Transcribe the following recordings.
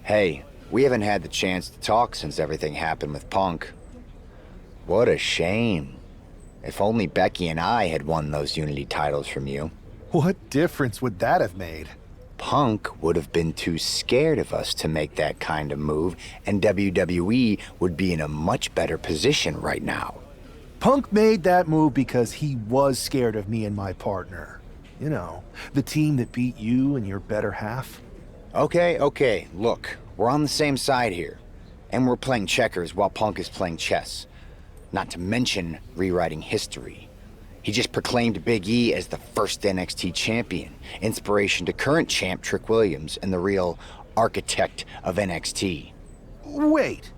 Hey, we haven't had the chance to talk since everything happened with Punk. What a shame. If only Becky and I had won those Unity titles from you. What difference would that have made? Punk would have been too scared of us to make that kind of move, and WWE would be in a much better position right now. Punk made that move because he was scared of me and my partner. You know, the team that beat you and your better half. Okay, look, we're on the same side here. And we're playing checkers while Punk is playing chess. Not to mention rewriting history. He just proclaimed Big E as the first NXT champion, inspiration to current champ Trick Williams and the real architect of NXT. Wait,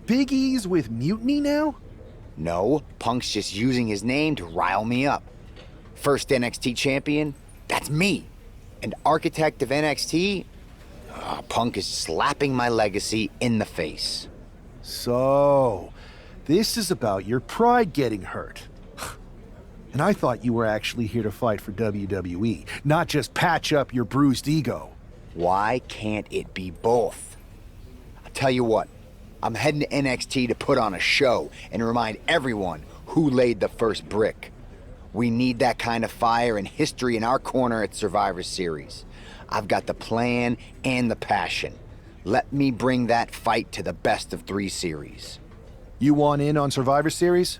Big E's with Mutiny now? No, Punk's just using his name to rile me up. First NXT champion? That's me. And architect of NXT? Punk is slapping my legacy in the face. So, this is about your pride getting hurt. And I thought you were actually here to fight for WWE, not just patch up your bruised ego. Why can't it be both? I'll tell you what, I'm heading to NXT to put on a show and remind everyone who laid the first brick. We need that kind of fire and history in our corner at Survivor Series. I've got the plan and the passion. Let me bring that fight to the best of 3 series. You want in on Survivor Series?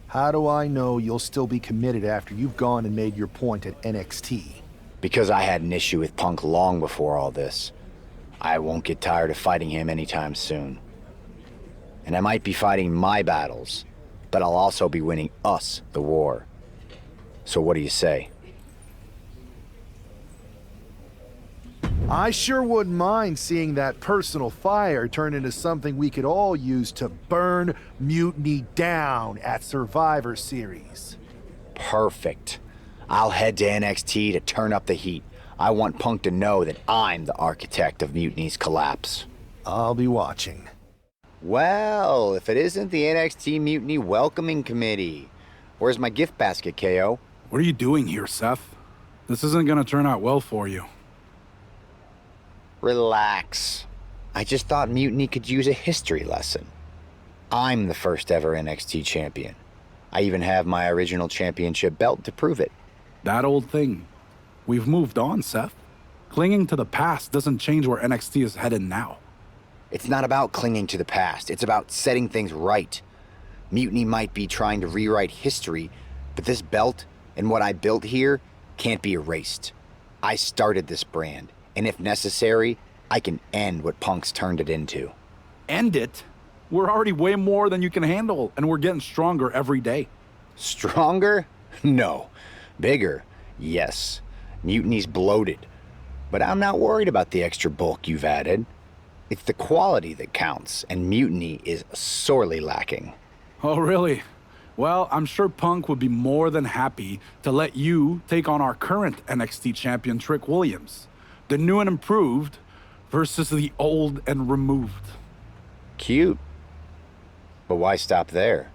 How do I know you'll still be committed after you've gone and made your point at NXT? Because I had an issue with Punk long before all this. I won't get tired of fighting him anytime soon. And I might be fighting my battles, but I'll also be winning us the war. So what do you say? I sure wouldn't mind seeing that personal fire turn into something we could all use to burn Mutiny down at Survivor Series. Perfect. I'll head to NXT to turn up the heat. I want Punk to know that I'm the architect of Mutiny's collapse. I'll be watching. Well, if it isn't the NXT Mutiny Welcoming Committee. Where's my gift basket, KO? What are you doing here, Seth? This isn't gonna turn out well for you. Relax. I just thought Mutiny could use a history lesson. I'm the first ever NXT champion. I even have my original championship belt to prove it. That old thing. We've moved on, Seth. Clinging to the past doesn't change where NXT is headed now. It's not about clinging to the past. It's about setting things right. Mutiny might be trying to rewrite history, but this belt and what I built here can't be erased. I started this brand, and if necessary, I can end what Punk's turned it into. End it? We're already way more than you can handle, and we're getting stronger every day. Stronger? No. Bigger? Yes. Mutiny's bloated. But I'm not worried about the extra bulk you've added. It's the quality that counts, and Mutiny is sorely lacking. Oh, really? Well, I'm sure Punk would be more than happy to let you take on our current NXT champion, Trick Williams. The new and improved versus the old and removed. Cute. But why stop there?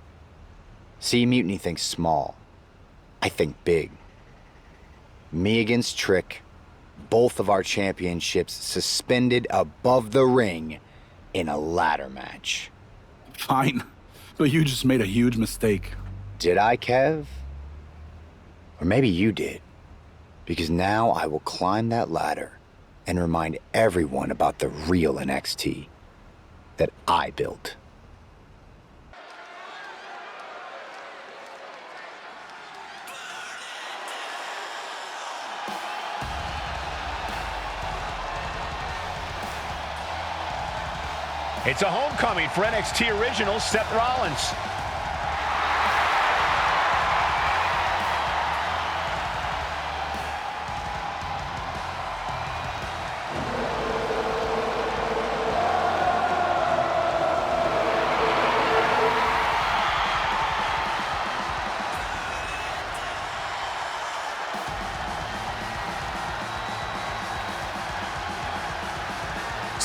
See, Mutiny thinks small. I think big. Me against Trick, both of our championships suspended above the ring in a ladder match. Fine, but you just made a huge mistake. Did I, Kev? Or maybe you did. Because now I will climb that ladder and remind everyone about the real NXT that I built. It's a homecoming for NXT original Seth Rollins.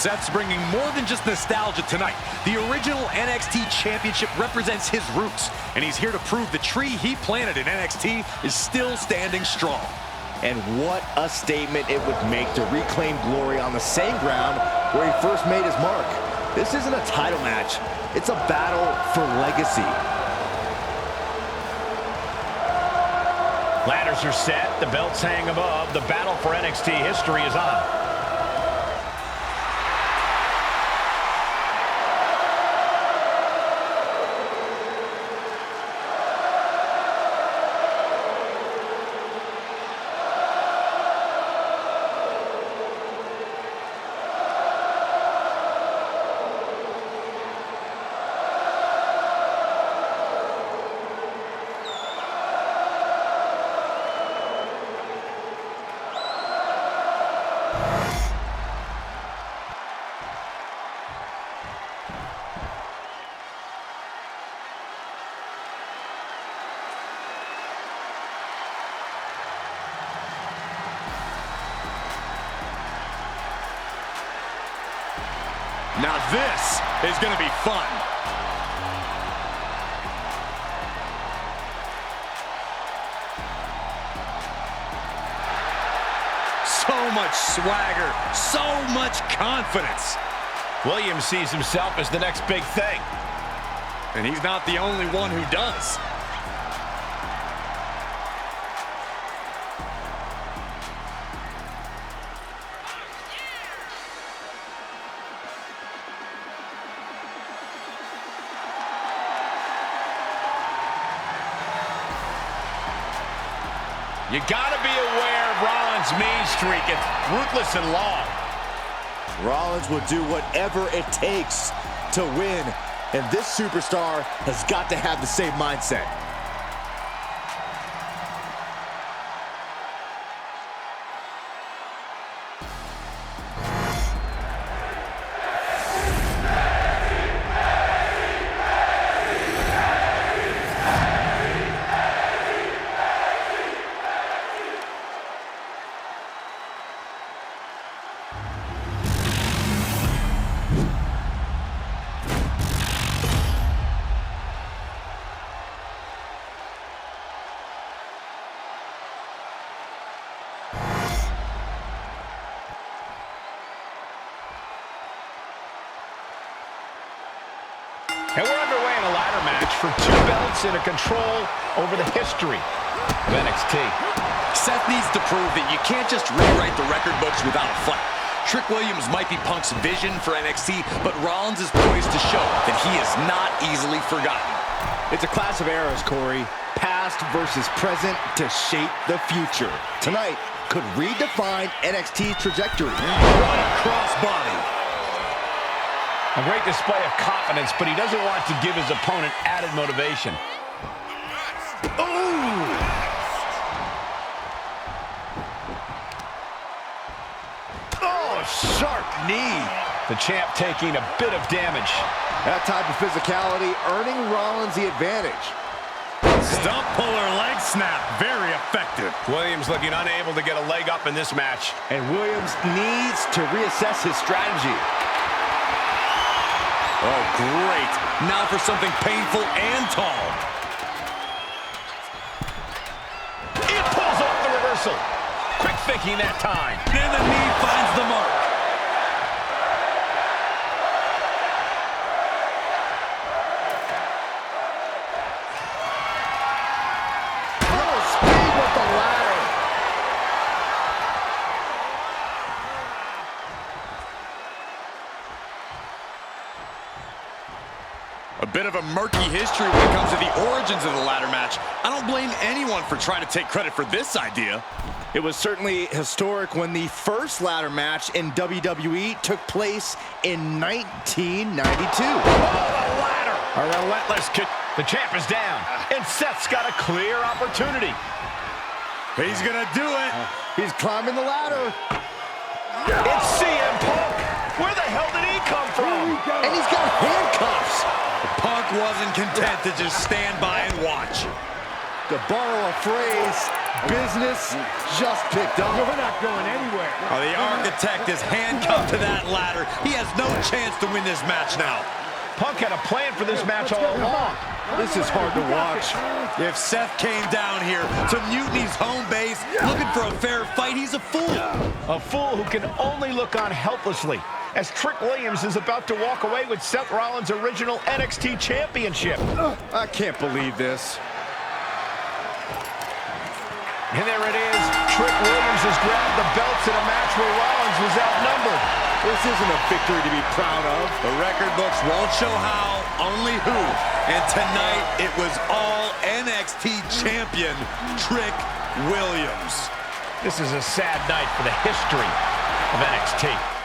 Seth's bringing more than just nostalgia tonight. The original NXT Championship represents his roots, and he's here to prove the tree he planted in NXT is still standing strong. And what a statement it would make to reclaim glory on the same ground where he first made his mark. This isn't a title match. It's a battle for legacy. Ladders are set. The belts hang above. The battle for NXT history is on. Now this is going to be fun. So much swagger, so much confidence. Williams sees himself as the next big thing. And he's not the only one who does. You gotta be aware of Rollins' mean streak. It's ruthless and long. Rollins will do whatever it takes to win, and this superstar has got to have the same mindset. And we're underway in a ladder match for 2 belts and a control over the history of NXT. Seth needs to prove that you can't just rewrite the record books without a fight. Trick Williams might be Punk's vision for NXT, but Rollins is poised to show that he is not easily forgotten. It's a clash of eras, Corey. Past versus present to shape the future. Tonight could redefine NXT's trajectory. What a crossbody. A great display of confidence, but he doesn't want to give his opponent added motivation. Ooh! Oh, sharp knee. The champ taking a bit of damage. That type of physicality earning Rollins the advantage. Stump puller leg snap, very effective. Williams looking unable to get a leg up in this match. And Williams needs to reassess his strategy. Oh, great. Now for something painful and tall. It pulls off the reversal. Quick thinking that time. And the knee finds the mark. Little speed with the ladder. A bit of a murky history when it comes to the origins of the ladder match. I don't blame anyone for trying to take credit for this idea. It was certainly historic when the first ladder match in WWE took place in 1992. Oh, the ladder! A relentless kick. The champ is down, and Seth's got a clear opportunity. He's gonna do it. He's climbing the ladder. It's CM Punk. Where the hell did he come from? And he's got handcuffs. Punk wasn't content to just stand by and watch. To borrow a phrase, business just picked up. We're not going anywhere. Oh, the architect is handcuffed to that ladder. He has no chance to win this match now. Punk had a plan for this match all along. This is hard to watch. If Seth came down here to Mutiny's home base looking for a fair fight, he's a fool. A fool who can only look on helplessly as Trick Williams is about to walk away with Seth Rollins' original NXT Championship. I can't believe this. And there it is. Trick Williams has grabbed the belts in a match where Rollins was outnumbered. This isn't a victory to be proud of. The record books won't show how, only who. And tonight, it was all NXT champion Trick Williams. This is a sad night for the history of NXT.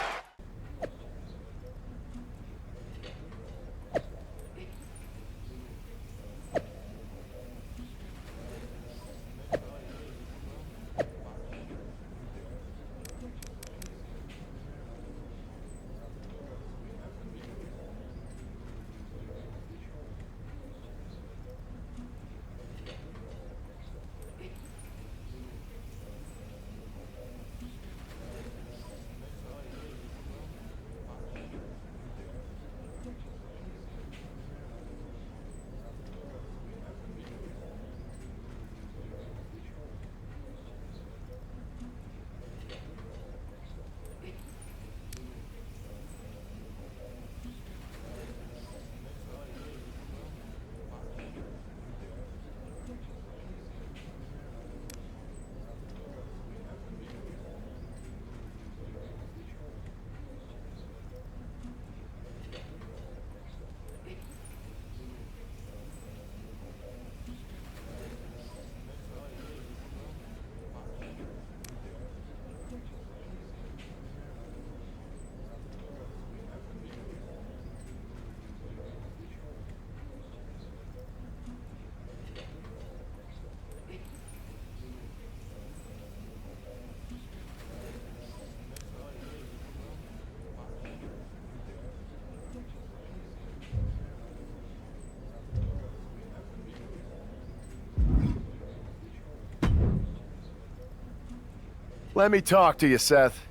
Let me talk to you, Seth.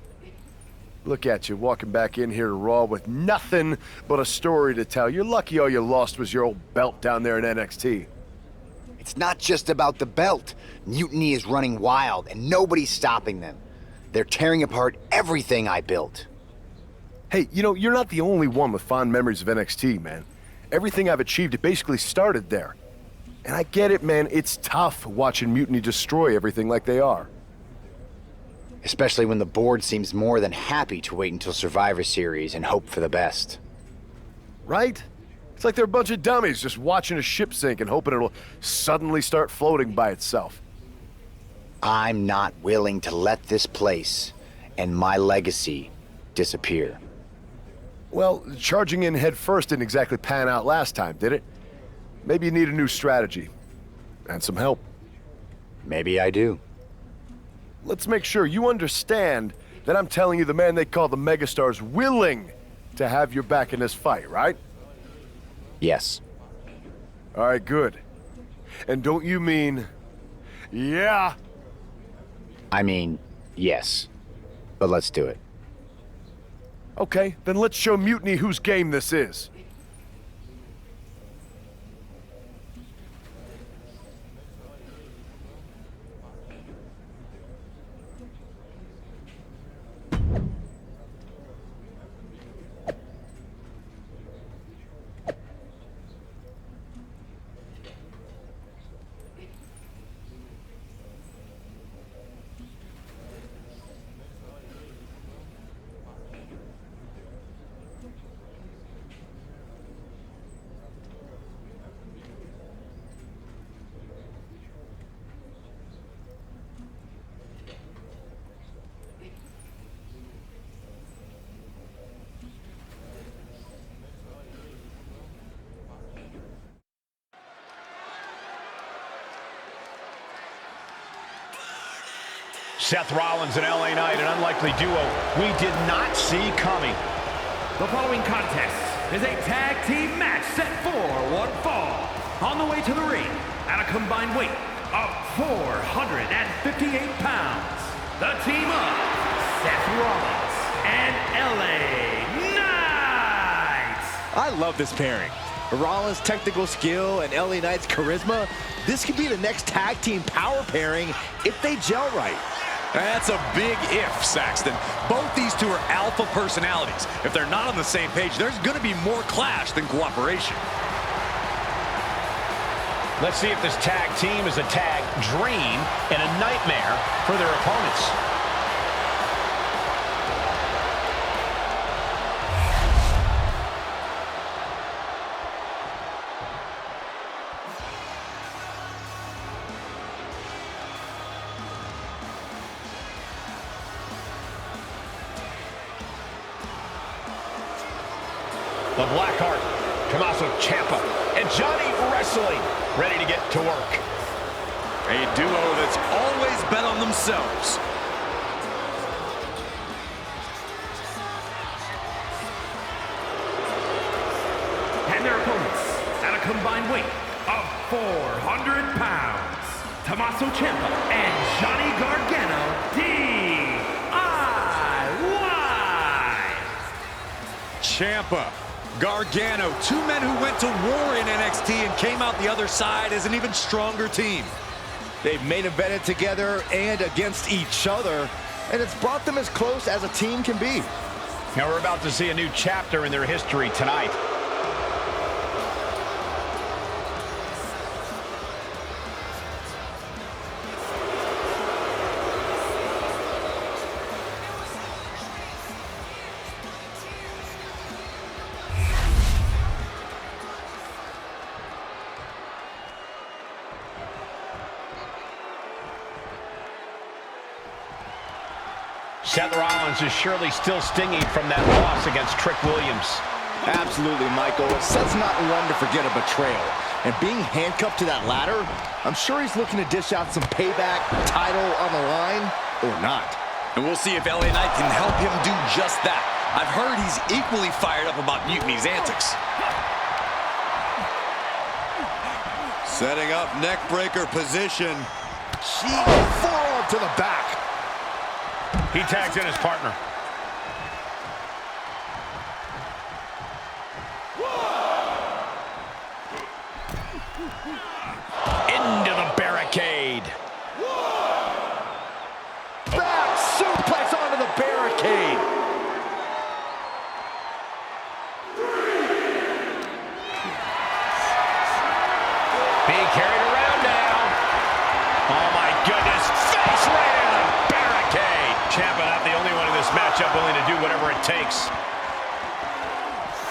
Look at you, walking back in here to Raw with nothing but a story to tell. You're lucky all you lost was your old belt down there in NXT. It's not just about the belt. Mutiny is running wild, and nobody's stopping them. They're tearing apart everything I built. Hey, you know, you're not the only one with fond memories of NXT, man. Everything I've achieved, it basically started there. And I get it, man. It's tough watching Mutiny destroy everything like they are. Especially when the board seems more than happy to wait until Survivor Series and hope for the best. Right? It's like they're a bunch of dummies just watching a ship sink and hoping it'll suddenly start floating by itself. I'm not willing to let this place and my legacy disappear. Well, charging in head first didn't exactly pan out last time, did it? Maybe you need a new strategy. And some help. Maybe I do. Let's make sure you understand that I'm telling you the man they call the megastar's willing to have your back in this fight, right? Yes. All right, good. And don't you mean, yeah? I mean, yes. But let's do it. Okay, then let's show Mutiny whose game this is. Seth Rollins and LA Knight, an unlikely duo we did not see coming. The following contest is a tag team match set for one fall. On the way to the ring, at a combined weight of 458 pounds, the team of Seth Rollins and LA Knight. I love this pairing. Rollins' technical skill and LA Knight's charisma, this could be the next tag team power pairing if they gel right. That's a big if, Saxton. Both these two are alpha personalities. If they're not on the same page, there's going to be more clash than cooperation. Let's see if this tag team is a tag dream and a nightmare for their opponents. The Blackheart, Tommaso Ciampa, and Johnny Wrestling ready to get to work. A duo that's always bet on themselves. And their opponents, at a combined weight of 400 pounds, Tommaso Ciampa and Johnny Gargano, DIY. Ciampa, Gargano, two men who went to war in NXT and came out the other side as an even stronger team. They've main evented together and against each other, and it's brought them as close as a team can be. Now we're about to see a new chapter in their history tonight. Seth Rollins is surely still stinging from that loss against Trick Williams. Absolutely, Michael. Seth's not one to forget a betrayal. And being handcuffed to that ladder, I'm sure he's looking to dish out some payback, title on the line, or not. And we'll see if LA Knight can help him do just that. I've heard he's equally fired up about Mutiny's antics. Setting up neckbreaker position. Forearm to the back. He tags in his partner. Into the barricade. Back suplex onto the barricade. Being carried around now. Oh my goodness. Face right in the barricade. Ciampa not the only one in this matchup willing to do whatever it takes.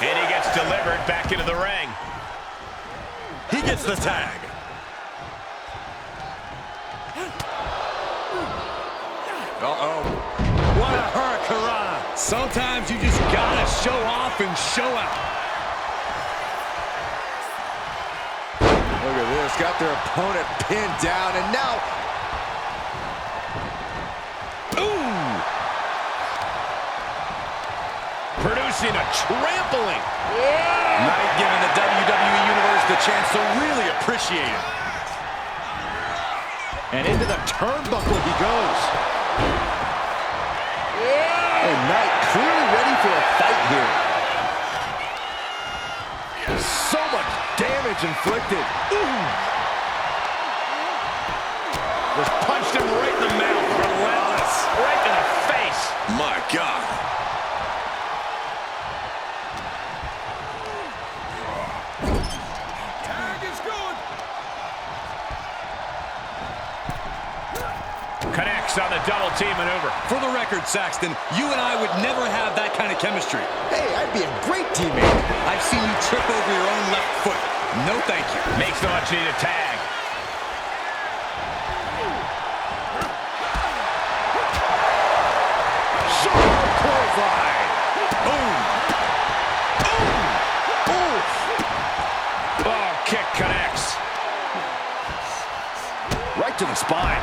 And he gets delivered back into the ring. He gets the tag. Uh-oh. What a hurricane. Sometimes you just gotta show off and show out. Look at this, got their opponent pinned down, and now... Ooh! Producing a trampling. Knight giving the WWE Universe the chance to really appreciate it. And into the turnbuckle he goes. And Knight clearly ready for a fight here. So much damage inflicted. Ooh. Just punched him right in the mouth. Relentless. Right in the face. My God. Tag is good. Connects on the double team maneuver. For the record, Saxton, you and I would never have that kind of chemistry. Hey, I'd be a great teammate. I've seen you trip over your own left foot. No thank you. Makes the much needed tag. Sharp clothesline. Boom. Oh, kick connects. Right to the spine.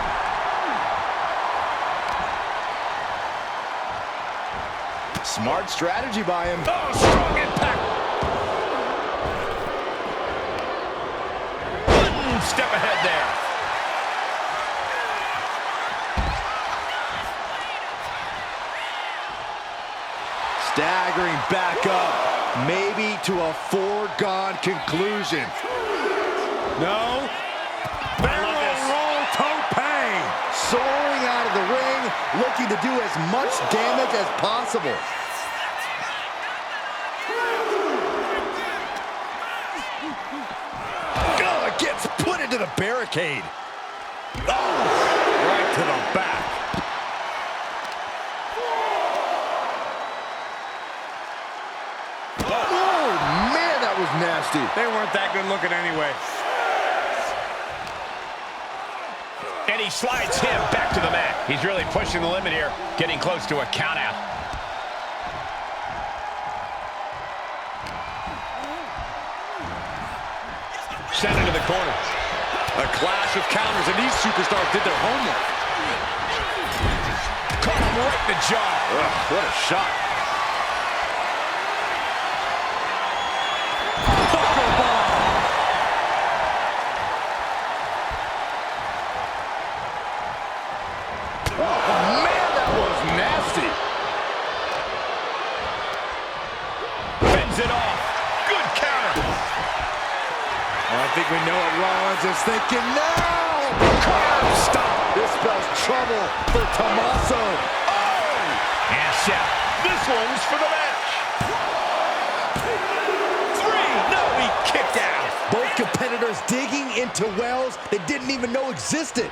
Smart strategy by him. Oh, strong impact. One step ahead there. Staggering back up, maybe to a foregone conclusion. No. Barrel roll tope. Soaring out of the ring, looking to do as much damage as possible. Oh, it gets put into the barricade. Oh, right to the back. Oh, man, that was nasty. They weren't that good looking anyway. And he slides him back to the mat. He's really pushing the limit here, getting close to a count out. Sent into the corner. A clash of counters, and these superstars did their homework. Caught him right in the jaw. Ugh, what a shot. Man, that was nasty. Bends it off. Good counter. I think we know what Rollins is thinking now. Curb stop. This spells trouble for Tommaso. Oh! And Seth, this one's for the match. 3. No, he kicked out. Both competitors digging into wells they didn't even know existed.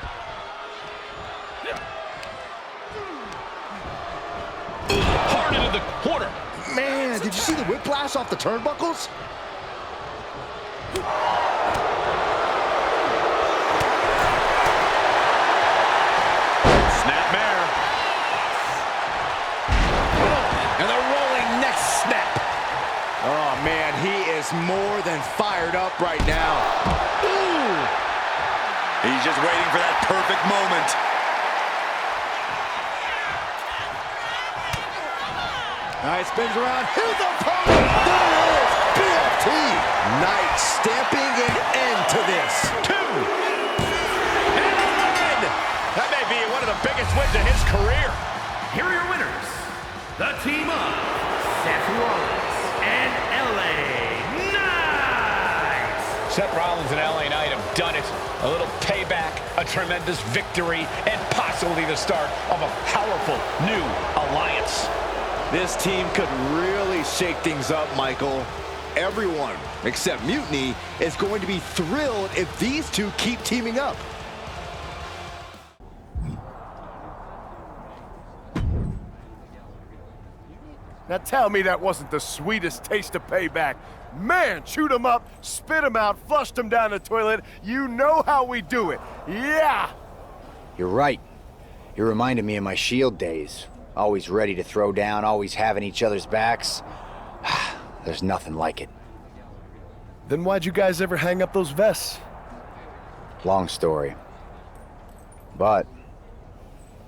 Hard into the corner. Man, did you see the whiplash off the turnbuckles? Snapmare. And the rolling neck snap. Oh, man, he is more than fired up right now. Ooh! He's just waiting for that perfect moment. All right, spins around. Here's the opponent. There it is. BFT. Knight stamping an end to this. 2. And a win. That may be one of the biggest wins of his career. Here are your winners, the team of Seth Rollins and LA Knight. Seth Rollins and LA Knight have done it. A little payback, a tremendous victory, and possibly the start of a powerful new alliance. This team could really shake things up, Michael. Everyone, except Mutiny, is going to be thrilled if these two keep teaming up. Now tell me that wasn't the sweetest taste of payback. Man, chewed him up, spit him out, flushed him down the toilet. You know how we do it. Yeah! You're right. You reminded me of my Shield days. Always ready to throw down, always having each other's backs. There's nothing like it. Then why'd you guys ever hang up those vests? Long story. But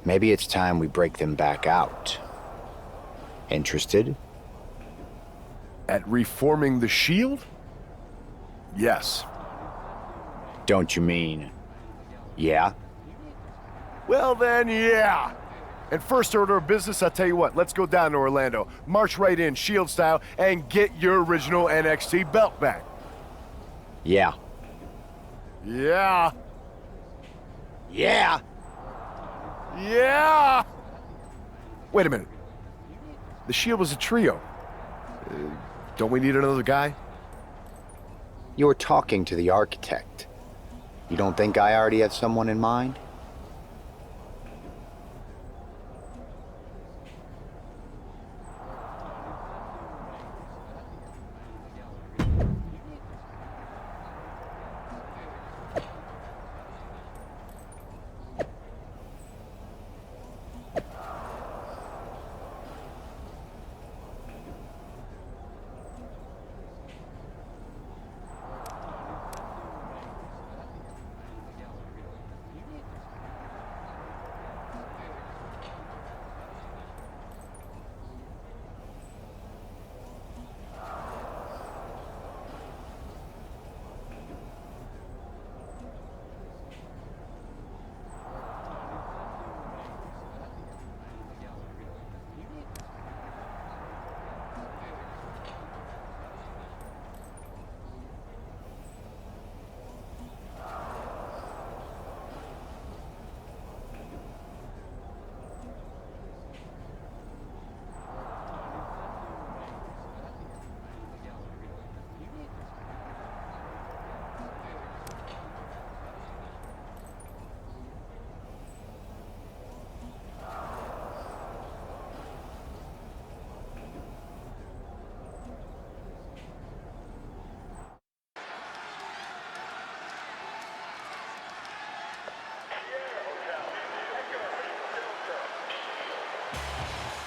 maybe it's time we break them back out. Interested? At reforming the Shield? Yes. Don't you mean, yeah? Well then, yeah. And first order of business, I'll tell you what, let's go down to Orlando, march right in, Shield style, and get your original NXT belt back. Yeah. Yeah. Yeah! Yeah! Wait a minute. The Shield was a trio. Don't we need another guy? You're talking to the architect. You don't think I already have someone in mind?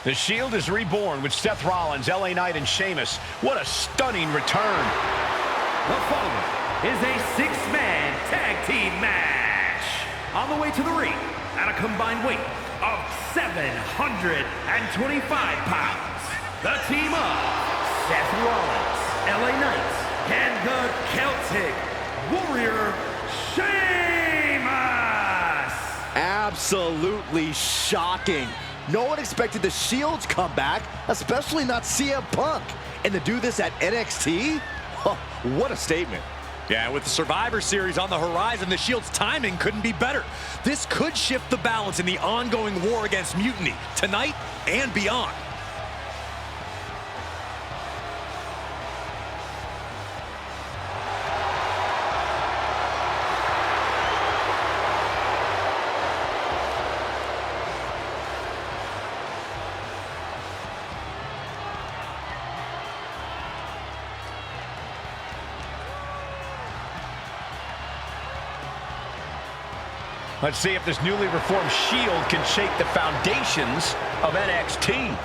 The Shield is reborn with Seth Rollins, LA Knight, and Sheamus. What a stunning return. The following is a six-man tag team match. On the way to the ring at a combined weight of 725 pounds. The team of Seth Rollins, LA Knight, and the Celtic Warrior, Sheamus. Absolutely shocking. No one expected the Shield's comeback, especially not CM Punk. And to do this at NXT? Oh, what a statement. Yeah, with the Survivor Series on the horizon, the Shield's timing couldn't be better. This could shift the balance in the ongoing war against Mutiny, tonight and beyond. Let's see if this newly reformed Shield can shake the foundations of NXT.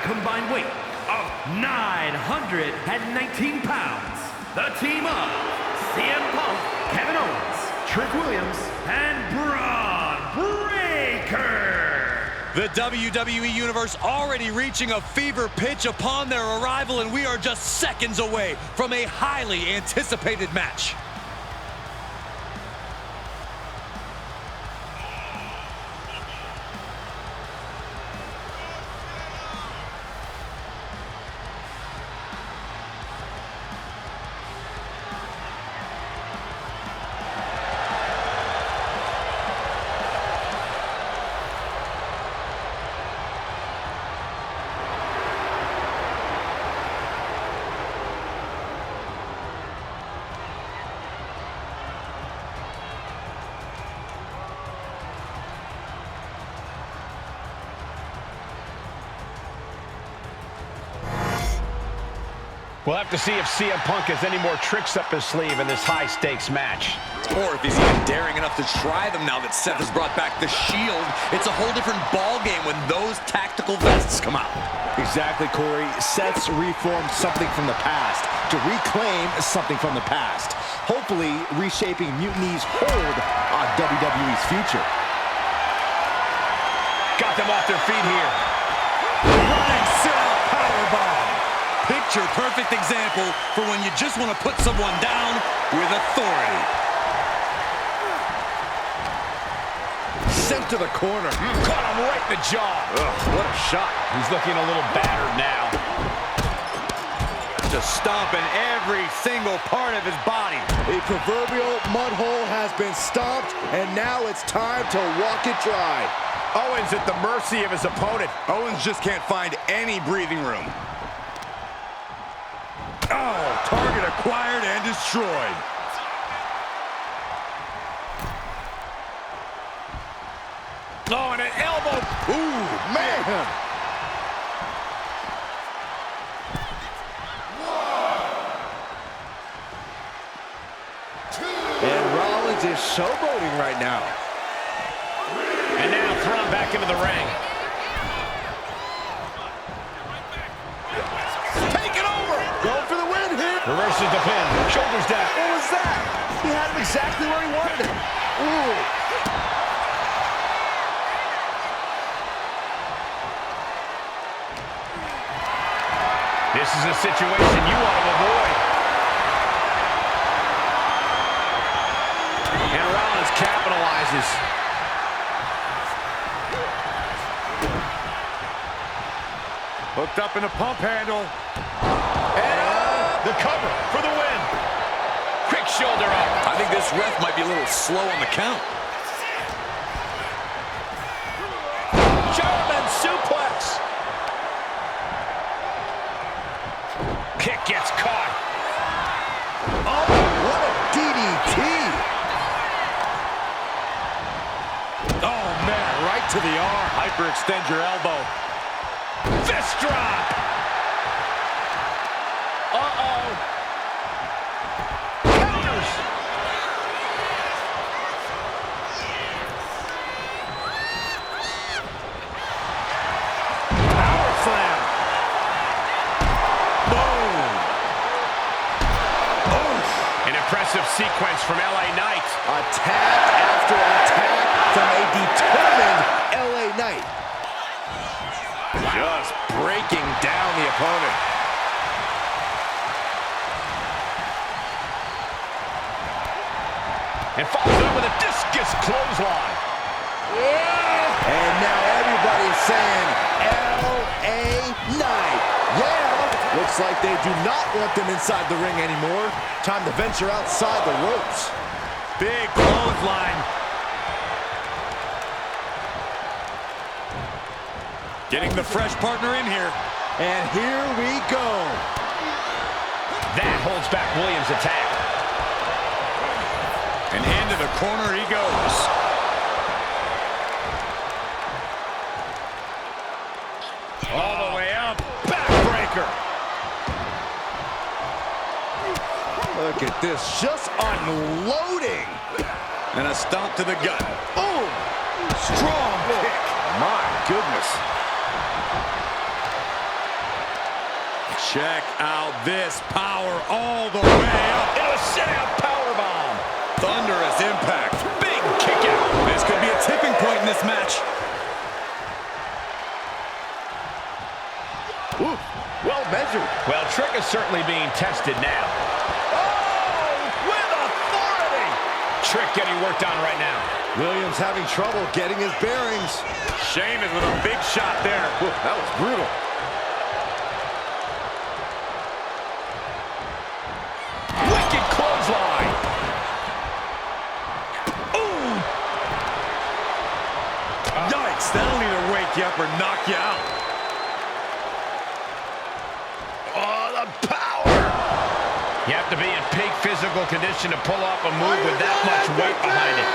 Combined weight of 919 pounds. The team of CM Punk, Kevin Owens, Trick Williams, and Braun Breaker. The WWE Universe already reaching a fever pitch upon their arrival, and we are just seconds away from a highly anticipated match. We'll have to see if CM Punk has any more tricks up his sleeve in this high-stakes match. Or if he's even daring enough to try them now that Seth has brought back the Shield. It's a whole different ball game when those tactical vests come out. Exactly, Corey. Seth's reformed something from the past to reclaim something from the past. Hopefully reshaping Mutiny's hold on WWE's future. Got them off their feet here. Running sit-out powerbomb. Picture-perfect example for when you just want to put someone down with authority. Sent to the corner. Caught him right in the jaw. Ugh, what a shot. He's looking a little battered now. Just stomping every single part of his body. A proverbial mud hole has been stomped, and now it's time to walk it dry. Owens at the mercy of his opponent. Owens just can't find any breathing room. Oh, target acquired and destroyed. Oh, and an elbow. Ooh, man. And Rollins is showboating right now. And now thrown back into the ring. Take it over. Going for the win here. Reverses the pin. Shoulders down. What was that? He had him exactly where he wanted him. Ooh. This is a situation you want to avoid. And Rollins capitalizes. Hooked up in a pump handle. And the cover for the win. Quick shoulder up. I I think this ref might be a little slow on the count. German suplex. Kick gets caught. Oh, what a DDT. Oh, man, right to the arm. Hyperextend your elbow. Fist drop. Uh-oh. Counters. Power slam. Boom. Oof. An impressive sequence from LA Knight. Attack after attack from a determined LA Knight. Just breaking down the opponent. And follows up with a discus clothesline. And now everybody's saying LA Knight. Yeah, looks like they do not want them inside the ring anymore. Time to venture outside the ropes. Big clothesline. Getting the fresh partner in here. And here we go. That holds back Williams' attack. And into the corner he goes. All the way up. Backbreaker. Look at this, just unloading. And a stomp to the gut. Boom. Strong kick. My goodness. Check out this power all the way up. Into a sit-out powerbomb. Thunderous impact. Big kick out. This could be a tipping point in this match. Ooh, well measured. Well, Trick is certainly being tested now. Oh, with authority. Trick getting worked on right now. Williams having trouble getting his bearings. Sheamus with a big shot there. Ooh, that was brutal. Wicked clothesline. Ooh. Yikes, that'll either wake you up or knock you out. Oh, the power. You have to be in peak physical condition to pull off a move with that much weight behind it.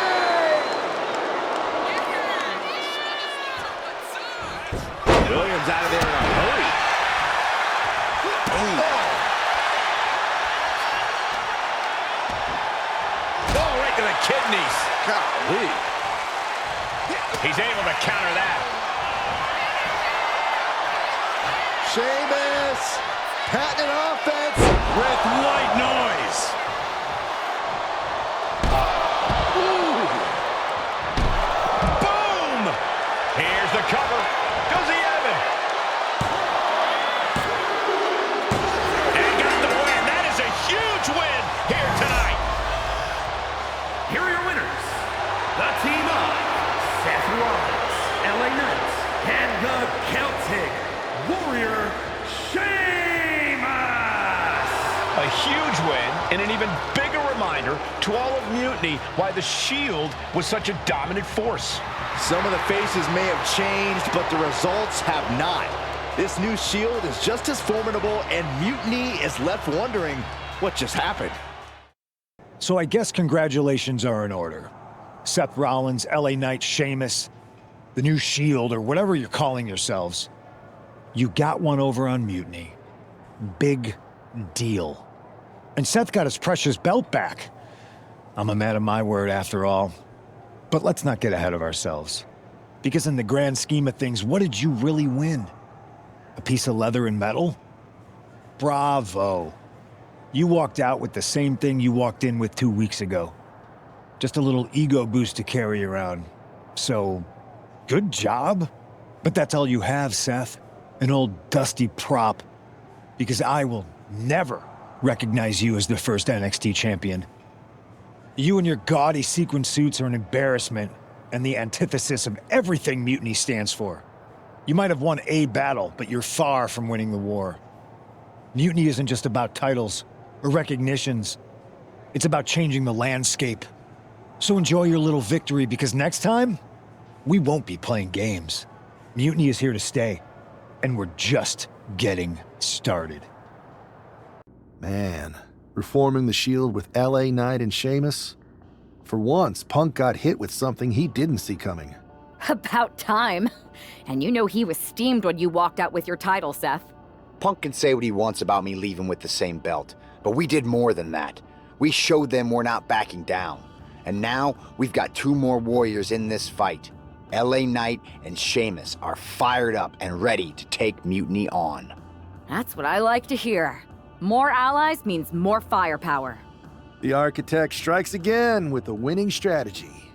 Williams out of there in a hurry. Oh, right to the kidneys. Golly. He's able to counter that. Sheamus, patented offense With white noise. Boom! Here's the cover. Does he have it? And got the win. That is a huge win here tonight. Here are your winners. The team of Seth Rollins, LA Knight, and the Celtic Warrior, Sheamus. A huge win and an even bigger reminder to all of Mutiny why the Shield was such a dominant force. Some of the faces may have changed, but the results have not. This new Shield is just as formidable, and Mutiny is left wondering what just happened. So I guess congratulations are in order. Seth Rollins, LA Knight, Sheamus, the new Shield, or whatever you're calling yourselves. You got one over on Mutiny. Big deal. And Seth got his precious belt back. I'm a man of my word after all. But let's not get ahead of ourselves. Because in the grand scheme of things, what did you really win? A piece of leather and metal? Bravo. You walked out with the same thing you walked in with 2 weeks ago. Just a little ego boost to carry around. So, good job. But that's all you have, Seth. An old dusty prop. Because I will never recognize you as the first NXT champion. You and your gaudy sequin suits are an embarrassment and the antithesis of everything Mutiny stands for. You might have won a battle, but you're far from winning the war. Mutiny isn't just about titles or recognitions. It's about changing the landscape. So enjoy your little victory, because next time, we won't be playing games. Mutiny is here to stay, and we're just getting started. Man, reforming the Shield with LA Knight and Sheamus? For once, Punk got hit with something he didn't see coming. About time. And you know he was steamed when you walked out with your title, Seth. Punk can say what he wants about me leaving with the same belt, but we did more than that. We showed them we're not backing down. And now, we've got 2 more warriors in this fight. LA Knight and Sheamus are fired up and ready to take Mutiny on. That's what I like to hear. More allies means more firepower. The Architect strikes again with a winning strategy.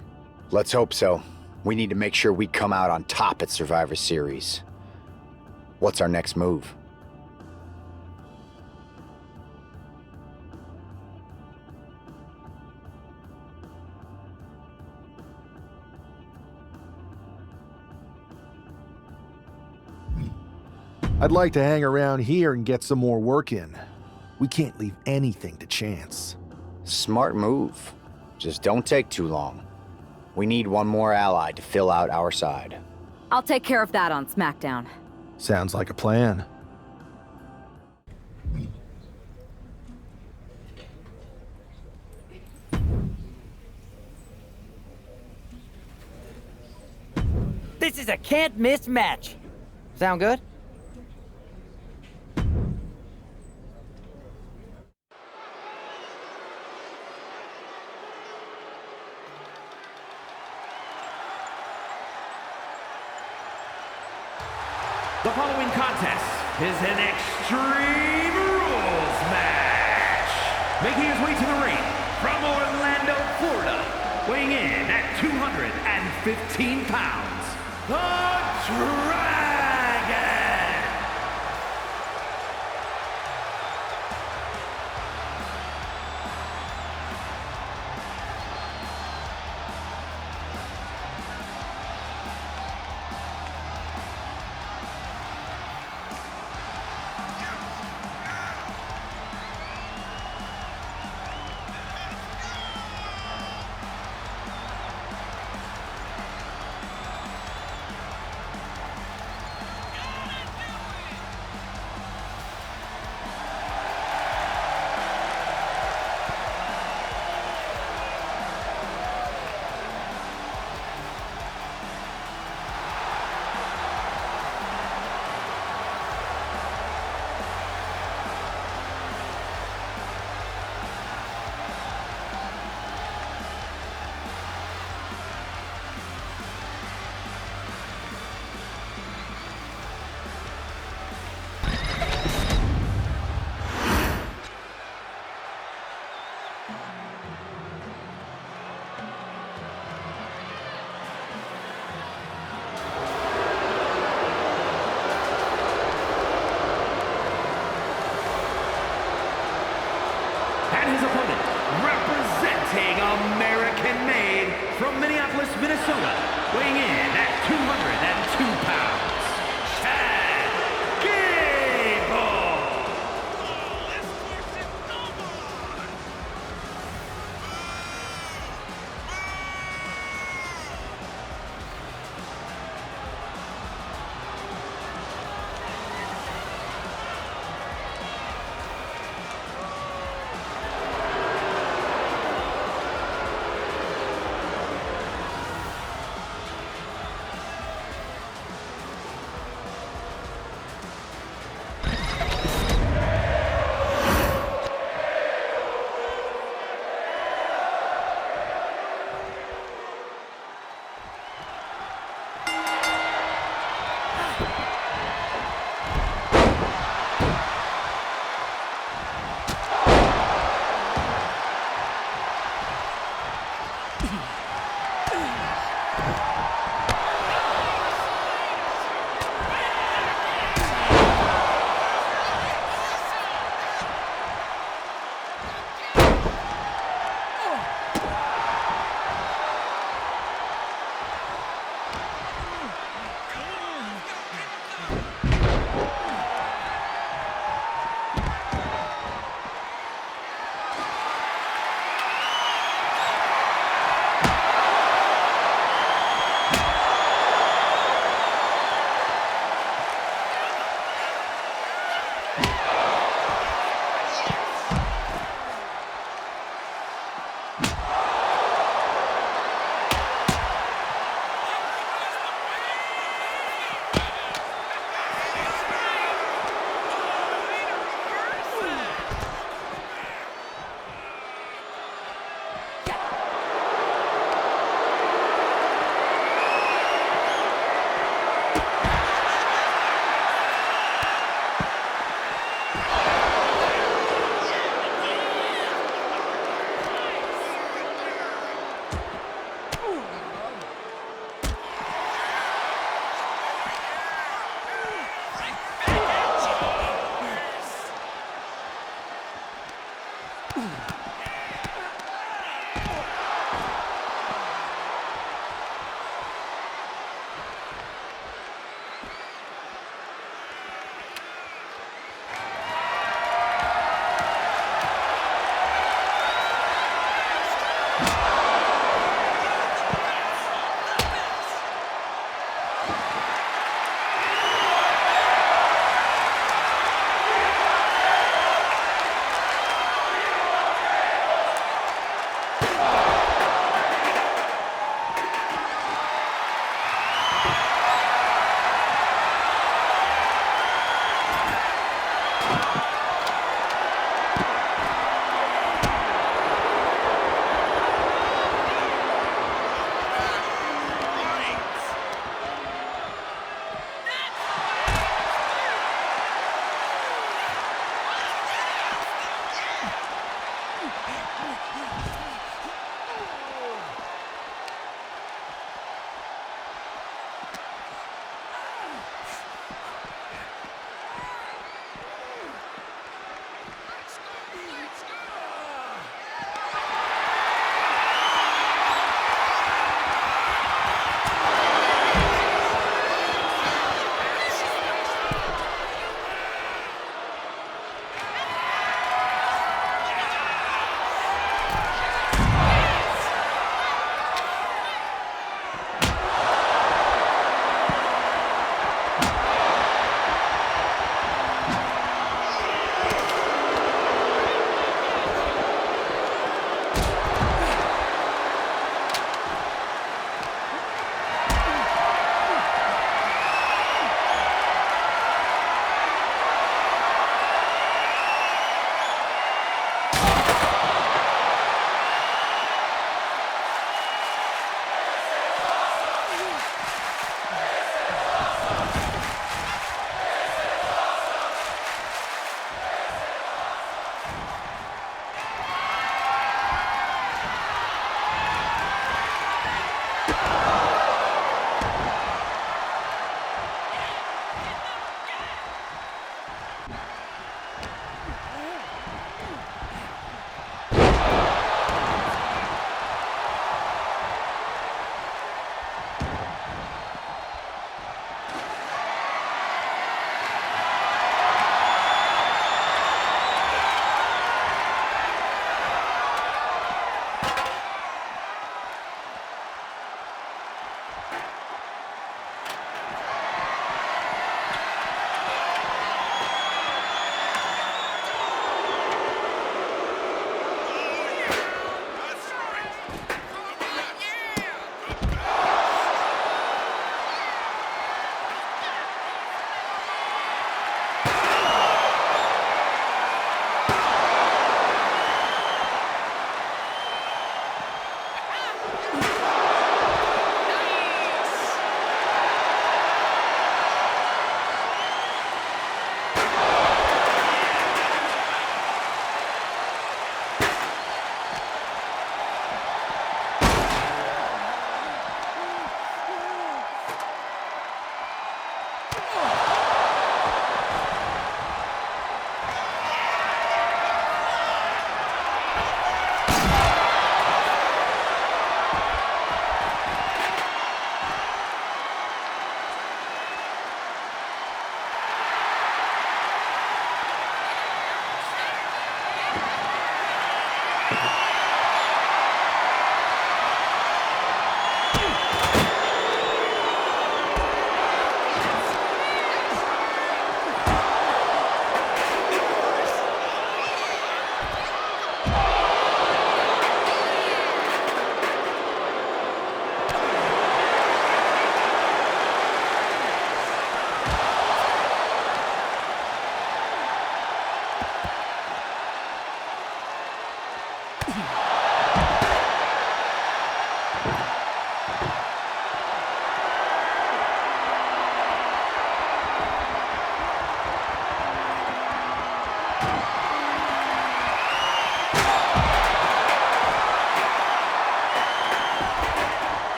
Let's hope so. We need to make sure we come out on top at Survivor Series. What's our next move? I'd like to hang around here and get some more work in. We can't leave anything to chance. Smart move. Just don't take too long. We need one more ally to fill out our side. I'll take care of that on SmackDown. Sounds like a plan. This is a can't-miss match. Sound good? The following contest is an Extreme Rules match. Making his way to the ring from Orlando, Florida, weighing in at 215 pounds, the Dragon. And his opponent, representing American-made from Minneapolis, Minnesota, weighing in at 202 pounds, Chad Gable.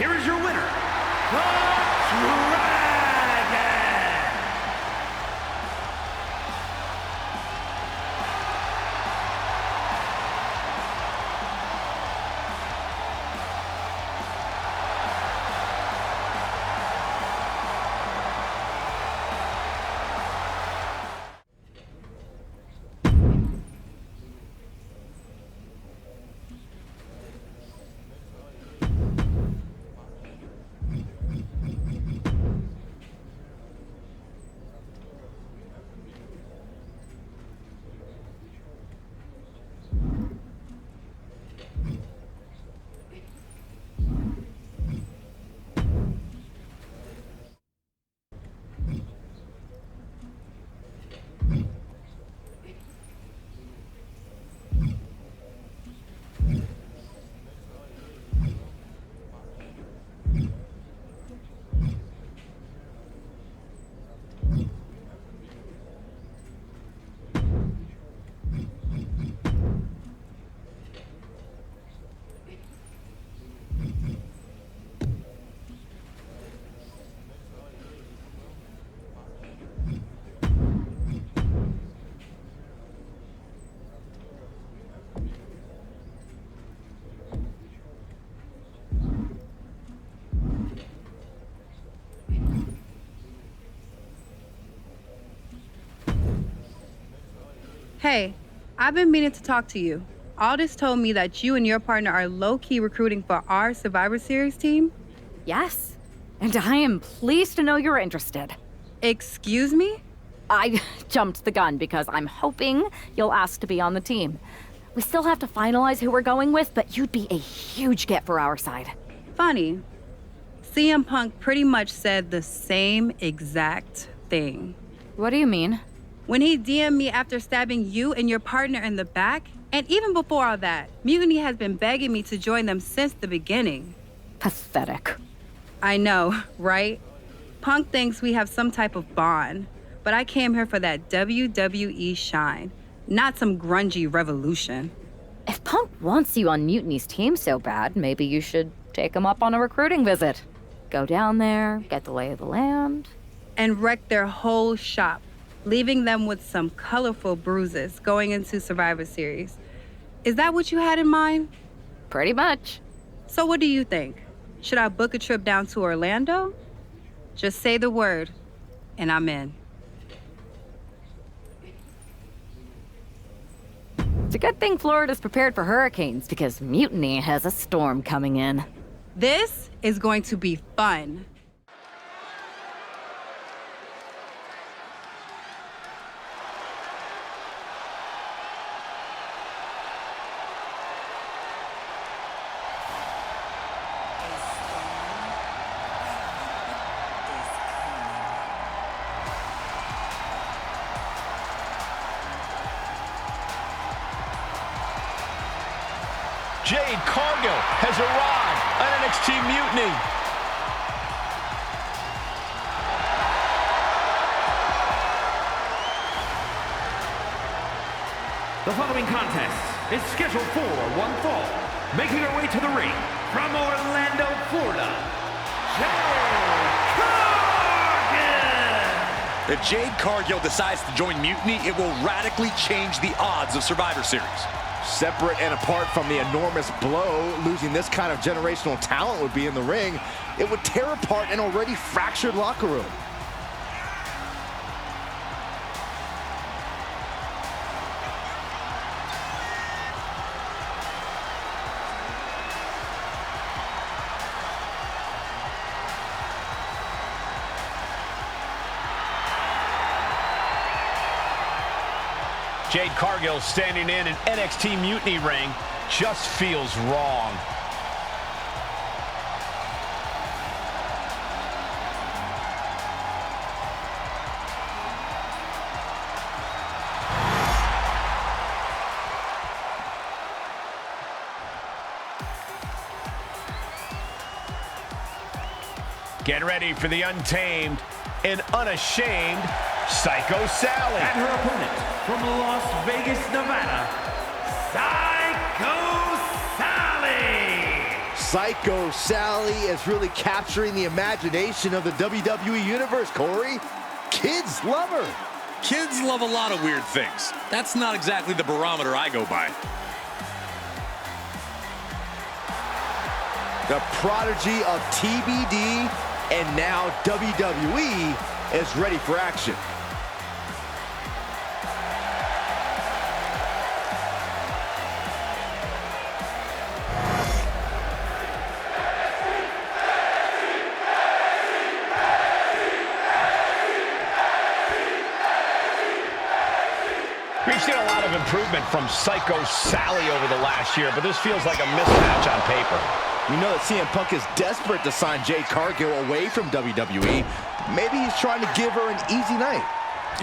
here is your winner, the Dragon! Hey, I've been meaning to talk to you. Aldous told me that you and your partner are low-key recruiting for our Survivor Series team. Yes, and I am pleased to know you're interested. Excuse me? I jumped the gun because I'm hoping you'll ask to be on the team. We still have to finalize who we're going with, but you'd be a huge get for our side. Funny. CM Punk pretty much said the same exact thing. What do you mean? When he DM'd me after stabbing you and your partner in the back, and even before all that, Mutiny has been begging me to join them since the beginning. Pathetic. I know, right? Punk thinks we have some type of bond, but I came here for that WWE shine, not some grungy revolution. If Punk wants you on Mutiny's team so bad, maybe you should take him up on a recruiting visit. Go down there, get the lay of the land. And wreck their whole shop, leaving them with some colorful bruises going into Survivor Series. Is that what you had in mind? Pretty much. So what do you think? Should I book a trip down to Orlando? Just say the word, and I'm in. It's a good thing Florida's prepared for hurricanes because Mutiny has a storm coming in. This is going to be fun. Jade Cargill has arrived on NXT Mutiny. The following contest is scheduled for one fall. Making her way to the ring from Orlando, Florida, Jade Cargill! If Jade Cargill decides to join Mutiny, it will radically change the odds of Survivor Series. Separate and apart from the enormous blow losing this kind of generational talent would be in the ring, it would tear apart an already fractured locker room. Jade Cargill standing in an NXT Mutiny ring just feels wrong. Get ready for the untamed and unashamed Psycho Sally. And her opponent from Las Vegas, Nevada, Psycho Sally. Psycho Sally is really capturing the imagination of the WWE Universe, Corey. Kids love her. Kids love a lot of weird things. That's not exactly the barometer I go by. The prodigy of TBD and now WWE is ready for action. We've seen a lot of improvement from Psycho Sally over the last year, but this feels like a mismatch on paper. You know that CM Punk is desperate to sign Jade Cargill away from WWE. Maybe he's trying to give her an easy night.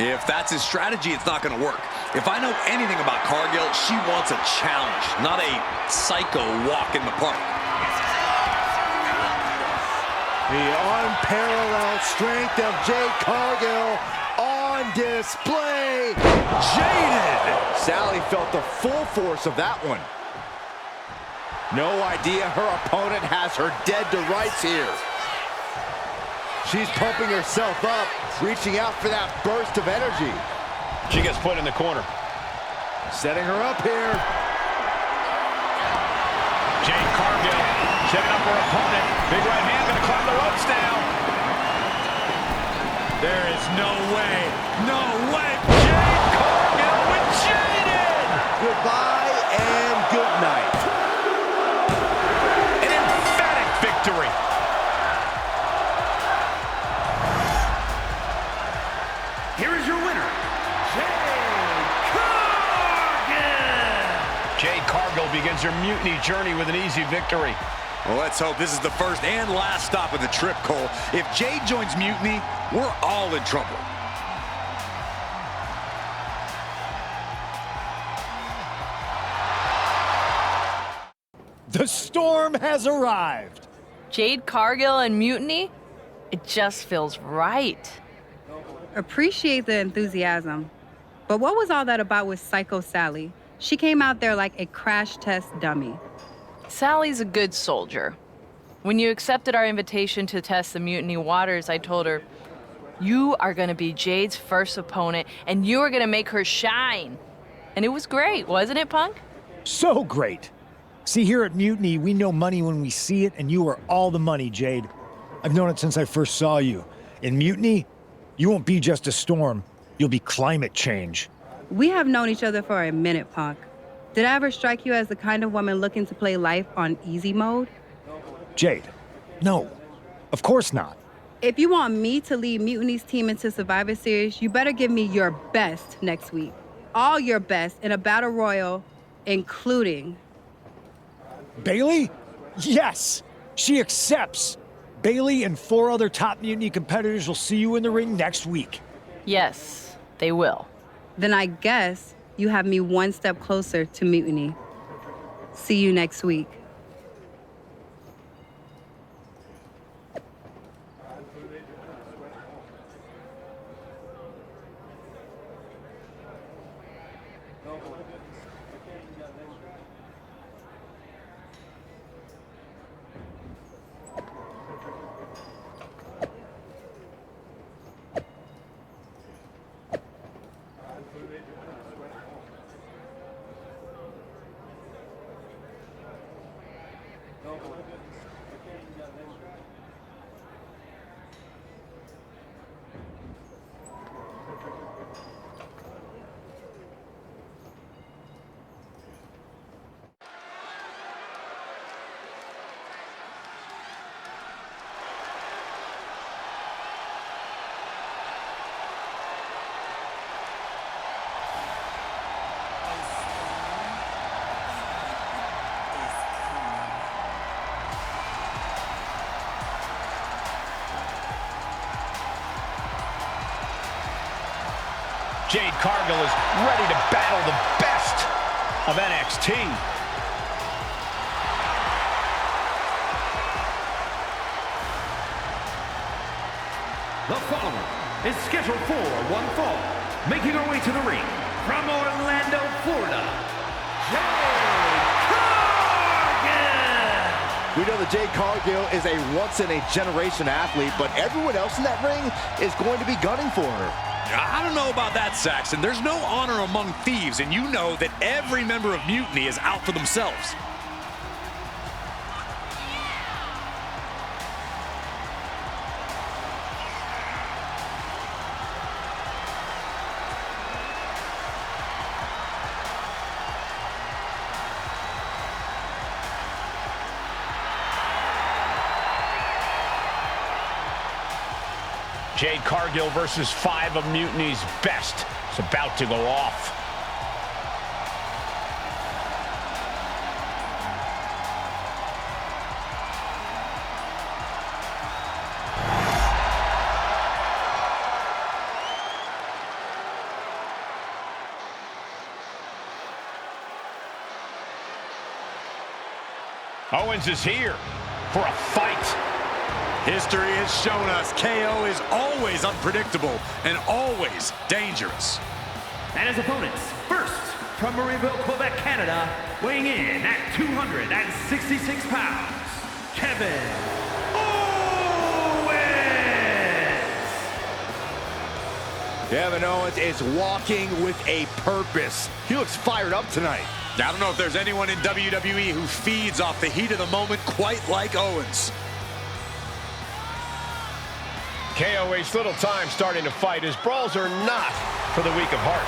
If that's his strategy, it's not going to work. If I know anything about Cargill, she wants a challenge, not a psycho walk in the park. The unparalleled strength of Jade Cargill on display. Jaded! Sally felt the full force of that one. No idea her opponent has her dead to rights here. She's pumping herself up, reaching out for that burst of energy. She gets put in the corner. Setting her up here. Jade Cargill setting up her opponent. Big right hand gonna climb the ropes now. There is no way, no way. Jade Cargill with Jaded! Goodbye and good night. An emphatic victory. Here is your winner, Jade Cargill! Jade Cargill begins her Mutiny journey with an easy victory. Well, let's hope this is the first and last stop of the trip, Cole. If Jade joins Mutiny, we're all in trouble. The storm has arrived. Jade Cargill and Mutiny? It just feels right. Appreciate the enthusiasm. But what was all that about with Psycho Sally? She came out there like a crash test dummy. Sally's a good soldier. When you accepted our invitation to test the Mutiny waters, I told her, you are gonna be Jade's first opponent, and you are gonna make her shine. And it was great, wasn't it, Punk? So great. See, here at Mutiny, we know money when we see it, and you are all the money, Jade. I've known it since I first saw you. In Mutiny, you won't be just a storm. You'll be climate change. We have known each other for a minute, Punk. Did I ever strike you as the kind of woman looking to play life on easy mode? Jade, no. Of course not. If you want me to lead Mutiny's team into Survivor Series, you better give me your best next week. All your best in a battle royal, including... Bailey? Yes! She accepts! Bailey and 4 other top Mutiny competitors will see you in the ring next week. Yes, they will. Then I guess you have me one step closer to Mutiny. See you next week. Jade Cargill is ready to battle the best of NXT. The following is scheduled for one fall. Making her way to the ring from Orlando, Florida, Jade Cargill! We know that Jade Cargill is a once-in-a-generation athlete, but everyone else in that ring is going to be gunning for her. I don't know about that, Saxton. There's no honor among thieves, and you know that every member of Mutiny is out for themselves. Jade Cargill versus 5 of Mutiny's best. It's about to go off. Owens is here for a fight. History has shown us KO is always unpredictable and always dangerous. And his opponents, first, from Marieville, Quebec, Canada, weighing in at 266 pounds, Kevin Owens! Kevin Owens is walking with a purpose. He looks fired up tonight. I don't know if there's anyone in WWE who feeds off the heat of the moment quite like Owens. KO wastes little time starting to fight. His brawls are not for the weak of heart.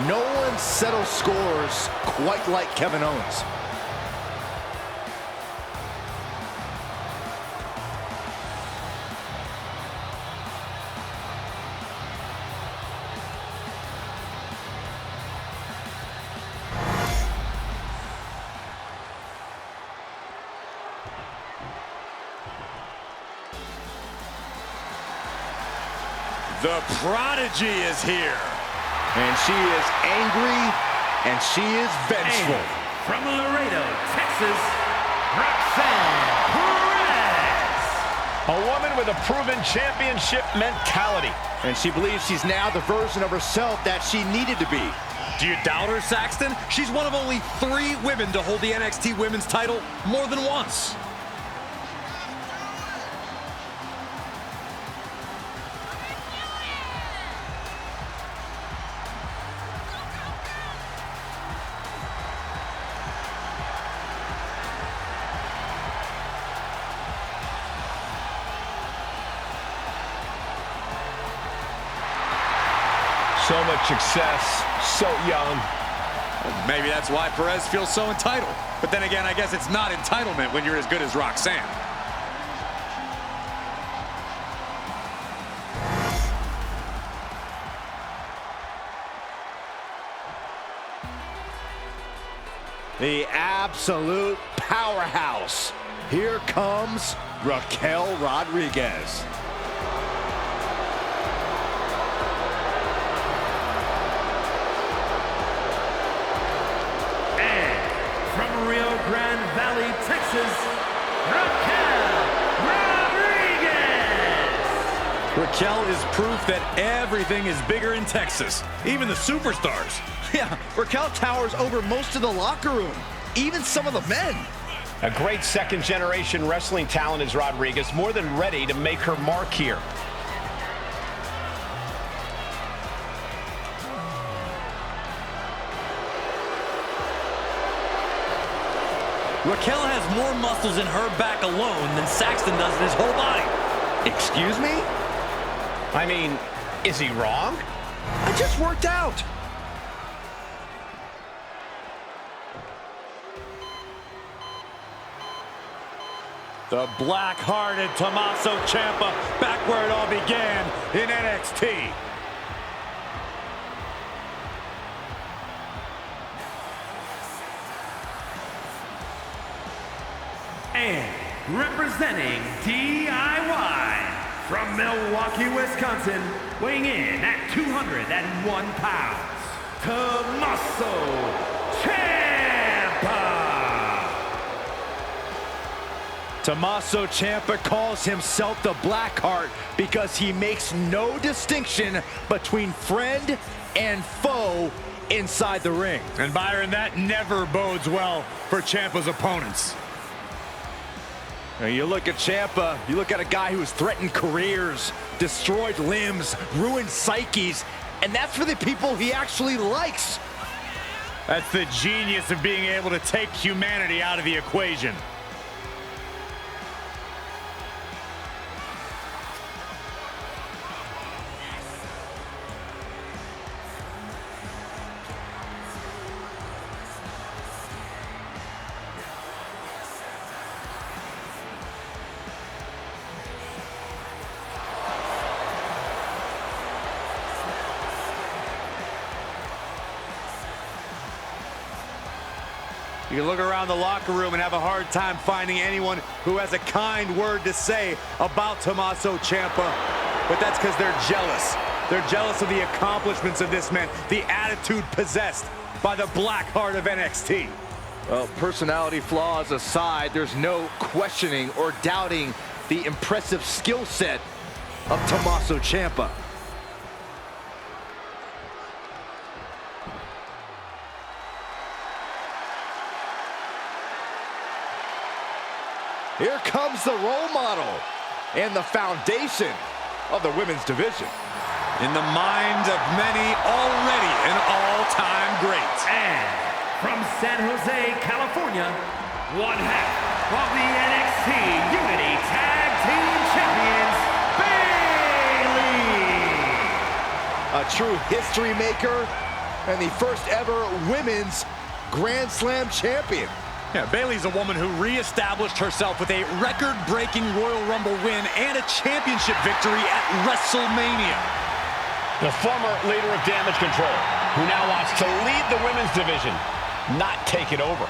No one settles scores quite like Kevin Owens. The Prodigy is here. And she is angry, and she is vengeful. And from Laredo, Texas, Roxanne Perez. A woman with a proven championship mentality. And she believes she's now the version of herself that she needed to be. Do you doubt her, Saxton? She's one of only 3 women to hold the NXT Women's title more than once. So much success, so young. Well, maybe that's why Perez feels so entitled. But then again, I guess it's not entitlement when you're as good as Roxanne. The absolute powerhouse. Here comes Raquel Rodriguez. Rio Grande Valley, Texas, Raquel Rodriguez! Raquel is proof that everything is bigger in Texas, even the superstars. Yeah, Raquel towers over most of the locker room, even some of the men. A great second-generation wrestling talent is Rodriguez, more than ready to make her mark here. Raquel has more muscles in her back alone than Saxton does in his whole body. Excuse me? I mean, is he wrong? I just worked out. The black-hearted Tommaso Ciampa back where it all began in NXT. And representing DIY from Milwaukee, Wisconsin, weighing in at 201 pounds, Tommaso Ciampa. Tommaso Ciampa calls himself the Blackheart because he makes no distinction between friend and foe inside the ring. And Byron, that never bodes well for Ciampa's opponents. Now you look at Ciampa, you look at a guy who has threatened careers, destroyed limbs, ruined psyches, and that's for the people he actually likes. That's the genius of being able to take humanity out of the equation. You can look around the locker room and have a hard time finding anyone who has a kind word to say about Tommaso Ciampa, but that's because they're jealous. They're jealous of the accomplishments of this man, the attitude possessed by the black heart of NXT. Well, personality flaws aside, there's no questioning or doubting the impressive skill set of Tommaso Ciampa. Here comes the role model and the foundation of the women's division. In the minds of many, already an all-time great. And from San Jose, California, one half of the NXT Unity Tag Team Champions, Bayley. A true history maker and the first ever women's Grand Slam champion. Yeah, Bayley's a woman who reestablished herself with a record-breaking Royal Rumble win and a championship victory at WrestleMania. The former leader of Damage Control, who now wants to lead the women's division, not take it over.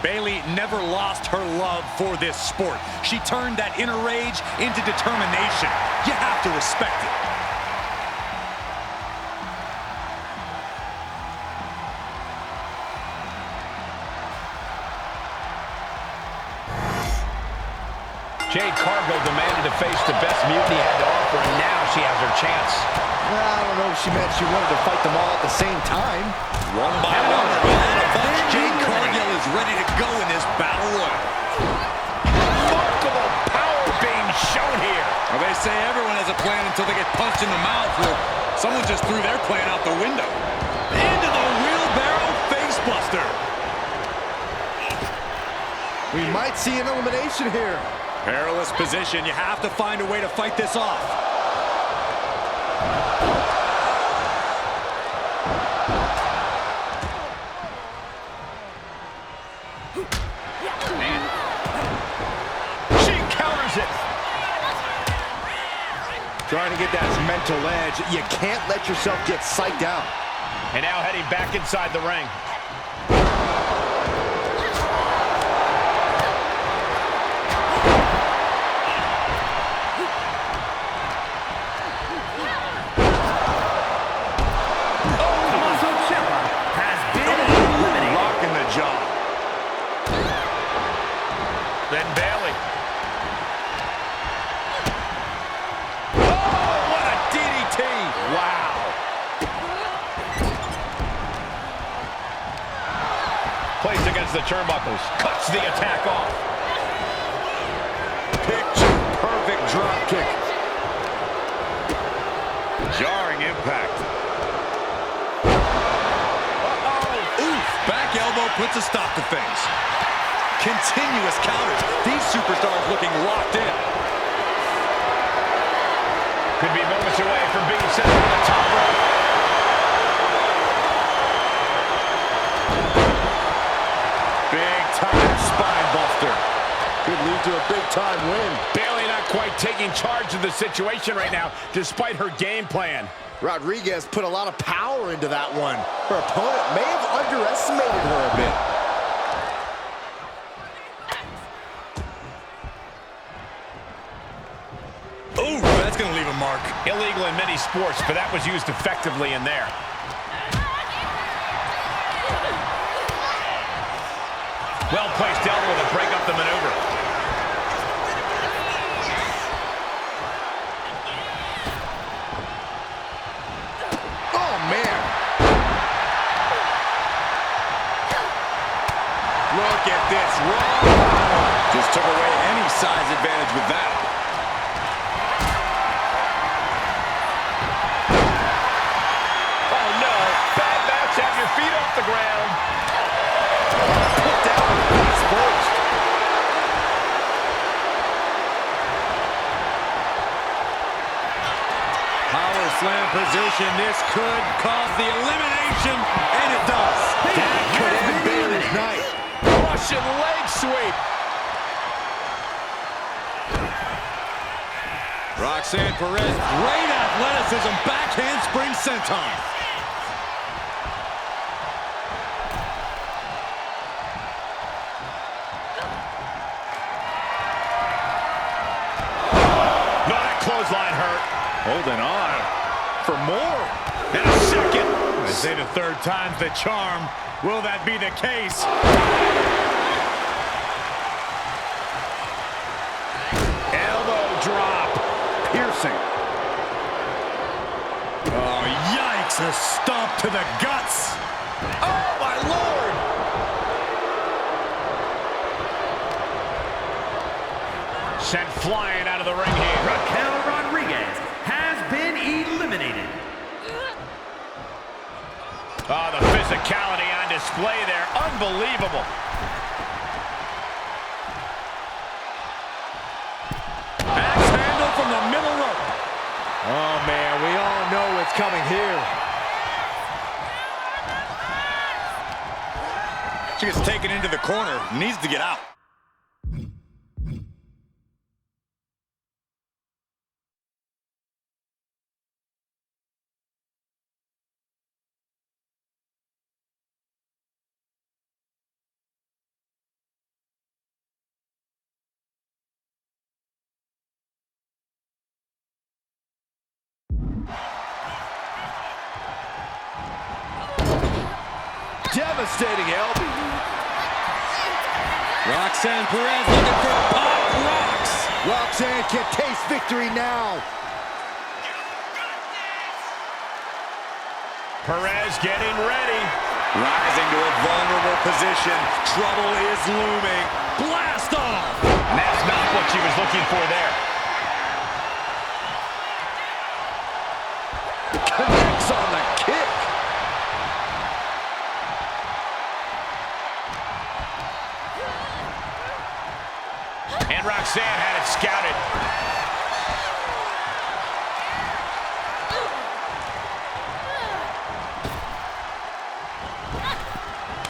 Bayley never lost her love for this sport. She turned that inner rage into determination. You have to respect it. Jade Cargill demanded to face the best Mutiny had to offer, and now she has her chance. Well, I don't know if she meant she wanted to fight them all at the same time. One by one, in a bunch, Jade Cargill is ready to go in this battle royal. Remarkable power being shown here. Well, they say everyone has a plan until they get punched in the mouth. Well, someone just threw their plan out the window. Into the wheelbarrow facebuster. We might see an elimination here. Perilous position. You have to find a way to fight this off. She counters it. Trying to get that mental edge. You can't let yourself get psyched out. And now heading back inside the ring. Then Bayley. Oh, what a DDT! Wow. Placed against the turnbuckles. Cuts the attack off. Picture perfect drop kick. Jarring impact. Oof! Back elbow puts a stop to things. Continuous counters. These superstars looking locked in. Could be moments away from being sent to the top rope. Big time spine buster. Could lead to a big time win. Bayley not quite taking charge of the situation right now, despite her game plan. Rodriguez put a lot of power into that one. Her opponent may have underestimated her a bit. Ooh, that's going to leave a mark. Illegal in many sports, but that was used effectively in there. Well-placed elbow to break up the maneuver. Oh, man. Look at this. Raw. Just took away any slam position. This could cause the elimination, and it does. That could end Bayley's night. Russian leg sweep. Roxanne Perez, great athleticism, backhand spring senton. No, that clothesline hurt. Holding on for more. And a second. I say the third time's the charm. Will that be the case? Elbow drop. Piercing. Oh, yikes. A stomp to the guts. Oh, my Lord. Sent flying out of the ring here. Raquel Rodriguez has been eliminated. Oh, the physicality on display there. Unbelievable. Axe handle from the middle rope. Oh, man, we all know what's coming here. She gets taken into the corner. Needs to get out. Devastating help. Roxanne Perez looking for pop rocks. Roxanne can taste victory now. Perez getting ready. Rising to a vulnerable position. Trouble is looming. Blast off. And that's not what she was looking for there. Connects on the kick. And Roxanne had it scouted.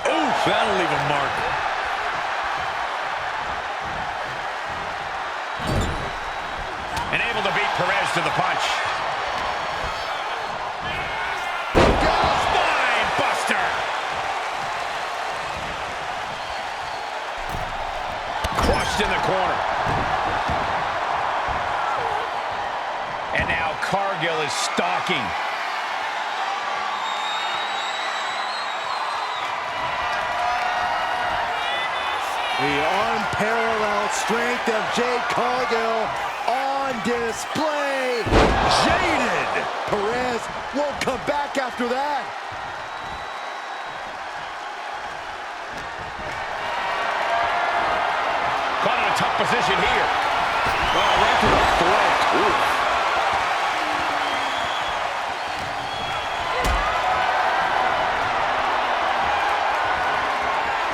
Oof, that'll leave a mark. And able to beat Perez to the punch. Spine buster. Crushed in the corner. And now Cargill is stalking. The unparalleled strength of Jade Cargill on display. Jaded. Perez won't come back after that. Caught in a tough position here. Oh, right to the throat. Ooh.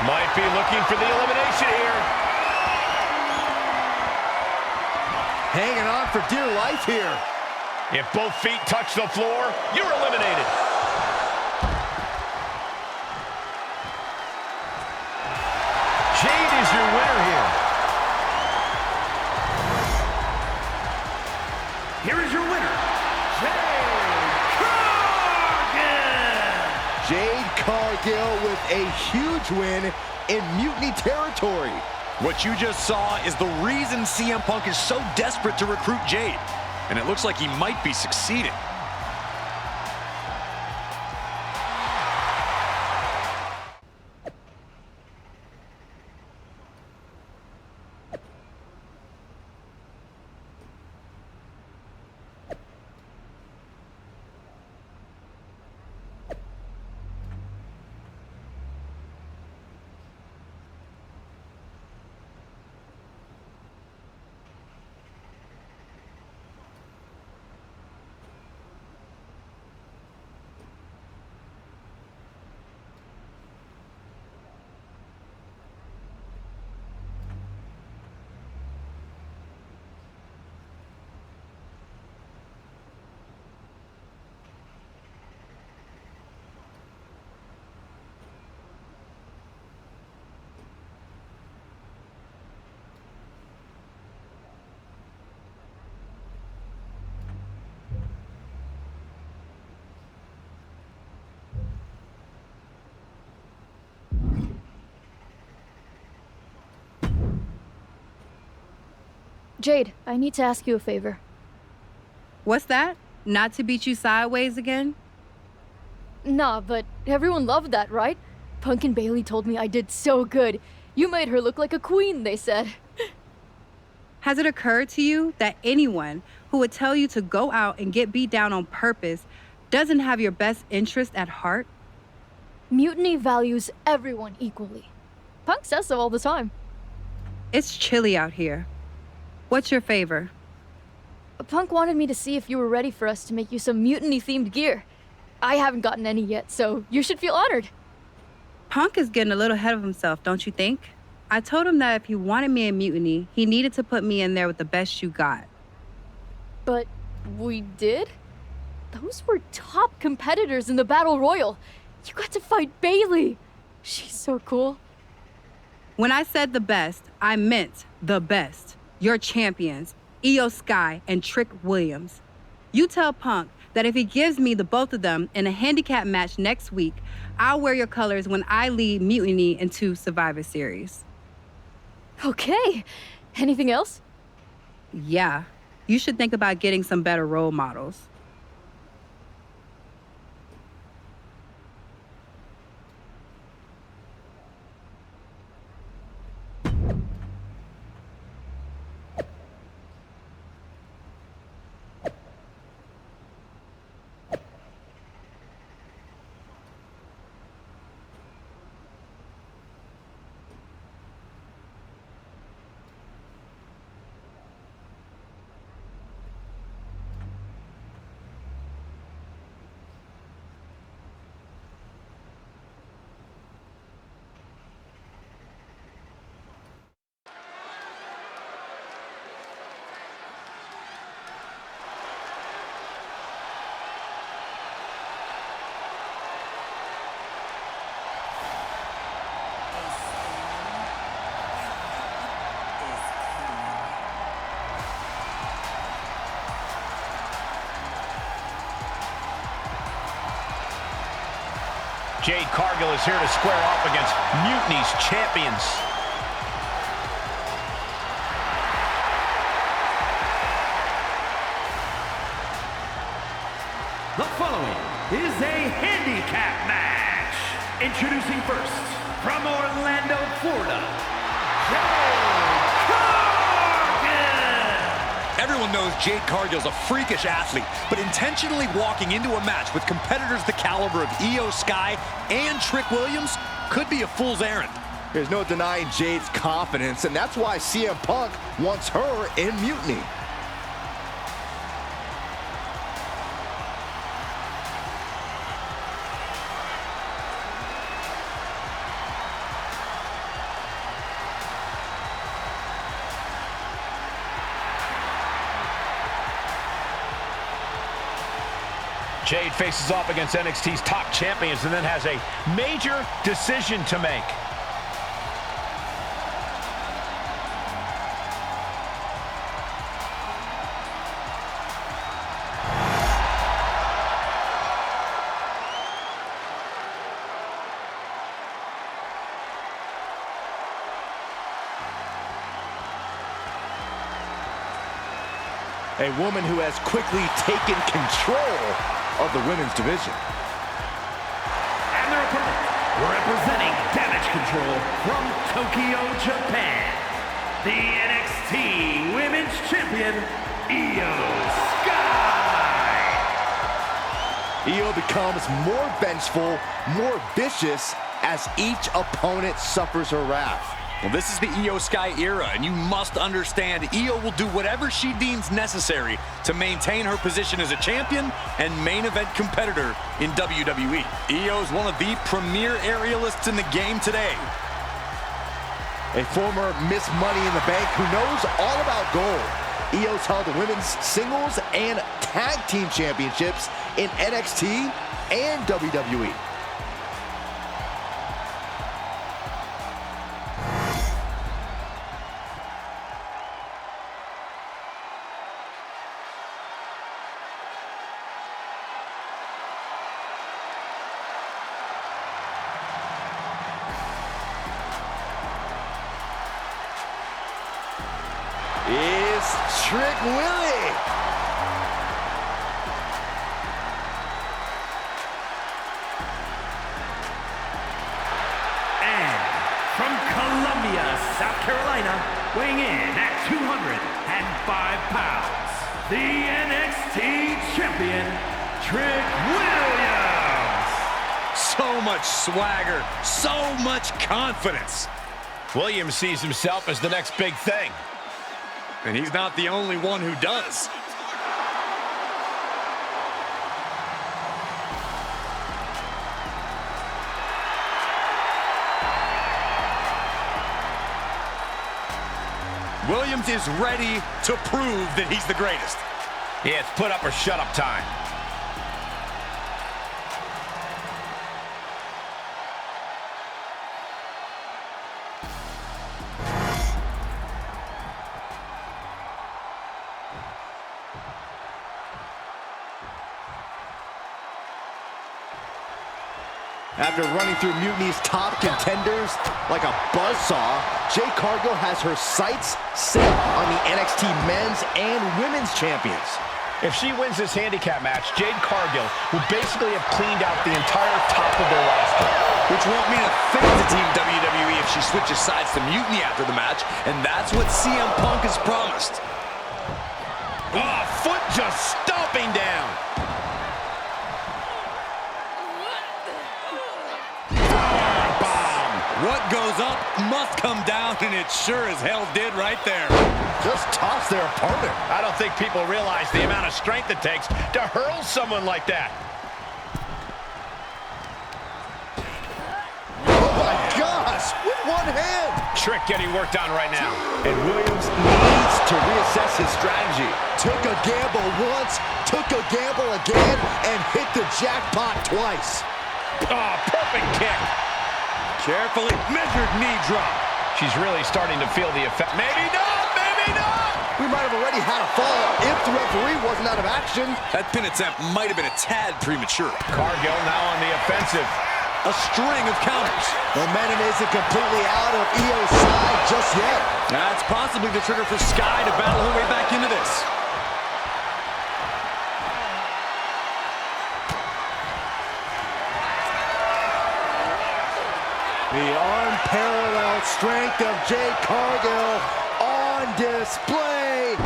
Might be looking for the elimination here. Hanging on for dear life here. If both feet touch the floor, you're eliminated. Jade is your winner here. Here is your winner, Jade Cargill. Jade Cargill with a huge win in Mutiny territory. What you just saw is the reason CM Punk is so desperate to recruit Jade. And it looks like he might be succeeding. Jade, I need to ask you a favor. What's that? Not to beat you sideways again? Nah, but everyone loved that, right? Punk and Bailey told me I did so good. You made her look like a queen, they said. Has it occurred to you that anyone who would tell you to go out and get beat down on purpose doesn't have your best interest at heart? Mutiny values everyone equally. Punk says so all the time. It's chilly out here. What's your favor? Punk wanted me to see if you were ready for us to make you some Mutiny-themed gear. I haven't gotten any yet, so you should feel honored. Punk is getting a little ahead of himself, don't you think? I told him that if he wanted me in Mutiny, he needed to put me in there with the best you got. But we did? Those were top competitors in the Battle Royal. You got to fight Bailey. She's so cool. When I said the best, I meant the best. Your champions, Io Sky and Trick Williams. You tell Punk that if he gives me the both of them in a handicap match next week, I'll wear your colors when I lead Mutiny into Survivor Series. Okay. Anything else? Yeah. You should think about getting some better role models. Jade Cargill is here to square off against Mutiny's champions. The following is a handicap match. Introducing first, from Orlando, Florida, Jade Cargill! Everyone knows Jade Cargill's a freakish athlete, but intentionally walking into a match with competitors the caliber of Io Sky and Trick Williams could be a fool's errand. There's no denying Jade's confidence, and that's why CM Punk wants her in Mutiny. Jade faces off against NXT's top champions and then has a major decision to make. A woman who has quickly taken control of the women's division. And their opponent, representing Damage Control from Tokyo, Japan, the NXT Women's Champion, Io Sky. Io becomes more vengeful, more vicious as each opponent suffers her wrath. Well, this is the Io Sky era, and you must understand Io will do whatever she deems necessary to maintain her position as a champion and main event competitor in WWE. Io is one of the premier aerialists in the game today. A former Miss Money in the Bank who knows all about gold. Io's held the women's singles and tag team championships in NXT and WWE. is Trick Willie. And from Columbia, South Carolina, weighing in at 205 pounds, the NXT champion, Trick Williams. So much swagger, so much confidence. Williams sees himself as the next big thing. And he's not the only one who does. Williams is ready to prove that he's the greatest. Yeah, it's put up or shut up time. After running through Mutiny's top contenders like a buzzsaw, Jade Cargill has her sights set on the NXT men's and women's champions. If she wins this handicap match, Jade Cargill will basically have cleaned out the entire top of their roster. Which won't mean a thing to Team WWE if she switches sides to Mutiny after the match, and that's what CM Punk has promised. Oh, foot just stomping down. What goes up must come down, and it sure as hell did right there. Just toss their opponent. I don't think people realize the amount of strength it takes to hurl someone like that. Oh my gosh, with one hand. Trick getting worked on right now. And Williams needs to reassess his strategy. Took a gamble once, took a gamble again, and hit the jackpot twice. Oh, perfect kick. Carefully measured knee drop. She's really starting to feel the effect. Maybe not, maybe not. We might have already had a fall if the referee wasn't out of action. That pin attempt might have been a tad premature. Cargill now on the offensive. A string of counters. Momentum isn't completely out of Io's side just yet. That's possibly the trigger for Sky to battle her way back into this. The unparalleled strength of Jade Cargill on display.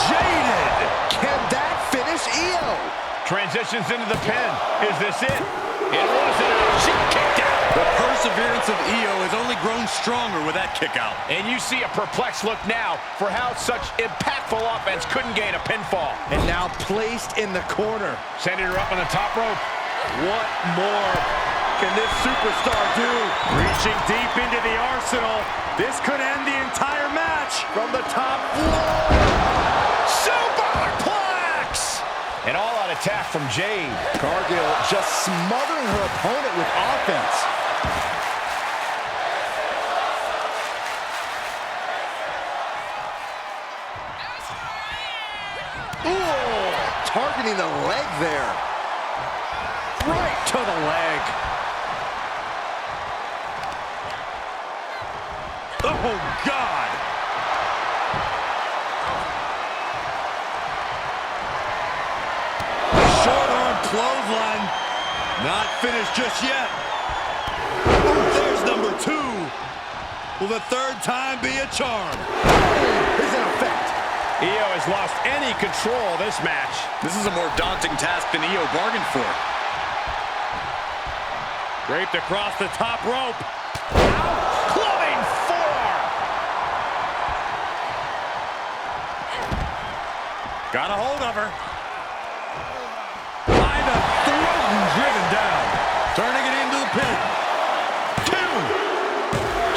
Jaded! Can that finish Io? Transitions into the pin. Is this it? It wasn't. She kicked out. The perseverance of Io has only grown stronger with that kick out. And you see a perplexed look now for how such impactful offense couldn't gain a pinfall. And now placed in the corner. Sending her up on the top rope. What more can this superstar do? Reaching deep into the arsenal. This could end the entire match. From the top floor. Superplex! An all-out attack from Jade. Cargill just smothering her opponent with offense. Ooh, targeting the leg there. Right to the leg. Oh, God! Short arm clothesline. Not finished just yet. There's number 2. Will the third time be a charm? Is in effect. Io has lost any control of this match. This is a more daunting task than Io bargained for. Draped across the top rope. Clubbing forearm. Got a hold of her. By the throat and driven down. Turning it into the pin. 2.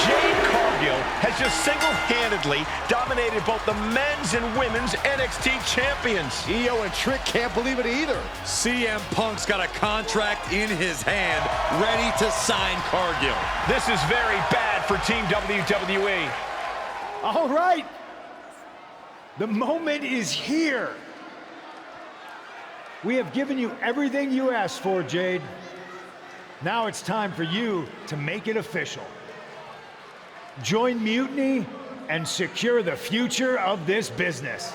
Jade Cargill has just single-handedly dominated both the men's and women's NXT champions. Io and Trick can't believe it either. CM Punk's got a contract in his hand, ready to sign Cargill. This is very bad for Team WWE. All right. The moment is here. We have given you everything you asked for, Jade. Now it's time for you to make it official. Join Mutiny and secure the future of this business.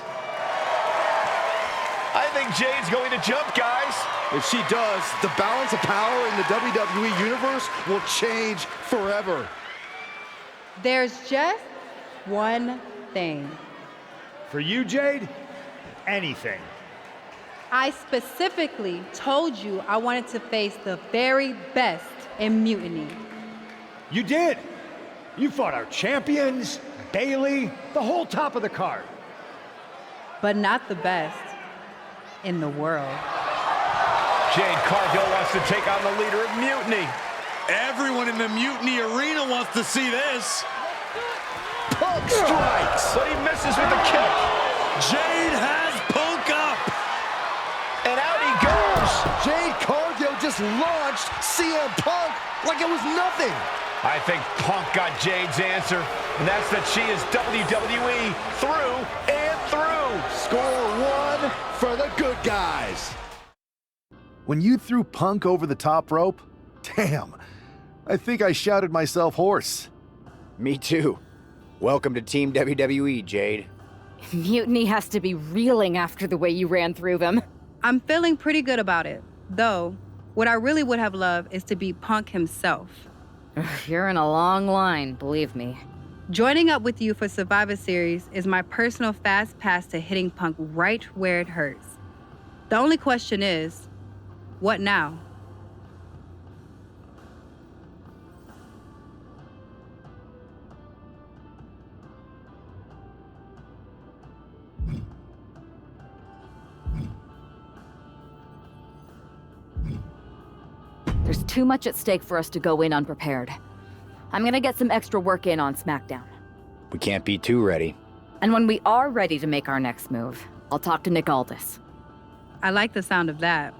I think Jade's going to jump, guys. If she does, the balance of power in the WWE Universe will change forever. There's just one thing. For you, Jade, anything. I specifically told you I wanted to face the very best in Mutiny. You did. You fought our champions, Bailey, the whole top of the card. But not the best in the world. Jade Cargill wants to take on the leader of Mutiny. Everyone in the Mutiny arena wants to see this. Punk strikes, but he misses with the kick. Jade has Punk up. And out he goes. Jade Cargill just launched CM Punk like it was nothing. I think Punk got Jade's answer, and that's that she is WWE through and through. Score one for the good guys. When you threw Punk over the top rope, damn, I think I shouted myself hoarse. Me too. Welcome to Team WWE, Jade. Mutiny has to be reeling after the way you ran through them. I'm feeling pretty good about it, though what I really would have loved is to be Punk himself. You're in a long line, believe me. Joining up with you for Survivor Series is my personal fast pass to hitting Punk right where it hurts. The only question is, what now? There's too much at stake for us to go in unprepared. I'm gonna get some extra work in on SmackDown. We can't be too ready. And when we are ready to make our next move, I'll talk to Nick Aldis. I like the sound of that.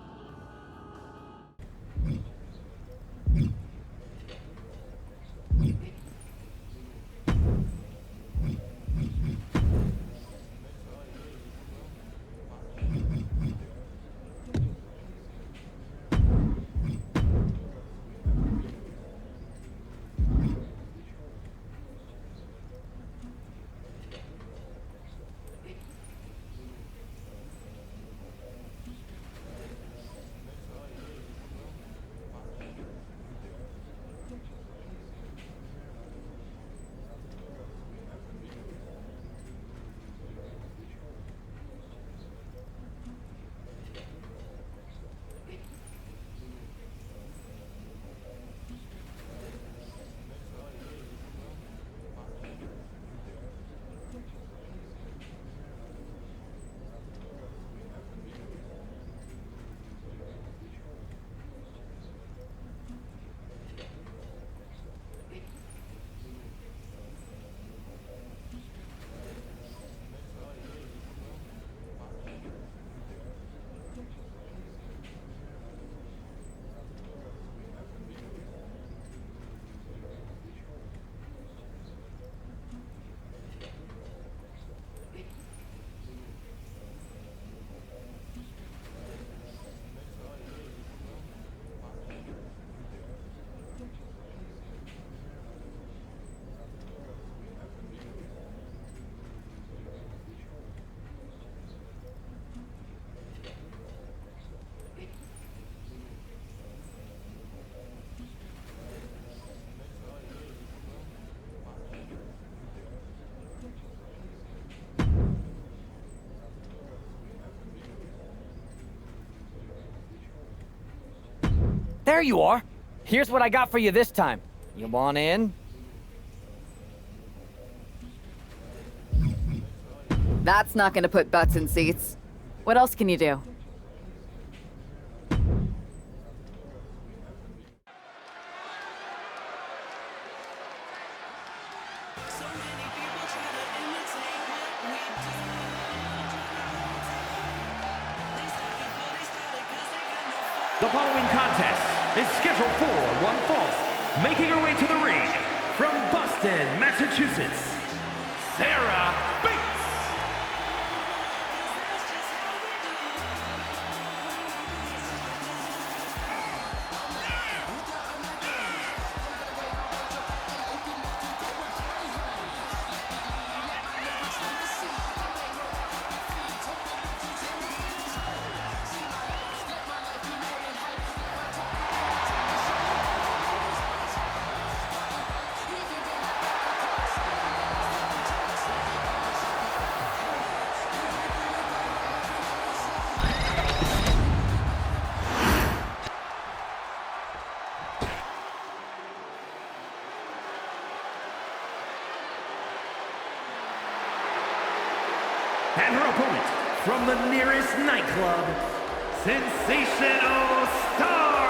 There you are. Here's what I got for you this time. You want in? That's not gonna put butts in seats. What else can you do? The following contest is scheduled for one fall. Making her way to the ring from Boston, Massachusetts, Sarah Bates. And her opponent from the nearest nightclub, Sensational Starla.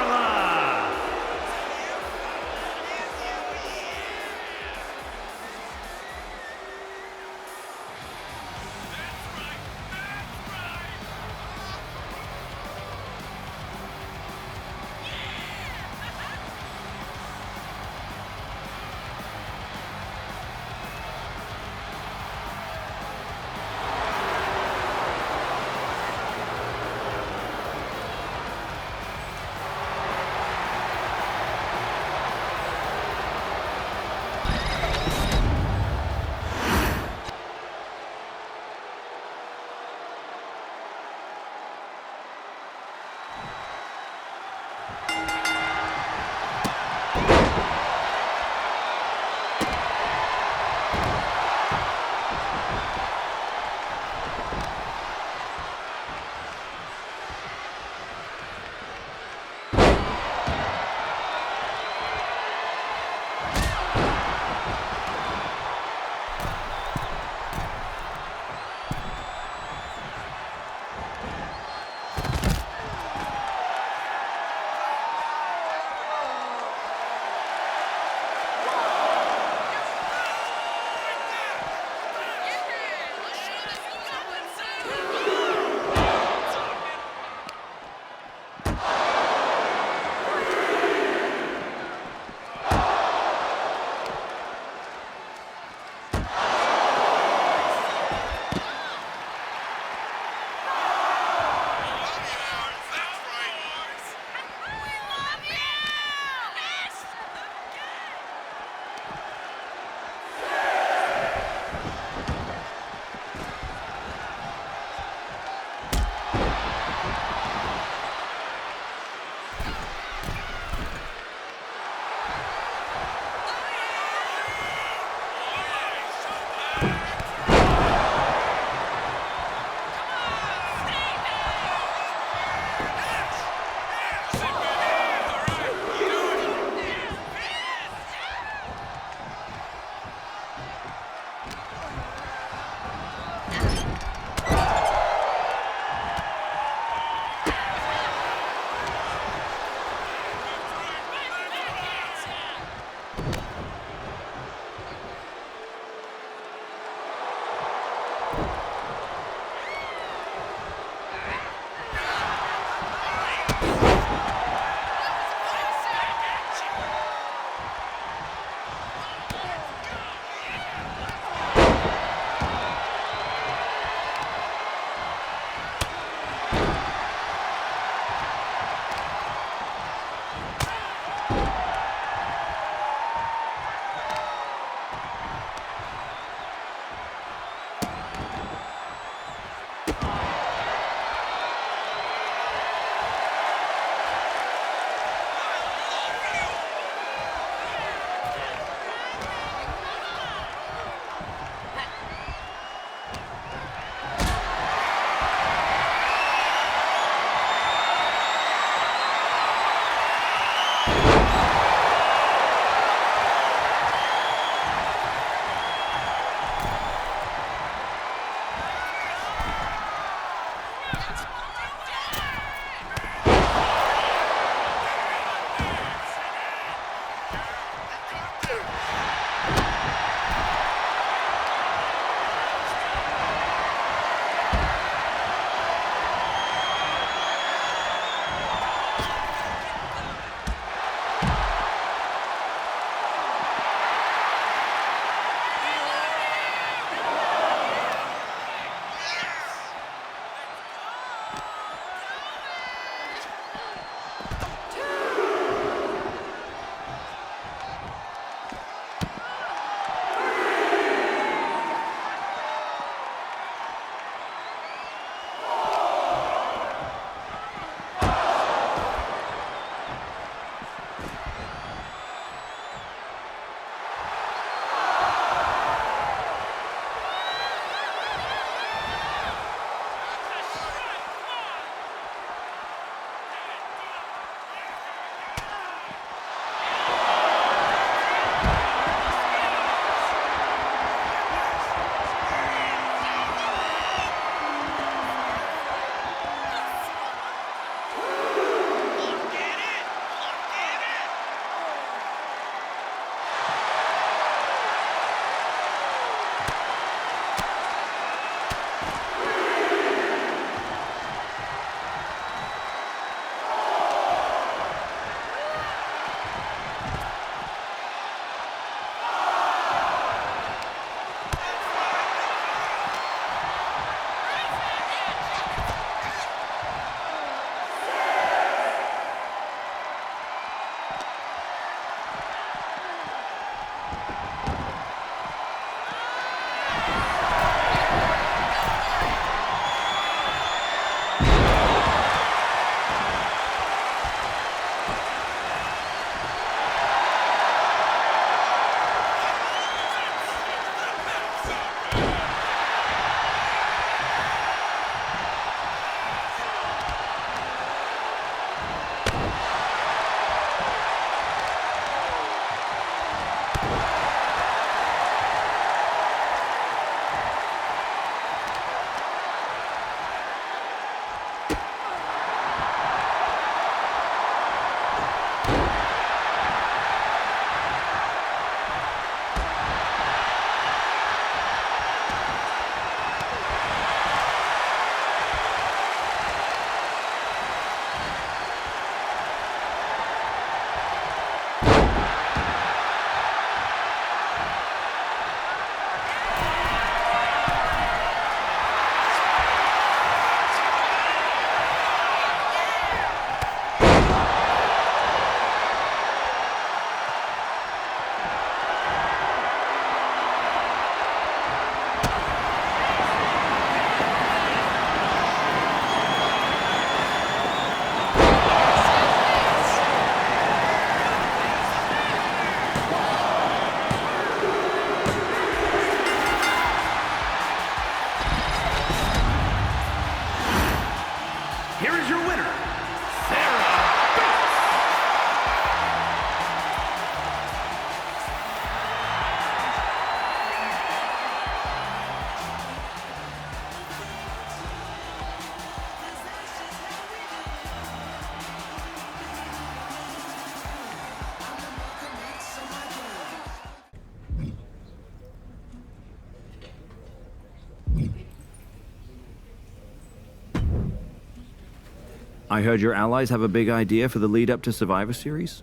I heard your allies have a big idea for the lead up to Survivor Series?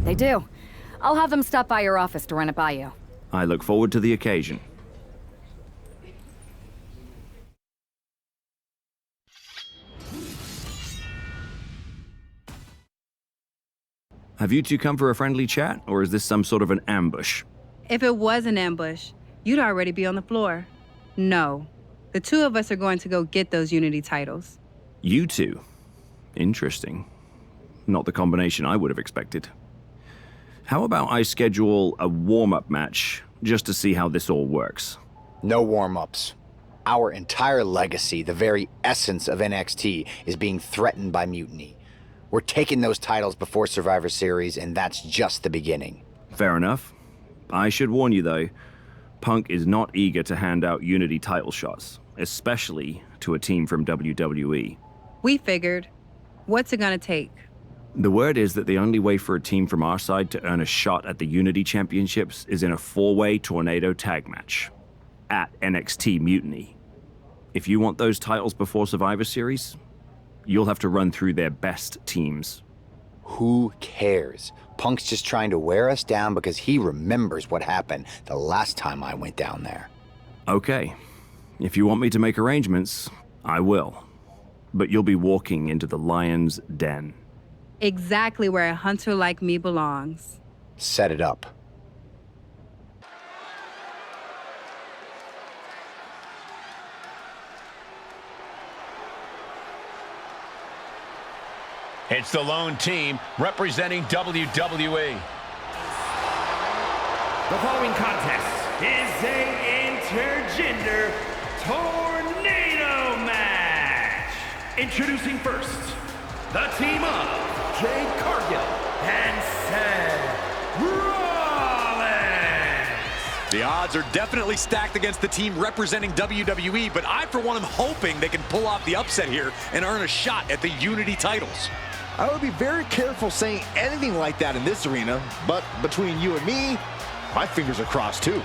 They do. I'll have them stop by your office to run it by you. I look forward to the occasion. Have you two come for a friendly chat, or is this some sort of an ambush? If it was an ambush, you'd already be on the floor. No. The two of us are going to go get those Unity titles. You two? Interesting. Not the combination I would have expected. How about I schedule a warm-up match, just to see how this all works? No warm-ups. Our entire legacy, the very essence of NXT, is being threatened by Mutiny. We're taking those titles before Survivor Series, and that's just the beginning. Fair enough. I should warn you, though, Punk is not eager to hand out Unity title shots, especially to a team from WWE. We figured. What's it gonna take? The word is that the only way for a team from our side to earn a shot at the Unity Championships is in a 4-way tornado tag match at NXT Mutiny. If you want those titles before Survivor Series, you'll have to run through their best teams. Who cares? Punk's just trying to wear us down because he remembers what happened the last time I went down there. Okay. If you want me to make arrangements, I will. But you'll be walking into the lion's den. Exactly where a hunter like me belongs. Set it up. It's the lone team representing WWE. The following contest is a intergender tornado match. Introducing first, the team of Jade Cargill and Seth Rollins. The odds are definitely stacked against the team representing WWE, but I, for one, am hoping they can pull off the upset here and earn a shot at the Unity titles. I would be very careful saying anything like that in this arena, but between you and me, my fingers are crossed too.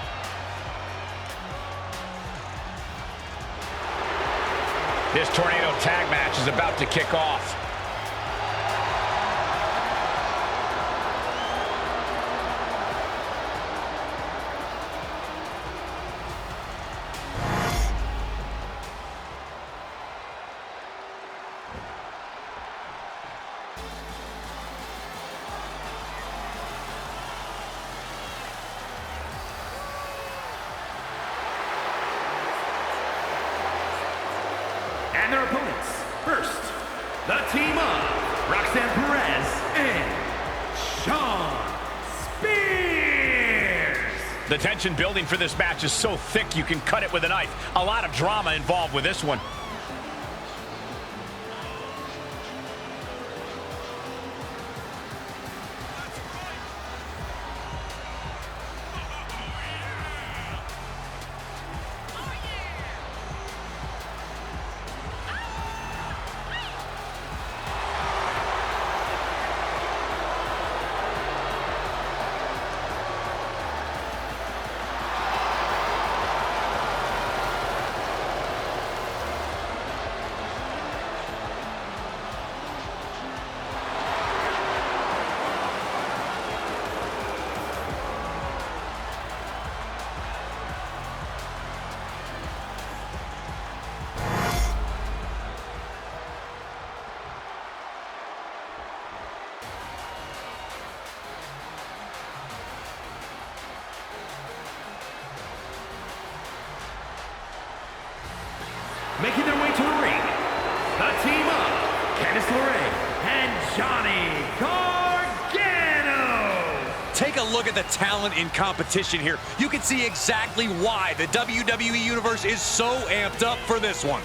This tornado tag match is about to kick off. And their opponents, first, the team of Roxanne Perez and Shawn Spears. The tension building for this match is so thick you can cut it with a knife. A lot of drama involved with this one. Making their way to the ring, the team of Candice LeRae and Johnny Gargano. Take a look at the talent in competition here. You can see exactly why the WWE Universe is so amped up for this one.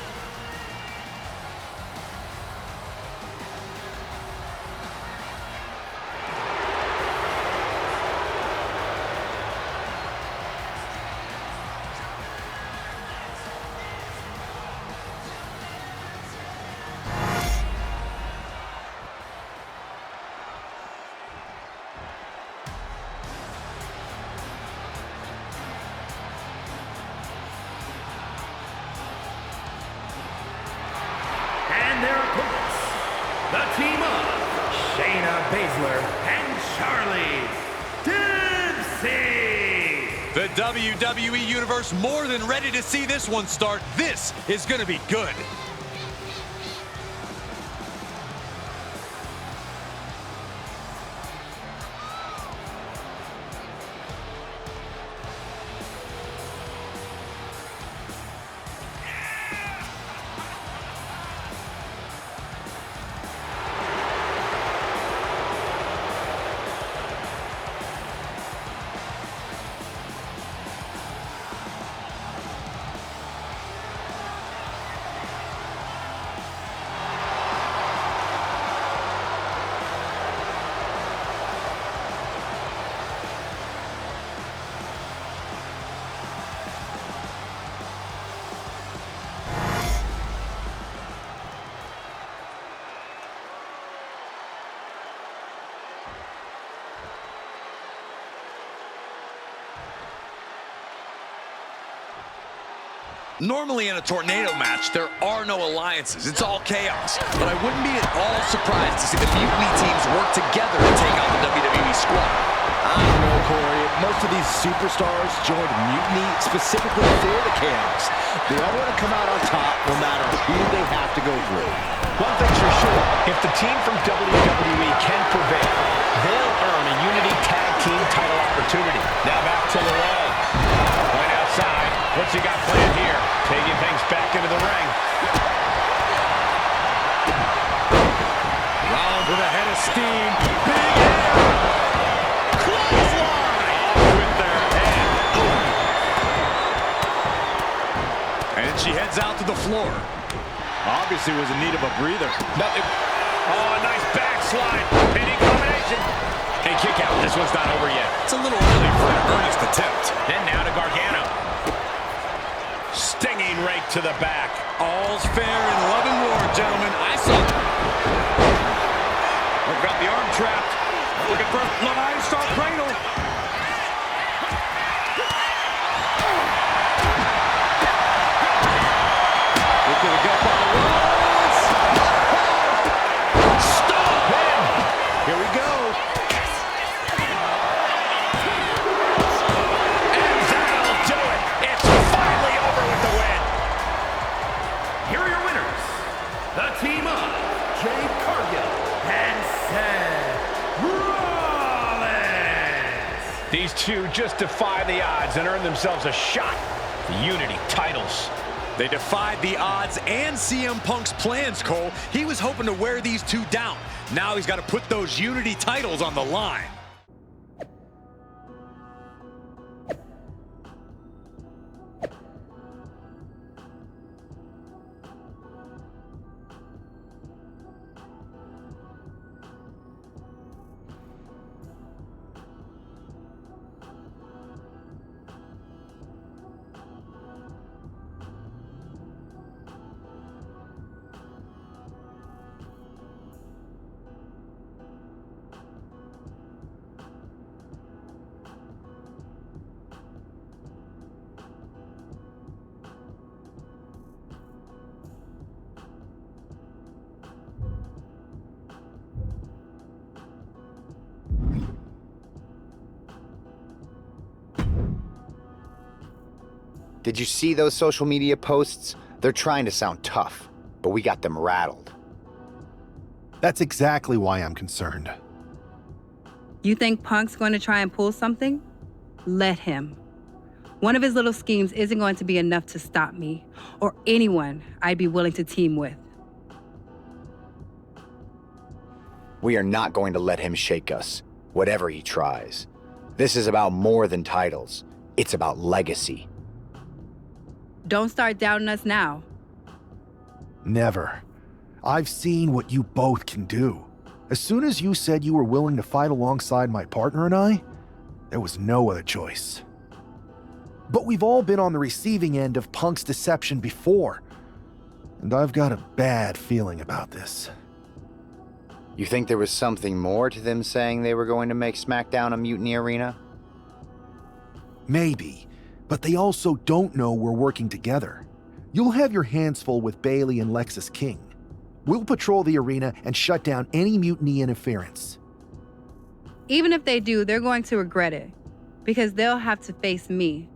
their opponents, the team of Shayna Baszler and Charlie Dempsey. The WWE Universe more than ready to see this one start. This is going to be good. Normally in a tornado match, there are no alliances. It's all chaos. But I wouldn't be at all surprised to see the Mutiny teams work together to take on the WWE squad. I don't know, Corey. Most of these superstars joined Mutiny specifically for the chaos. They all want to come out on top no matter who they have to go through. One thing's for sure, if the team from WWE can prevail, they'll earn a Unity Tag Team title opportunity. Now back to the wall. Point outside. What's he got planned here? Taking things back into the ring. Rollins with a head of steam. Big air. Clothesline. Off with their head. And she heads out to the floor. Obviously was in need of a breather. Nothing. Oh, a nice backslide. Pinning combination. Hey, kick out. This one's not over yet. It's a little early for an earnest attempt. And now to Gargano. Stinging right to the back. All's fair in love and war, gentlemen. I saw it. We've got the arm trapped. Looking for a Lanai star cradle. Looking to go by the Rollins. Stop him. Here we go. And that'll do it. It's finally over with the win. Here are your winners, the team of Jade Cargill and Seth Rollins. These two just defy the odds and earn themselves a shot at the Unity titles. They defied the odds and CM Punk's plans, Cole. He was hoping to wear these two down. Now he's got to put those Unity titles on the line. Did you see those social media posts? They're trying to sound tough, but we got them rattled. That's exactly why I'm concerned. You think Punk's going to try and pull something? Let him. One of his little schemes isn't going to be enough to stop me, or anyone I'd be willing to team with. We are not going to let him shake us, whatever he tries. This is about more than titles. It's about legacy. Don't start doubting us now. Never. I've seen what you both can do. As soon as you said you were willing to fight alongside my partner and I, there was no other choice. But we've all been on the receiving end of Punk's deception before, and I've got a bad feeling about this. You think there was something more to them saying they were going to make SmackDown a Mutiny arena? Maybe, but they also don't know we're working together. You'll have your hands full with Bayley and Lexis King. We'll patrol the arena and shut down any mutiny interference. Even if they do, they're going to regret it, because they'll have to face me.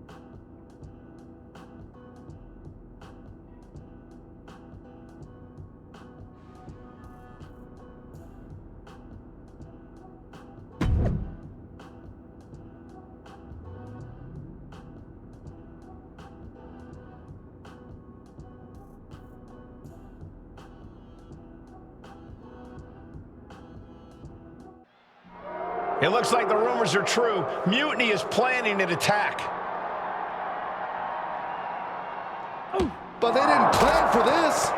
It looks like the rumors are true. Mutiny is planning an attack. But they didn't plan for this.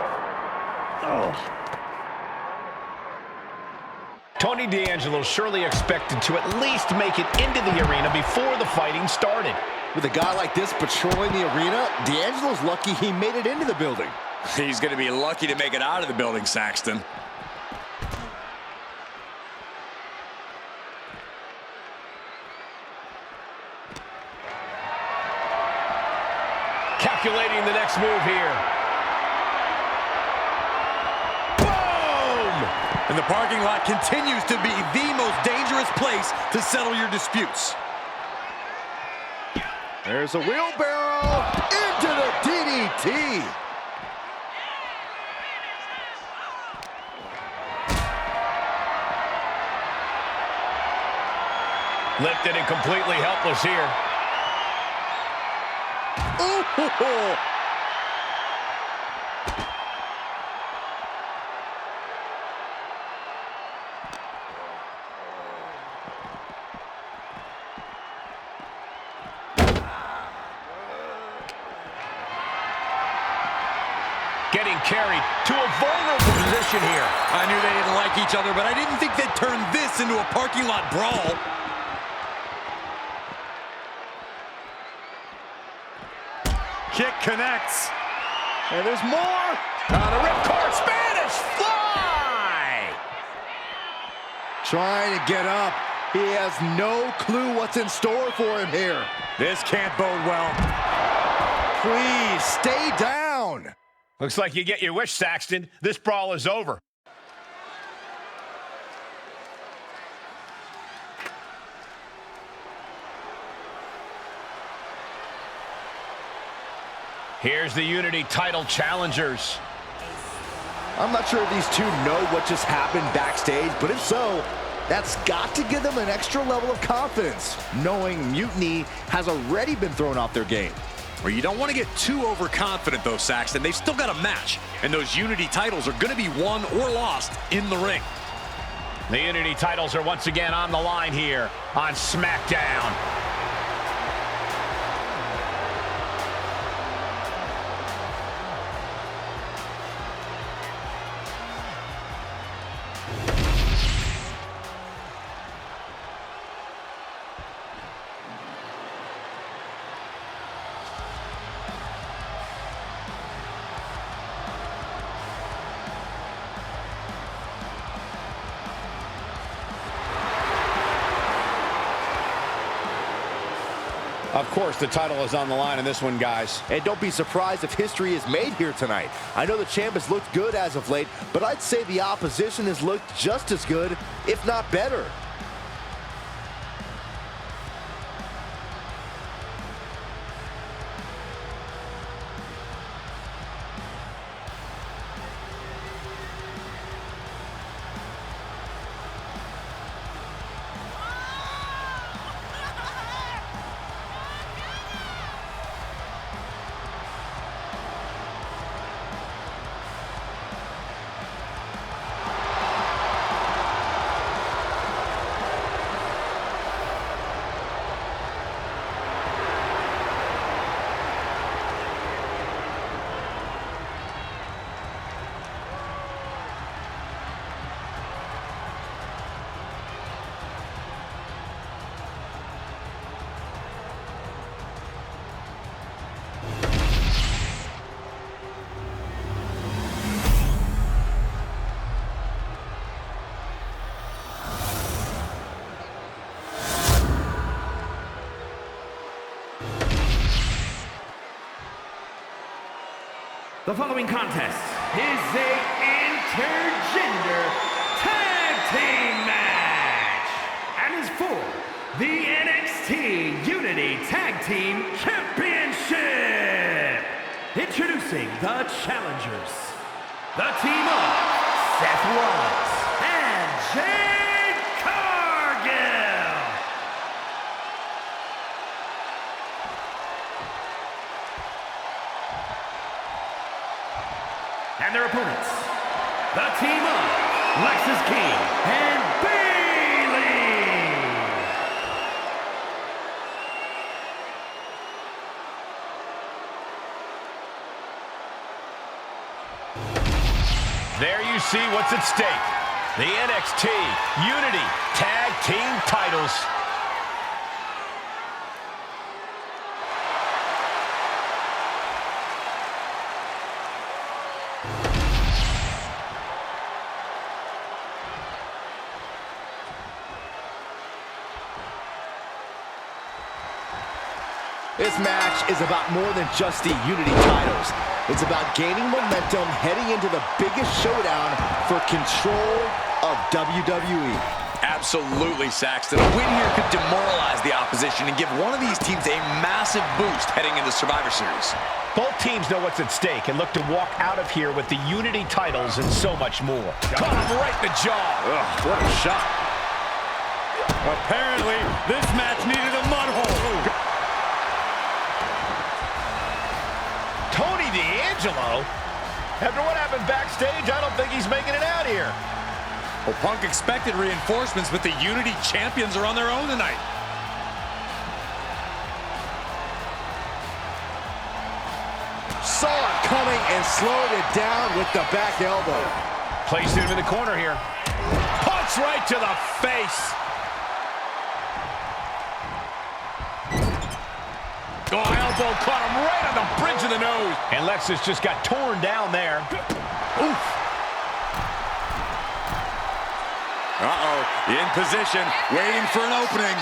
Tony D'Angelo surely expected to at least make it into the arena before the fighting started. With a guy like this patrolling the arena, D'Angelo's lucky he made it into the building. He's going to be lucky to make it out of the building, Saxton. Calculating the next move here. Boom! And the parking lot continues to be the most dangerous place to settle your disputes. There's a wheelbarrow into the DDT. Lifted and completely helpless here. Ooh. Getting carried to a vulnerable position here. I knew they didn't like each other, but I didn't think they'd turn this into a parking lot brawl. Kick connects. And there's more. On a ripcord Spanish fly. Trying to get up. He has no clue what's in store for him here. This can't bode well. Please, stay down. Looks like you get your wish, Saxton. This brawl is over. Here's the Unity title challengers. I'm not sure if these two know what just happened backstage, but if so, that's got to give them an extra level of confidence, knowing Mutiny has already been thrown off their game. Well, you don't want to get too overconfident, though, Saxton. They've still got a match, and those Unity titles are going to be won or lost in the ring. The Unity titles are once again on the line here on SmackDown. Of course, the title is on the line in this one, guys. And don't be surprised if history is made here tonight. I know the champ has looked good as of late, but I'd say the opposition has looked just as good, if not better. The following contest is a Intergender Tag Team Match. And is for the NXT Unity Tag Team Championship. Introducing the challengers, the team of Seth Rollins and Jade Cargill. And their opponents, the team of Lexis King and Bayley. There you see what's at stake. The NXT Unity Tag Team titles. This match is about more than just the Unity titles. It's about gaining momentum heading into the biggest showdown for control of WWE. Absolutely, Saxton. A win here could demoralize the opposition and give one of these teams a massive boost heading into Survivor Series. Both teams know what's at stake and look to walk out of here with the Unity titles and so much more. Caught him right in the jaw. Ugh, what a shot. Apparently, this match needed a mud hole. Tony D'Angelo? After what happened backstage, I don't think he's making it out here. Well, Punk expected reinforcements, but the Unity champions are on their own tonight. Saw it coming and slowed it down with the back elbow. Placed him in the corner here. Punch right to the face. Oh, elbow caught him right on the bridge of the nose. And Lexis just got torn down there. Oof. Uh-oh, in position, waiting for an opening.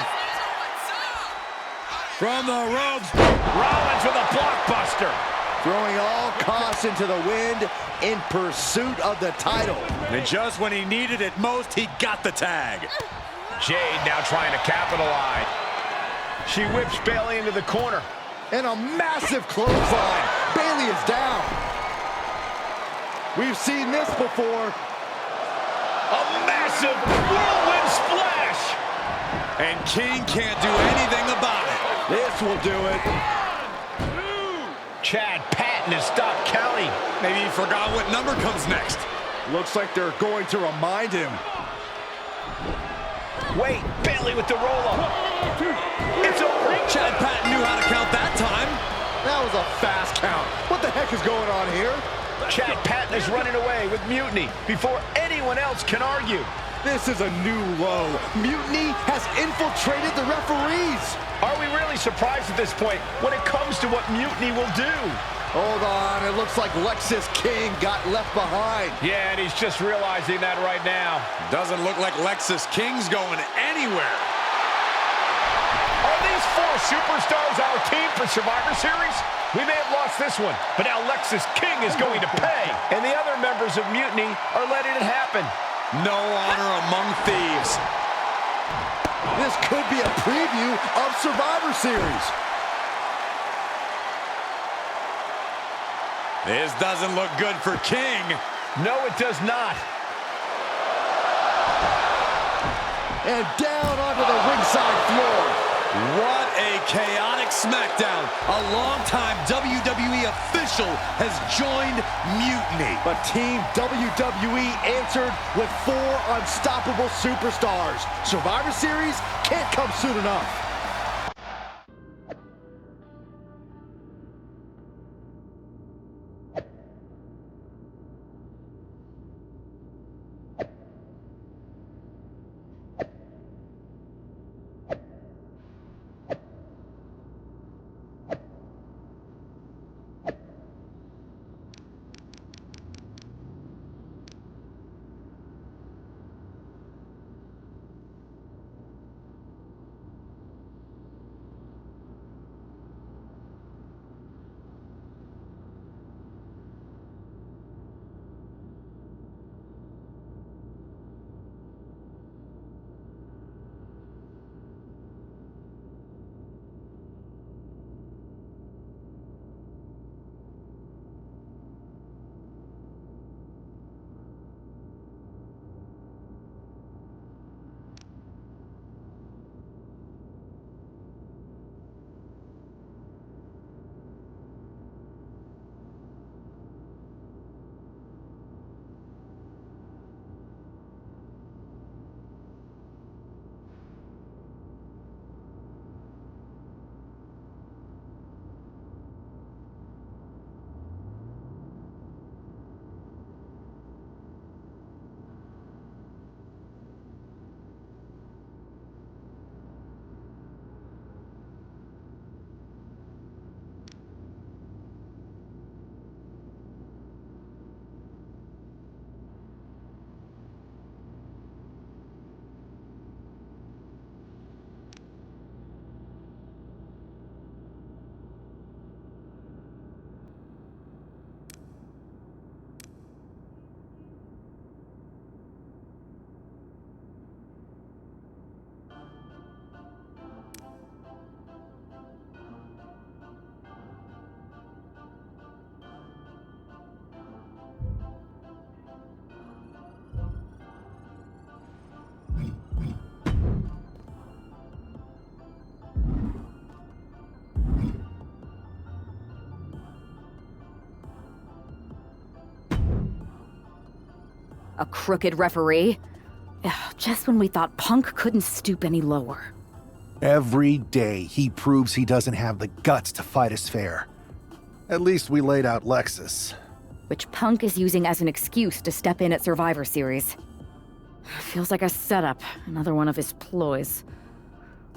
From the ropes, Rollins with a blockbuster. Throwing all caution to the wind in pursuit of the title. And just when he needed it most, he got the tag. Jade now trying to capitalize. She whips Bayley into the corner. And a massive clothesline. Bayley is down. We've seen this before. A massive whirlwind splash. And King can't do anything about it. This will do it. Chad Patton has stopped counting. Maybe he forgot what number comes next. Looks like they're going to remind him. Wait, Bayley with the roll-up. It's over. Chad Patton knew how to count that time. That was a fast count. What the heck is going on here? Chad Patton is running away with Mutiny before anyone else can argue. This is a new low. Mutiny has infiltrated the referees. Are we really surprised at this point when it comes to what Mutiny will do? Hold on, it looks like Lexis King got left behind. Yeah, and he's just realizing that right now. Doesn't look like Lexis King's going anywhere. Are these four superstars our team for Survivor Series? We may have lost this one, but now Lexis King is going to pay. And the other members of Mutiny are letting it happen. No honor among thieves. This could be a preview of Survivor Series. This doesn't look good for King. No, it does not. And down onto the ringside floor. What a chaotic SmackDown. A longtime WWE official has joined Mutiny. But Team WWE answered with 4 unstoppable superstars. Survivor Series can't come soon enough. A crooked referee? Ugh, just when we thought Punk couldn't stoop any lower. Every day he proves he doesn't have the guts to fight us fair. At least we laid out Lexus. Which Punk is using as an excuse to step in at Survivor Series. Feels like a setup, another one of his ploys.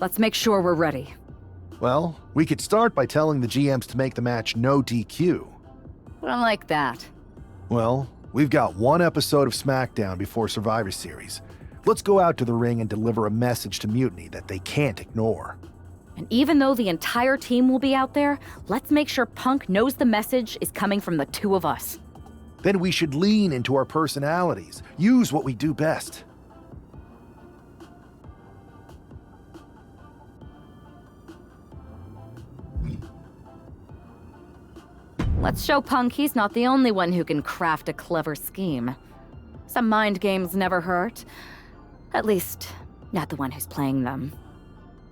Let's make sure we're ready. Well, we could start by telling the GMs to make the match no DQ. I like that. Well, we've got one episode of SmackDown before Survivor Series. Let's go out to the ring and deliver a message to Mutiny that they can't ignore. And even though the entire team will be out there, let's make sure Punk knows the message is coming from the two of us. Then we should lean into our personalities, use what we do best. Let's show Punk he's not the only one who can craft a clever scheme. Some mind games never hurt. At least, not the one who's playing them.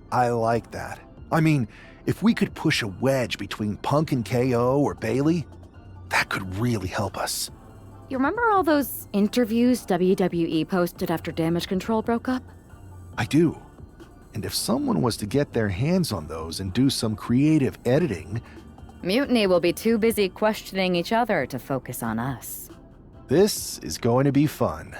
I like that. I mean, if we could push a wedge between Punk and KO or Bayley, that could really help us. You remember all those interviews WWE posted after Damage Control broke up? I do. And if someone was to get their hands on those and do some creative editing... Mutiny will be too busy questioning each other to focus on us. This is going to be fun.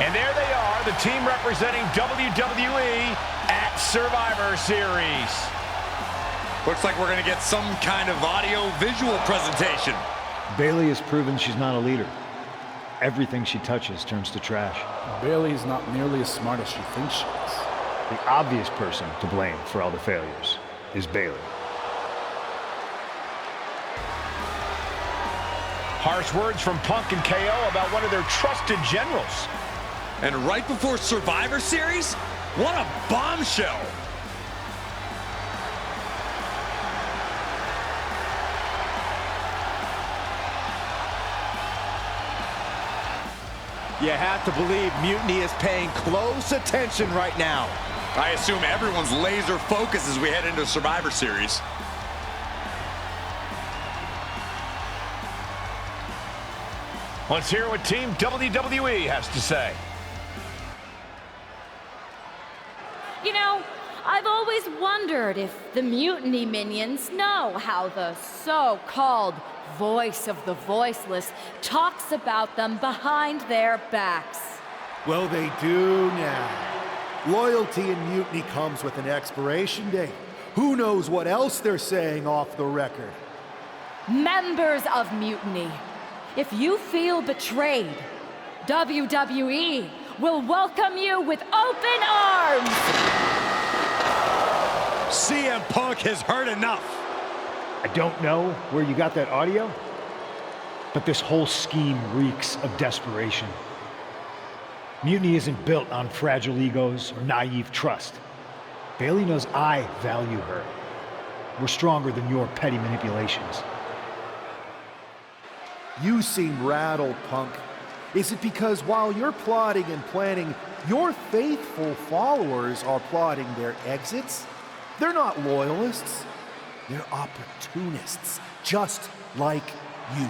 And there they are, the team representing WWE at Survivor Series. Looks like we're going to get some kind of audio-visual presentation. Bayley has proven she's not a leader. Everything she touches turns to trash. Bayley's not nearly as smart as she thinks she is. The obvious person to blame for all the failures is Bayley. Harsh words from Punk and KO about one of their trusted generals. And right before Survivor Series? What a bombshell! You have to believe Mutiny is paying close attention right now. I assume everyone's laser focus as we head into Survivor Series. Let's hear what Team WWE has to say. You know, I've always wondered if the Mutiny minions know how the so-called voice of the voiceless talks about them behind their backs. Well, they do now. Loyalty in Mutiny comes with an expiration date. Who knows what else they're saying off the record? Members of Mutiny, if you feel betrayed, WWE will welcome you with open arms! CM Punk has heard enough. I don't know where you got that audio, but this whole scheme reeks of desperation. Mutiny isn't built on fragile egos or naive trust. Bayley knows I value her. We're stronger than your petty manipulations. You seem rattled, Punk. Is it because while you're plotting and planning, your faithful followers are plotting their exits? They're not loyalists. They're opportunists, just like you.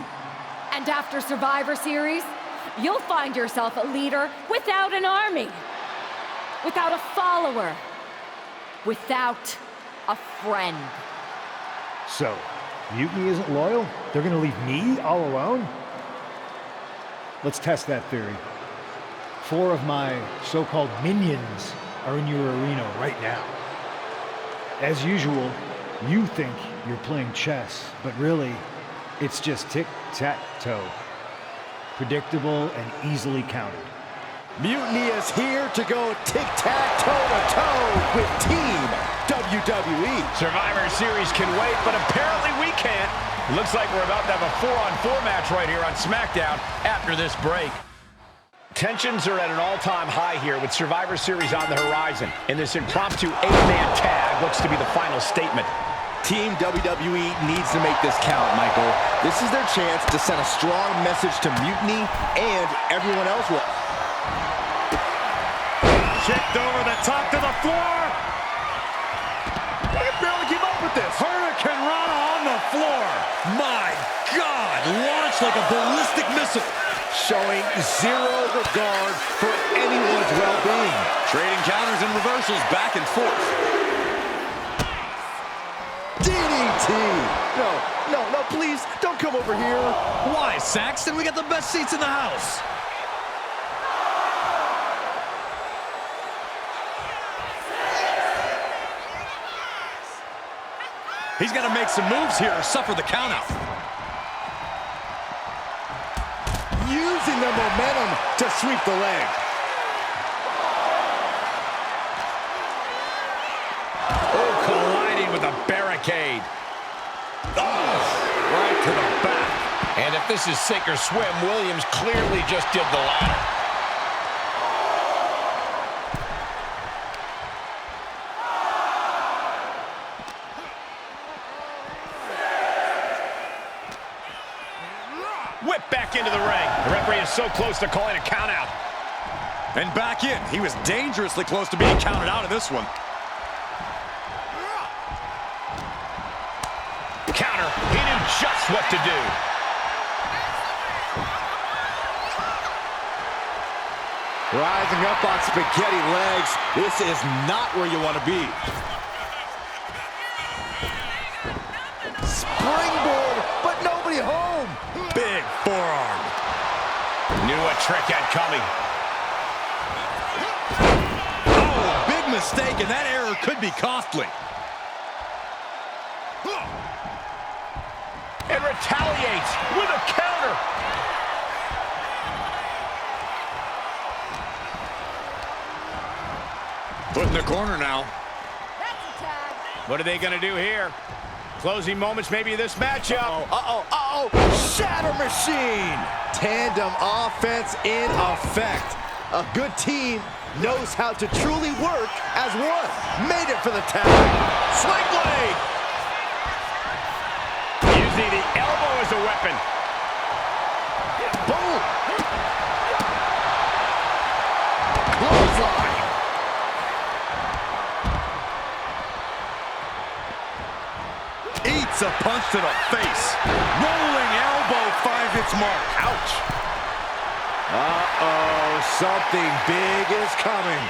And after Survivor Series, you'll find yourself a leader without an army, without a follower, without a friend. So, Mutiny isn't loyal? They're gonna leave me all alone? Let's test that theory. 4 of my so-called minions are in your arena right now. As usual, you think you're playing chess, but really, It's just tic-tac-toe. Predictable and easily countered. Mutiny is here to go tic-tac-toe-to-toe with Team WWE. Survivor Series can wait, but apparently we can't. Looks like we're about to have a 4-on-4 match right here on SmackDown after this break. Tensions are at an all-time high here with Survivor Series on the horizon. And this impromptu 8-man tag looks to be the final statement. Team WWE needs to make this count, Michael. This is their chance to send a strong message to Mutiny and everyone else. Kicked over the top to the floor. I can barely keep up with this. Hurricane Rana on the floor. My God, launched like a ballistic missile. Showing zero regard for anyone's well-being. Trading counters and reversals back and forth. DDT! No, please, don't come over here. Why, Saxton? We got the best seats in the house. He's got to make some moves here or suffer the countout. Using the momentum to sweep the leg. Oh, colliding with a barricade. Oh, right to the back. And if this is sink or swim, Williams clearly just did the latter. Whip back into the ring. The referee is so close to calling a count out. And back in. He was dangerously close to being counted out of this one. Counter. He knew just what to do. Rising up on spaghetti legs. This is not where you want to be. Springboard, but nobody home. Big forearm. Knew what trick had coming. Oh, big mistake, and that error could be costly. And retaliates with a counter. Put in the corner now. What are they going to do here? Closing moments maybe of this matchup. Uh-oh. Shatter Machine. Tandem offense in effect. A good team knows how to truly work as one. Made it for the tag. Sling blade. Using the elbow as a weapon. Boom. Clothesline. Eats a punch to the face. Rolling elbow finds its mark. Ouch. Uh-oh, something big is coming.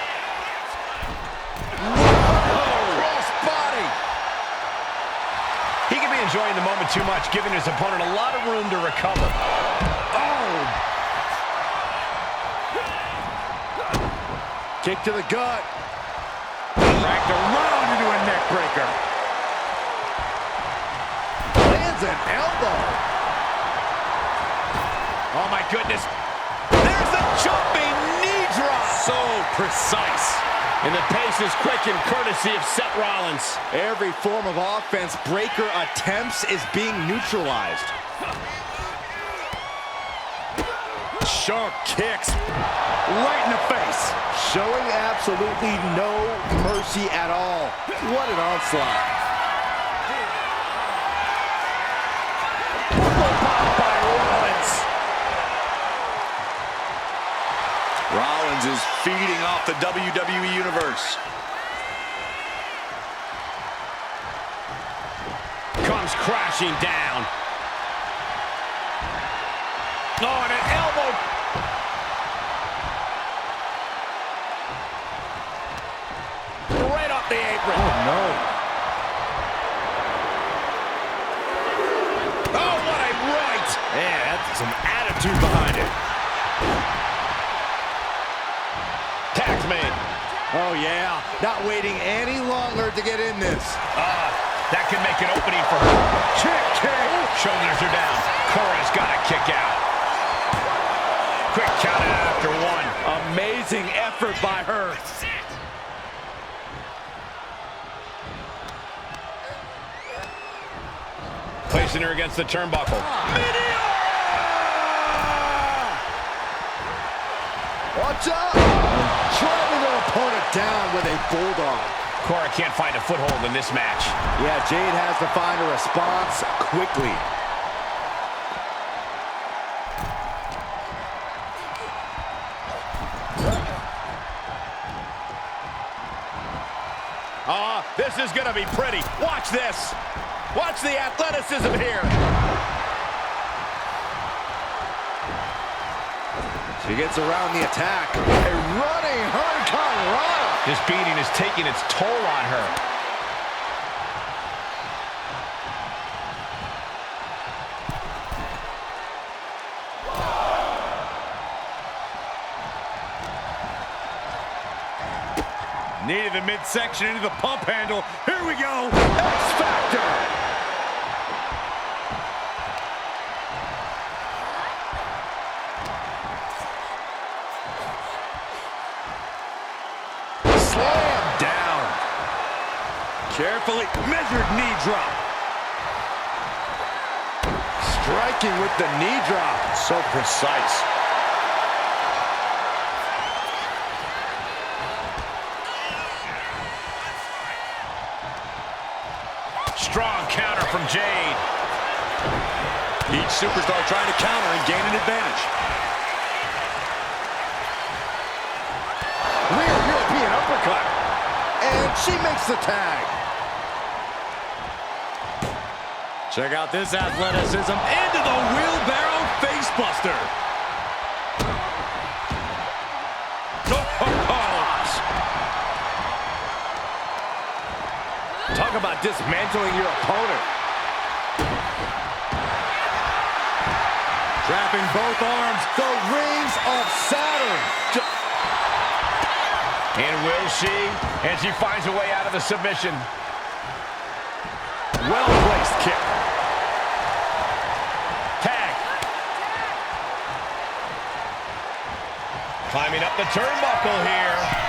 Cross body. He could be enjoying the moment too much, giving his opponent a lot of room to recover. Oh. Kick to the gut. Dragged around into a neck breaker. An elbow. Oh my goodness. There's the jumping knee drop. So precise. And the pace is quick and courtesy of Seth Rollins. Every form of offense Breaker attempts is being neutralized. Sharp kicks right in the face. Showing absolutely no mercy at all. What an onslaught. Rollins is feeding off the WWE Universe. Comes crashing down. Oh, and an elbow. Right off the apron. Oh, no. Oh, what a right. Man, that's some attitude behind it. Tax made. Oh, yeah. Not waiting any longer to get in this. That can make an opening for her. Kick. Shoulders are down. Cora's got to kick out. Quick count out after one. Amazing effort by her. Placing her against the turnbuckle. Watch out! Driving their opponent down with a bulldog. Cora can't find a foothold in this match. Yeah, Jade has to find a response quickly. This is going to be pretty. Watch this. Watch the athleticism here. She gets around the attack. A running hurricanrana. This beating is taking its toll on her. Needed the midsection into the pump handle. Here we go. X-Factor. Slam down. Carefully measured knee drop. Striking with the knee drop. So precise. Strong counter from Jade. Each superstar trying to counter and gain an advantage. Rear European uppercut. And she makes the tag. Check out this athleticism into the wheelbarrow facebuster. Talk about dismantling your opponent. Trapping both arms. The rings of Saturn. And will she? And she finds a way out of the submission. Well-placed kick. Tag. Climbing up the turnbuckle here.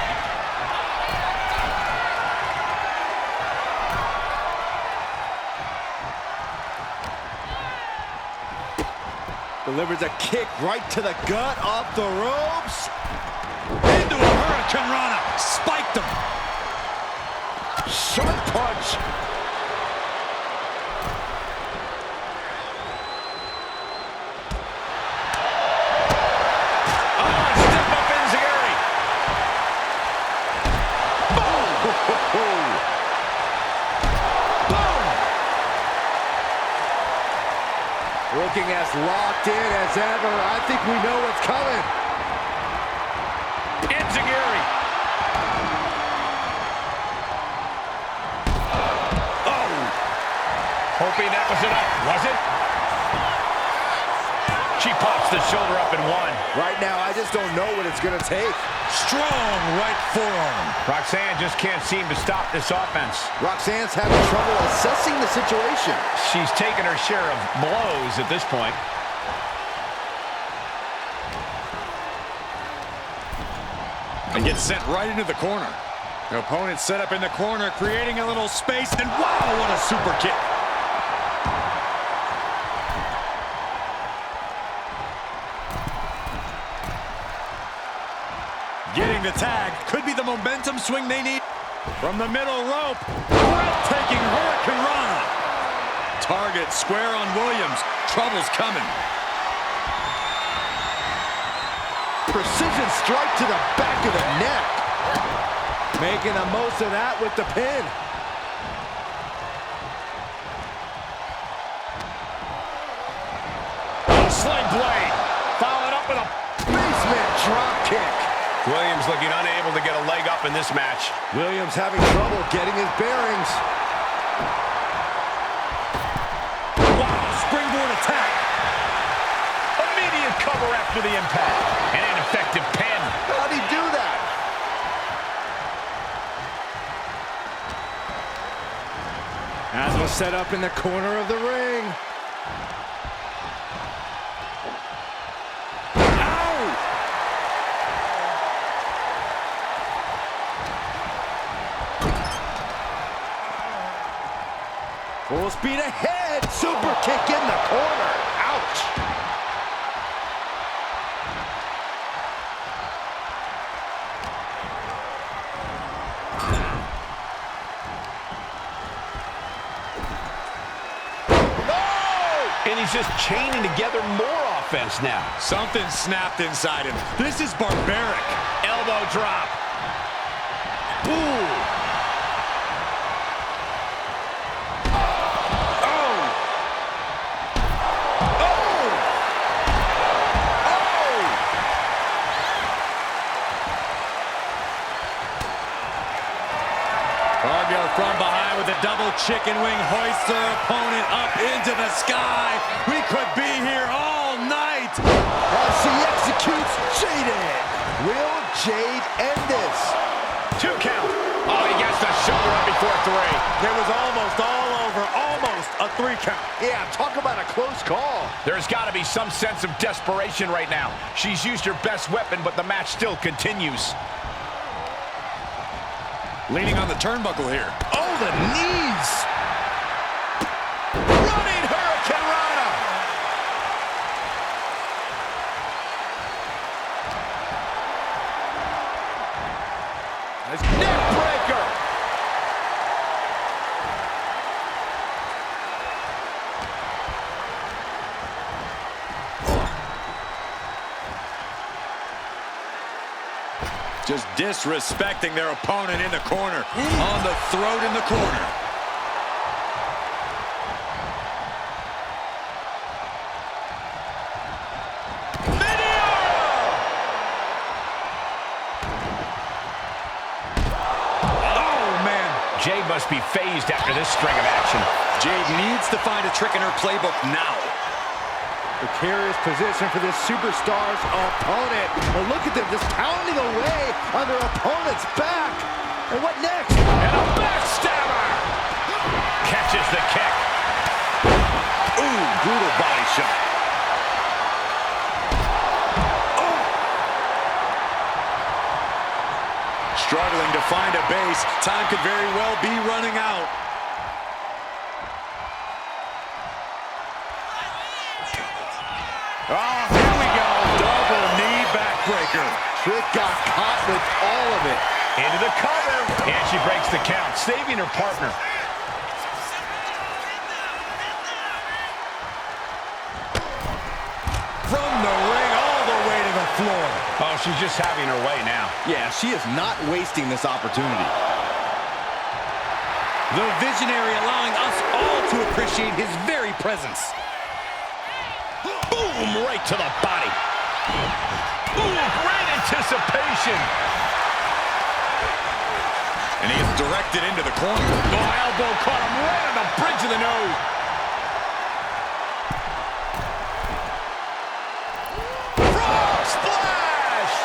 Delivers a kick right to the gut, off the ropes. Into a hurricanrana. Spiked him. Sharp punch. Step up Enziguri. Boom. Looking as locked in as ever. I think we know what's coming. Enziguri. Oh. Hoping that was enough. Was it? She pops the shoulder up and one. Right now, I just don't know what it's going to take. Strong right forearm. Roxanne just can't seem to stop this offense. Roxanne's having trouble assessing the situation. She's taken her share of blows at this point. And gets sent right into the corner. The opponent set up in the corner, creating a little space, and wow, what a super kick. Getting the tag could be the momentum swing they need. From the middle rope, breathtaking hurricanrana. Target square on Williams. Trouble's coming. Precision strike to the back of the neck. Making the most of that with the pin. Sling blade. Followed up with a basement drop kick. Williams looking unable to get a leg up in this match. Williams having trouble getting his bearings. Wow, springboard attack. Immediate cover after the impact. An ineffective pin. How'd he do that? As was set up in the corner of the ring. Full speed ahead. Super kick in the corner. Ouch. And he's just chaining together more offense now. Something snapped inside him. This is barbaric. Elbow drop. Ooh. From behind with a double chicken wing, hoists her opponent up into the sky. We could be here all night. As she executes Jaded. Will Jade end this? 2 count. Oh, he gets the shoulder up before 3. It was almost all over. Almost a 3 count. Yeah, talk about a close call. There's got to be some sense of desperation right now. She's used her best weapon, but the match still continues. Leaning on the turnbuckle here. Oh, the knees! Running Hurricane Rana! Nice neck breaker! Just disrespecting their opponent in the corner. On the throat in the corner. Jade must be phased after this string of action. Jade needs to find a trick in her playbook now. Precarious position for this superstar's opponent. But look at them just pounding away on their opponent's back. And what next? And a backstabber! Catches the kick. Ooh, brutal body shot. Struggling to find a base. Time could very well be running out. Oh, here we go. Double knee backbreaker. Trick got caught with all of it. Into the cover. And she breaks the count, saving her partner. From the ring all the way to the floor. Oh, she's just having her way now. Yeah, she is not wasting this opportunity. The visionary allowing us all to appreciate his very presence. Boom, right to the body. Ooh, great anticipation. And he is directed into the corner. Oh, elbow caught him right on the bridge of the nose. Frog splash!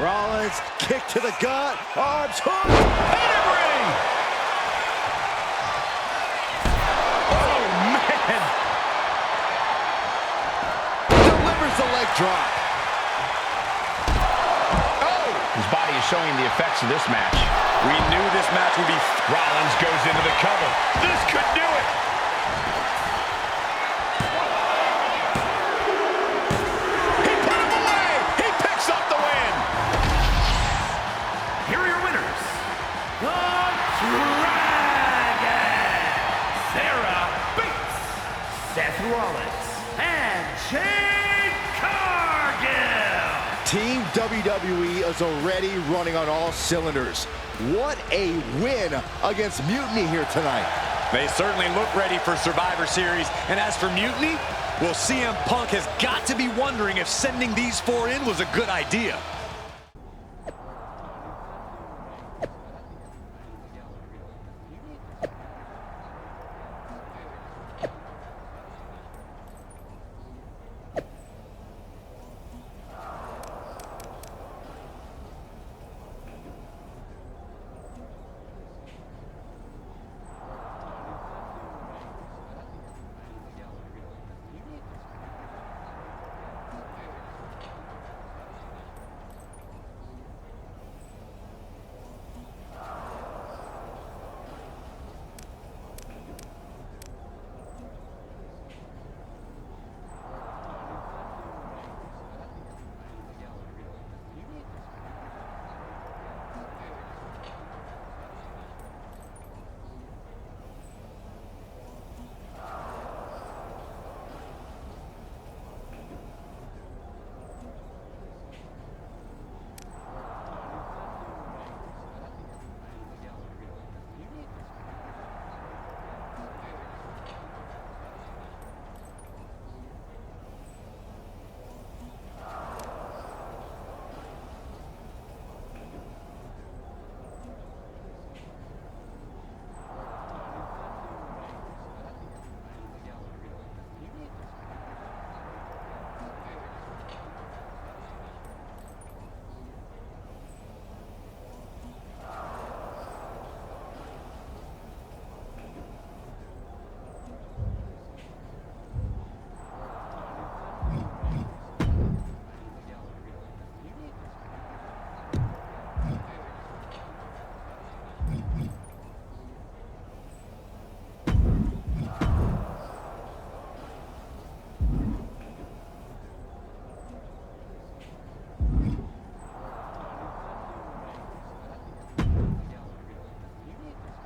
Rollins, kick to the gut, arms hook, pedigree! Oh, man! Delivers the leg drop. Oh! His body is showing the effects of this match. We knew this match would be... Rollins goes into the cover. This could do it! Rollins and Jade Cargill. Team WWE is already running on all cylinders. What a win against Mutiny here tonight. They certainly look ready for Survivor Series. And as for Mutiny, well, CM Punk has got to be wondering if sending these 4 in was a good idea.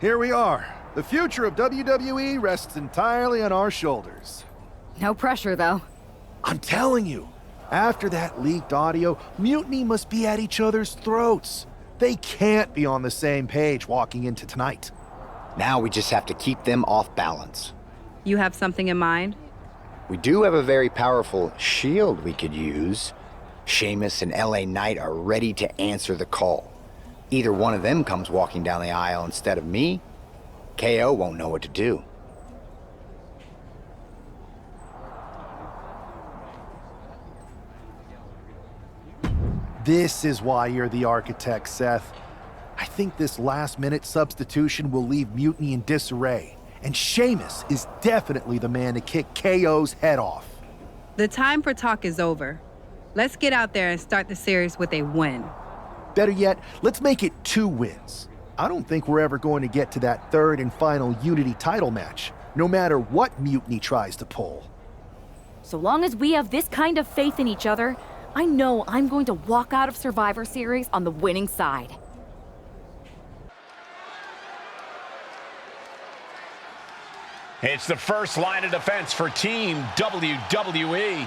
Here we are. The future of WWE rests entirely on our shoulders. No pressure, though. I'm telling you, after that leaked audio, Mutiny must be at each other's throats. They can't be on the same page walking into tonight. Now we just have to keep them off balance. You have something in mind? We do have a very powerful shield we could use. Sheamus and LA Knight are ready to answer the call. Either one of them comes walking down the aisle instead of me, KO won't know what to do. This is why you're the architect, Seth. I think this last-minute substitution will leave Mutiny in disarray, and Sheamus is definitely the man to kick KO's head off. The time for talk is over. Let's get out there and start the series with a win. Better yet, let's make it 2 wins. I don't think we're ever going to get to that third and final Unity title match, no matter what Mutiny tries to pull. So long as we have this kind of faith in each other, I know I'm going to walk out of Survivor Series on the winning side. It's the first line of defense for Team WWE.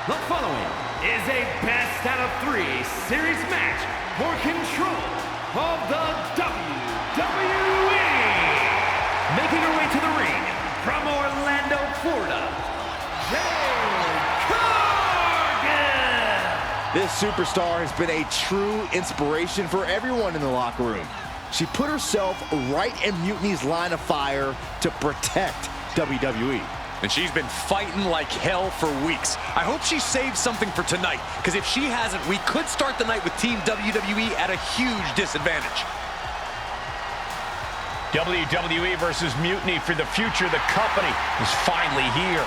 The following is a best out of 3 series match for control of the WWE. Making her way to the ring from Orlando, Florida, Jade Cargill. This superstar has been a true inspiration for everyone in the locker room. She put herself right in Mutiny's line of fire to protect WWE. And she's been fighting like hell for weeks. I hope she saved something for tonight, because if she hasn't, we could start the night with Team WWE at a huge disadvantage. WWE versus Mutiny for the future of the company is finally here.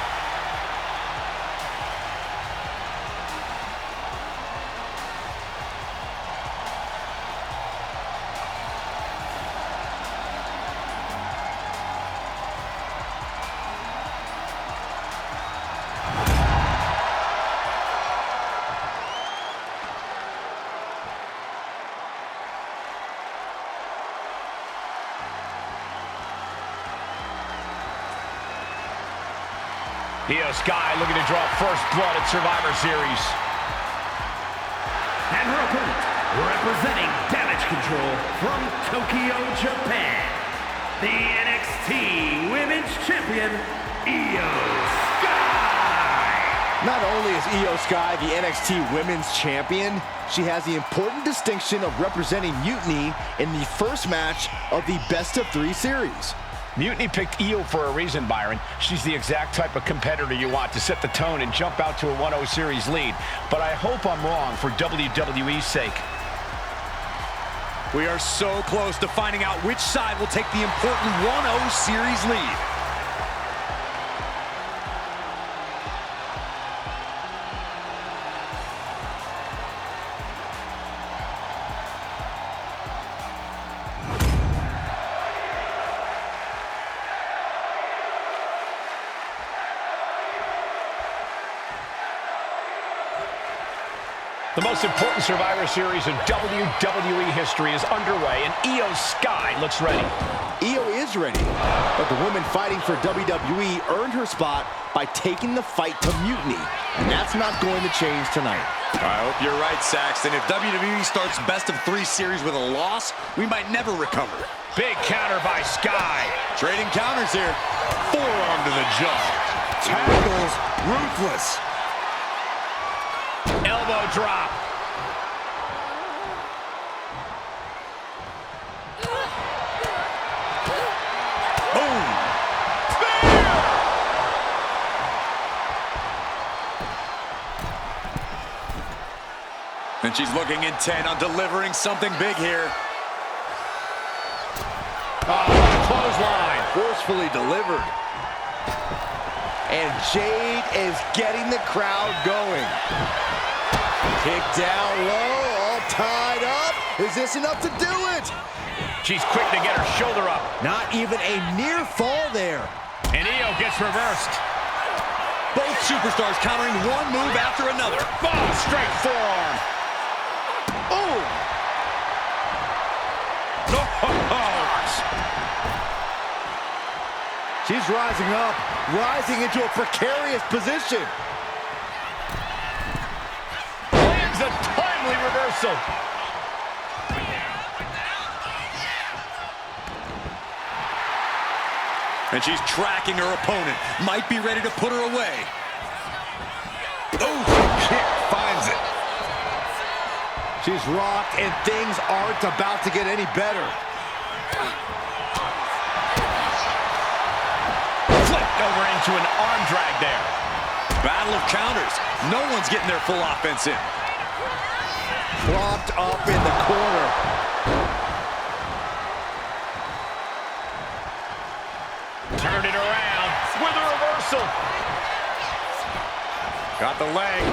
Io Sky looking to draw first blood at Survivor Series. And her opponent, representing Damage Control from Tokyo, Japan, the NXT Women's Champion, Io Sky. Not only is Io Sky the NXT Women's Champion, she has the important distinction of representing Mutiny in the first match of the best-of-3 series. Mutiny picked Io for a reason, Byron. She's the exact type of competitor you want to set the tone and jump out to a 1-0 series lead. But I hope I'm wrong for WWE's sake. We are so close to finding out which side will take the important 1-0 series lead. The most important Survivor Series in WWE history is underway, and Io Sky looks ready. Io is ready, but the woman fighting for WWE earned her spot by taking the fight to Mutiny, and that's not going to change tonight. I hope you're right, Saxton. If WWE starts best-of-3 series with a loss, we might never recover. Big counter by Sky. Trading counters here. Forearm to the jaw. Tackles ruthless. Elbow drop. Boom. And she's looking intent on delivering something big here. Oh, clothesline. forcefully delivered. And Jade is getting the crowd going. Kick down low, all tied up. Is this enough to do it? She's quick to get her shoulder up. Not even a near fall there. And Io gets reversed. Both superstars countering one move after another. Oh, straight forearm. Oh! She's rising up, rising into a precarious position. Lands a timely reversal. And she's tracking her opponent. Might be ready to put her away. Oh, kick finds it. She's rocked, and things aren't about to get any better. Flipped over into an arm drag there. Battle of counters. No one's getting their full offense in. Propped up in the corner. Turned it around with a reversal. Got the leg.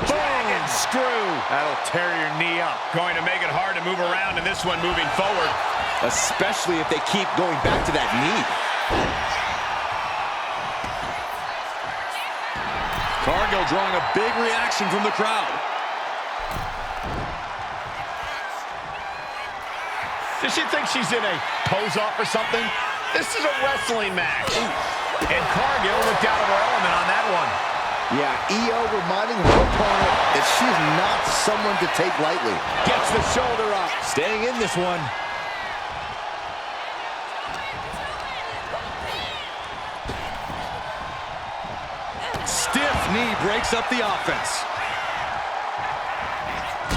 Dragon screw. That'll tear your knee up. Going to make it hard to move around in this one moving forward. Especially if they keep going back to that knee. Cargill drawing a big reaction from the crowd. Does she think she's in a pose-off or something? This is a wrestling match. And Cargill looked out of her element on that one. Yeah, Io reminding her opponent that she's not someone to take lightly. Gets the shoulder up. Staying in this one. Stiff knee breaks up the offense.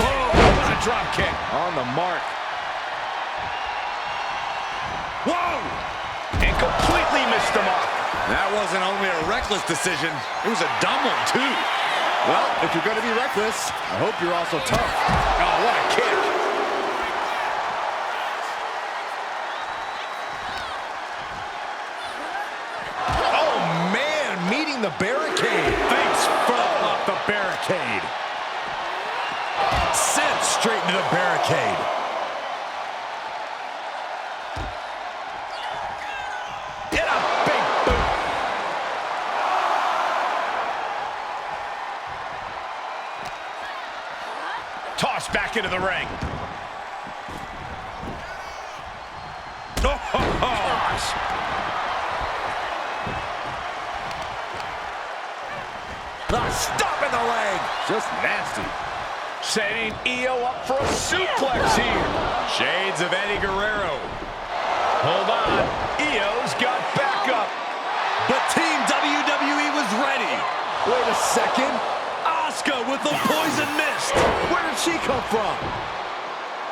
Oh, what a drop kick. On the mark. Whoa! And completely missed the mark. That wasn't only a reckless decision, it was a dumb one, too. Well, if you're going to be reckless, I hope you're also tough. Oh, what a kick. Oh, man, meeting the barricade. Face first off the barricade. Sent straight into the barricade. Tossed back into the ring. The stop in the leg. Just nasty. Setting Io up for a suplex here. Shades of Eddie Guerrero. Hold on. Io's got backup. But Team WWE was ready. Wait a second. Asuka with the poison mist. Where did she come from?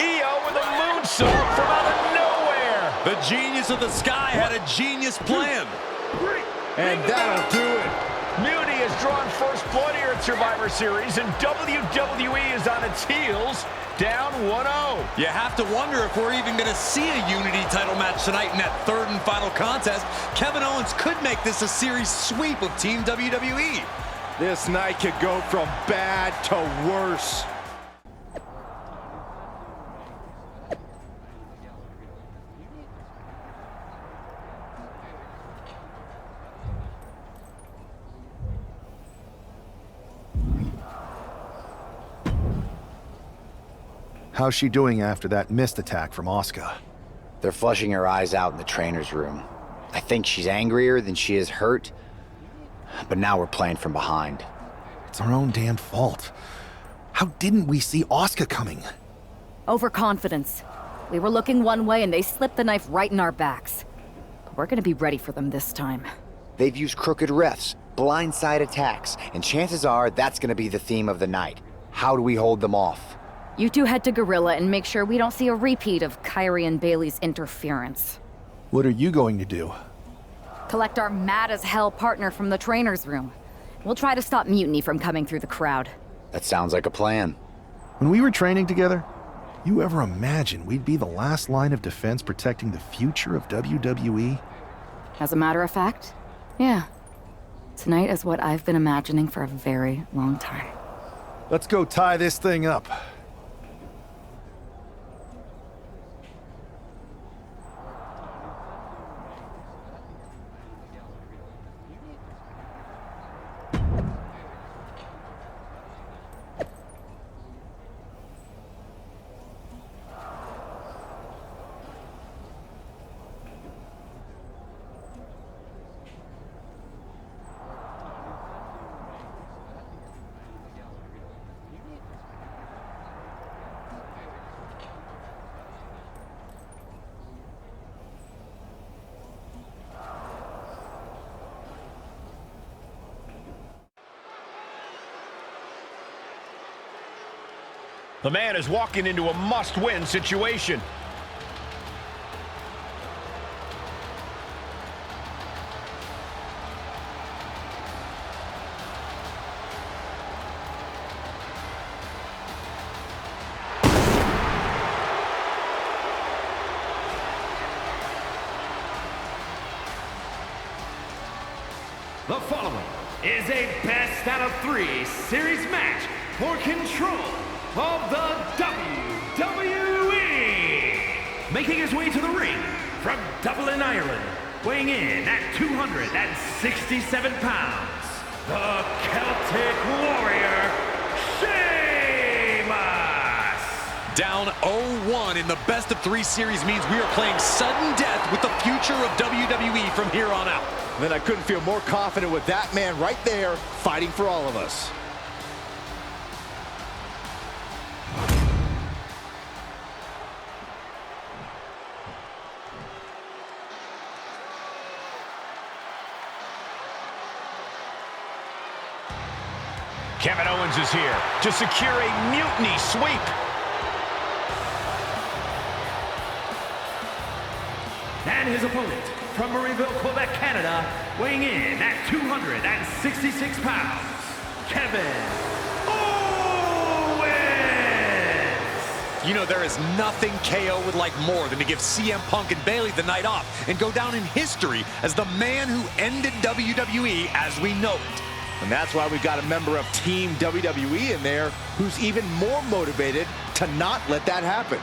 Io with a moonsault from out of nowhere. The genius of the sky had a genius plan. And that'll do it. Mutiny has drawn first blood here at Survivor Series, and WWE is on its heels, down 1-0. You have to wonder if we're even going to see a Unity title match tonight in that third and final contest. Kevin Owens could make this a series sweep of Team WWE. This night could go from bad to worse. How's she doing after that missed attack from Asuka? They're flushing her eyes out in the trainer's room. I think she's angrier than she is hurt, but now we're playing from behind. It's our own damn fault. How didn't we see Asuka coming? Overconfidence. We were looking one way and they slipped the knife right in our backs. But we're gonna be ready for them this time. They've used crooked refs, blindside attacks, and chances are that's gonna be the theme of the night. How do we hold them off? You two head to Gorilla and make sure we don't see a repeat of Kyrie and Bailey's interference. What are you going to do? Collect our mad-as-hell partner from the trainer's room. We'll try to stop Mutiny from coming through the crowd. That sounds like a plan. When we were training together, you ever imagine we'd be the last line of defense protecting the future of WWE? As a matter of fact, yeah. Tonight is what I've been imagining for a very long time. Let's go tie this thing up. The man is walking into a must-win situation. The following is a best out of 3 series match for control of the WWE. Making his way to the ring from Dublin, Ireland, weighing in at 267 pounds, the Celtic Warrior, Sheamus! Down 0-1 in the best of 3 series means we are playing sudden death with the future of WWE from here on out. Then I couldn't feel more confident with that man right there, fighting for all of us. Kevin Owens is here to secure a Mutiny sweep. And his opponent from Marieville, Quebec, Canada, weighing in at 266 pounds, Kevin Owens! You know, there is nothing KO would like more than to give CM Punk and Bayley the night off and go down in history as the man who ended WWE as we know it. And that's why we've got a member of Team WWE in there who's even more motivated to not let that happen.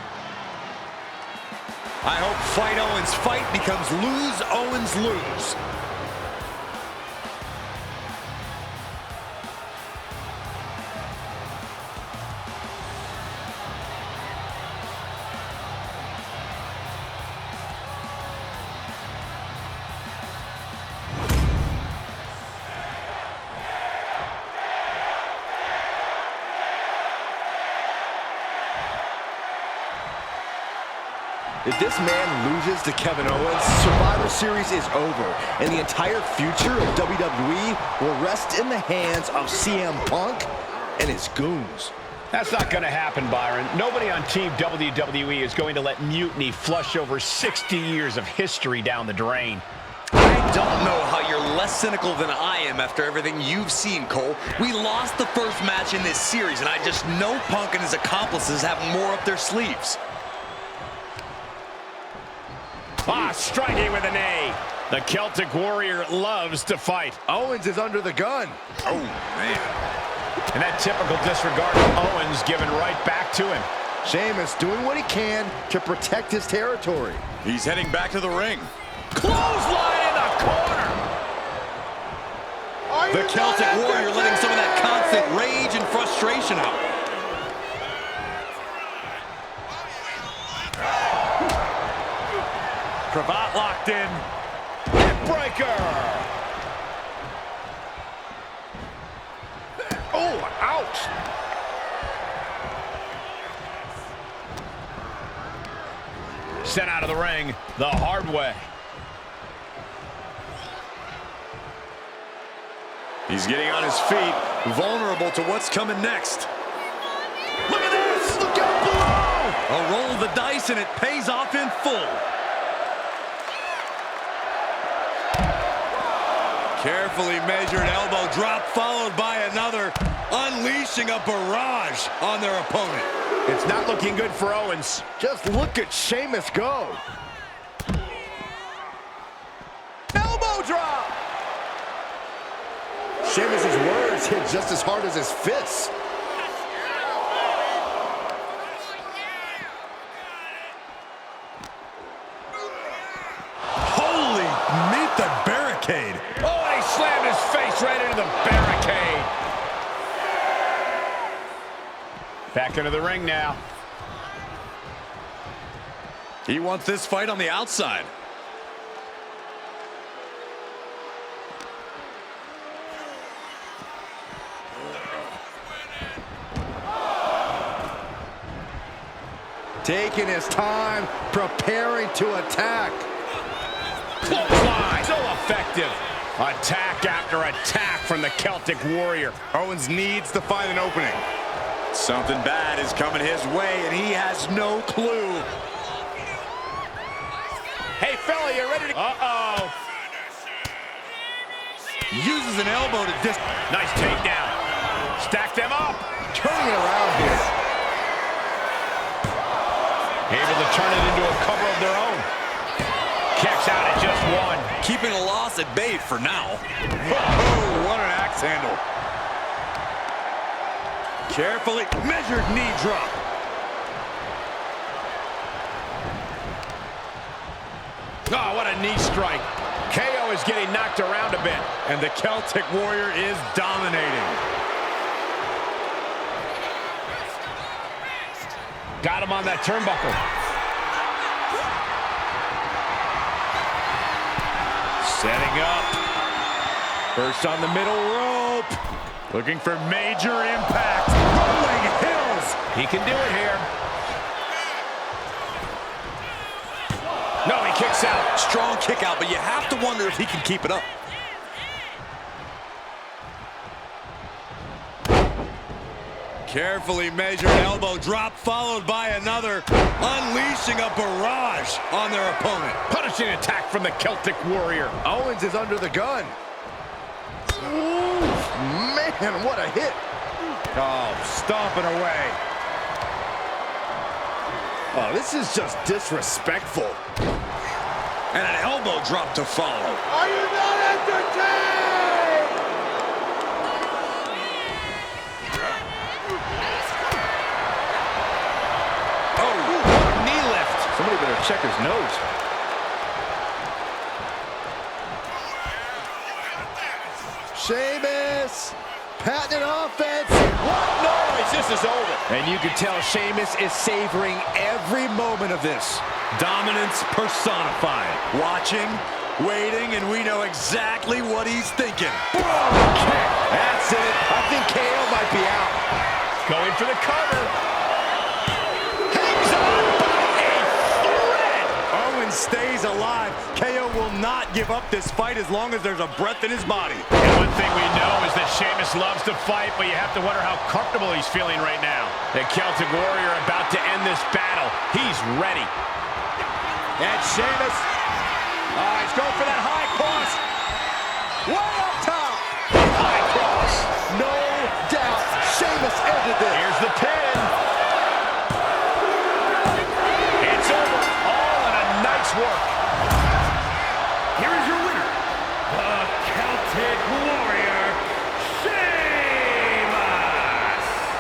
I hope Fight Owens fight becomes Lose Owens lose. If this man loses to Kevin Owens, Survivor Series is over, and the entire future of WWE will rest in the hands of CM Punk and his goons. That's not going to happen, Byron. Nobody on Team WWE is going to let Mutiny flush over 60 years of history down the drain. I don't know how you're less cynical than I am after everything you've seen, Cole. We lost the first match in this series, and I just know Punk and his accomplices have more up their sleeves. Striking with a knee. The Celtic Warrior loves to fight. Owens is under the gun. Oh, man. And that typical disregard of Owens given right back to him. Sheamus doing what he can to protect his territory. He's heading back to the ring. Clothesline in the corner. The Celtic Warrior letting some of that constant rage and frustration out. Cravat locked in. Neckbreaker. Oh, ouch. Sent out of the ring the hard way. He's getting on his feet, vulnerable to what's coming next. Look at this! Look out below! A roll of the dice and it pays off in full. Carefully measured elbow drop followed by another, unleashing a barrage on their opponent. It's not looking good for Owens. Just look at Sheamus go. Sheamus' words hit just as hard as his fists. Holy, meet the barricade. Oh, he slammed his face right into the barricade. Back into the ring now. He wants this fight on the outside. Taking his time, preparing to attack. Clothesline, so effective. Attack after attack from the Celtic Warrior. Owens needs to find an opening. Something bad is coming his way, and he has no clue. Hey, fella, you ready to... Uh-oh. Uses an elbow to Nice takedown. Stack them up. Turning it around here. Able to turn it into a cover of their own. Kicks out at just one. Keeping a loss at bay for now. Oh, what an axe handle. Carefully measured knee drop. Oh, what a knee strike. KO is getting knocked around a bit. And the Celtic Warrior is dominating. Got him on that turnbuckle. Setting up. First on the middle rope. Looking for major impact. Rolling hills. He can do it here. No, he kicks out. Strong kick out, but you have to wonder if he can keep it up. Carefully measured elbow drop followed by another, unleashing a barrage on their opponent. Punishing attack from the Celtic Warrior. Owens is under the gun. Ooh, man, what a hit. Oh, stomping away. Oh, this is just disrespectful. And an elbow drop to follow. Are you not entertained? Somebody better check his nose. Sheamus, patented offense. What noise? This is over. And you can tell Sheamus is savoring every moment of this. Dominance personified. Watching, waiting, and we know exactly what he's thinking. That's it. I think KO might be out. Going for the cover. Stays alive. KO will not give up this fight as long as there's a breath in his body. And one thing we know is that Sheamus loves to fight, but you have to wonder how comfortable he's feeling right now. The Celtic Warrior about to end this battle. He's ready. And Sheamus, he's going for that high cross. Way up top. High cross. No doubt. Sheamus ended this. Here's the pin. It's over. Nice work. Here is your winner, the Celtic Warrior, Sheamus.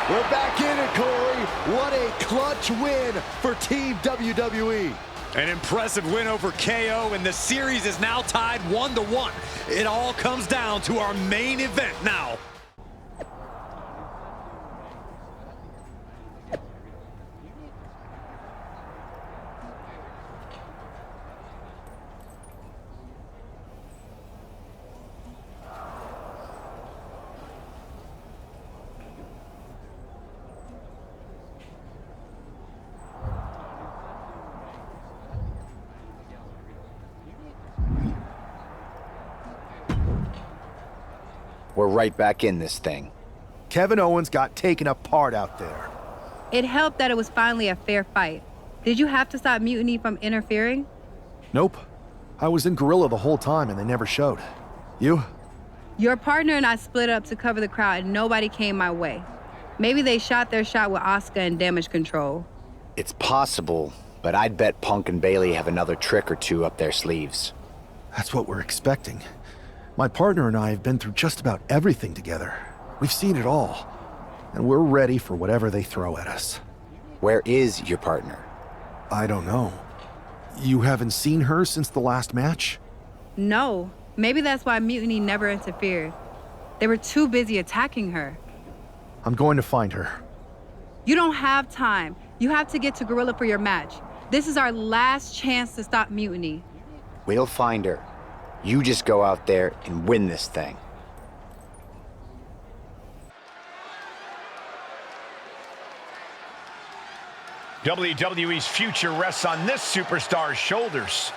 We're back in it, Corey. What a clutch win for Team WWE. An impressive win over KO, and the series is now tied 1-1. It all comes down to our main event now. We're right back in this thing. Kevin Owens got taken apart out there. It helped that it was finally a fair fight. Did you have to stop Mutiny from interfering? Nope. I was in Gorilla the whole time and they never showed. You? Your partner and I split up to cover the crowd and nobody came my way. Maybe they shot their shot with Asuka and damage control. It's possible, but I'd bet Punk and Bailey have another trick or two up their sleeves. That's what we're expecting. My partner and I have been through just about everything together. We've seen it all. And we're ready for whatever they throw at us. Where is your partner? I don't know. You haven't seen her since the last match? No. Maybe that's why Mutiny never interfered. They were too busy attacking her. I'm going to find her. You don't have time. You have to get to Gorilla for your match. This is our last chance to stop Mutiny. We'll find her. You just go out there and win this thing. WWE's future rests on this superstar's shoulders.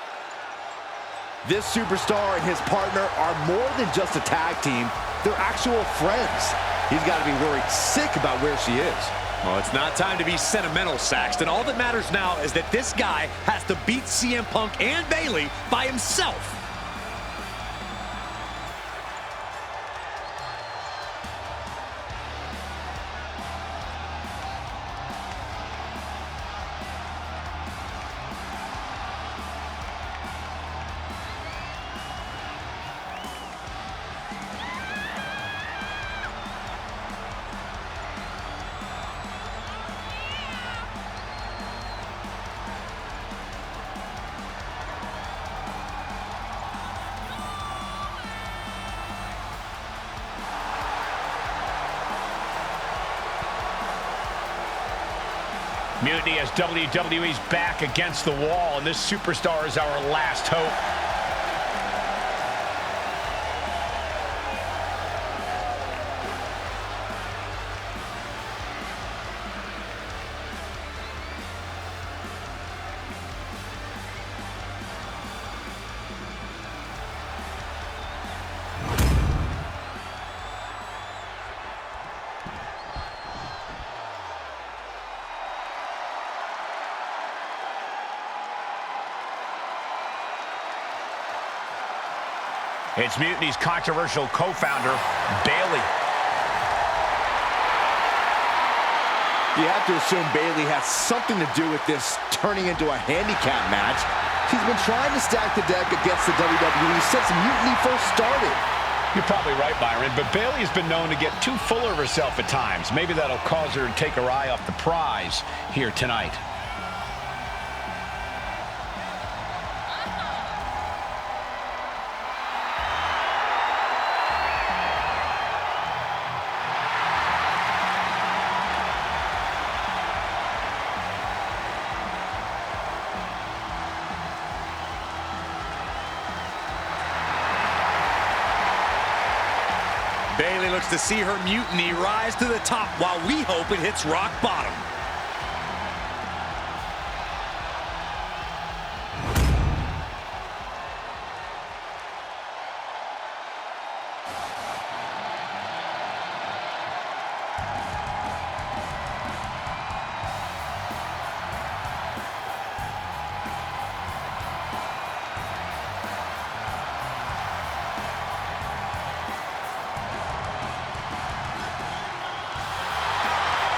This superstar and his partner are more than just a tag team. They're actual friends. He's got to be worried sick about where she is. Well, it's not time to be sentimental, Saxton. All that matters now is that this guy has to beat CM Punk and Bayley by himself. Mutiny has WWE's back against the wall, and this superstar is our last hope. It's Mutiny's controversial co-founder, Bayley. You have to assume Bayley has something to do with this turning into a handicap match. She's been trying to stack the deck against the WWE since Mutiny first started. You're probably right, Byron, but Bayley has been known to get too full of herself at times. Maybe that'll cause her to take her eye off the prize here tonight. Bayley looks to see her Mutiny rise to the top while we hope it hits rock bottom.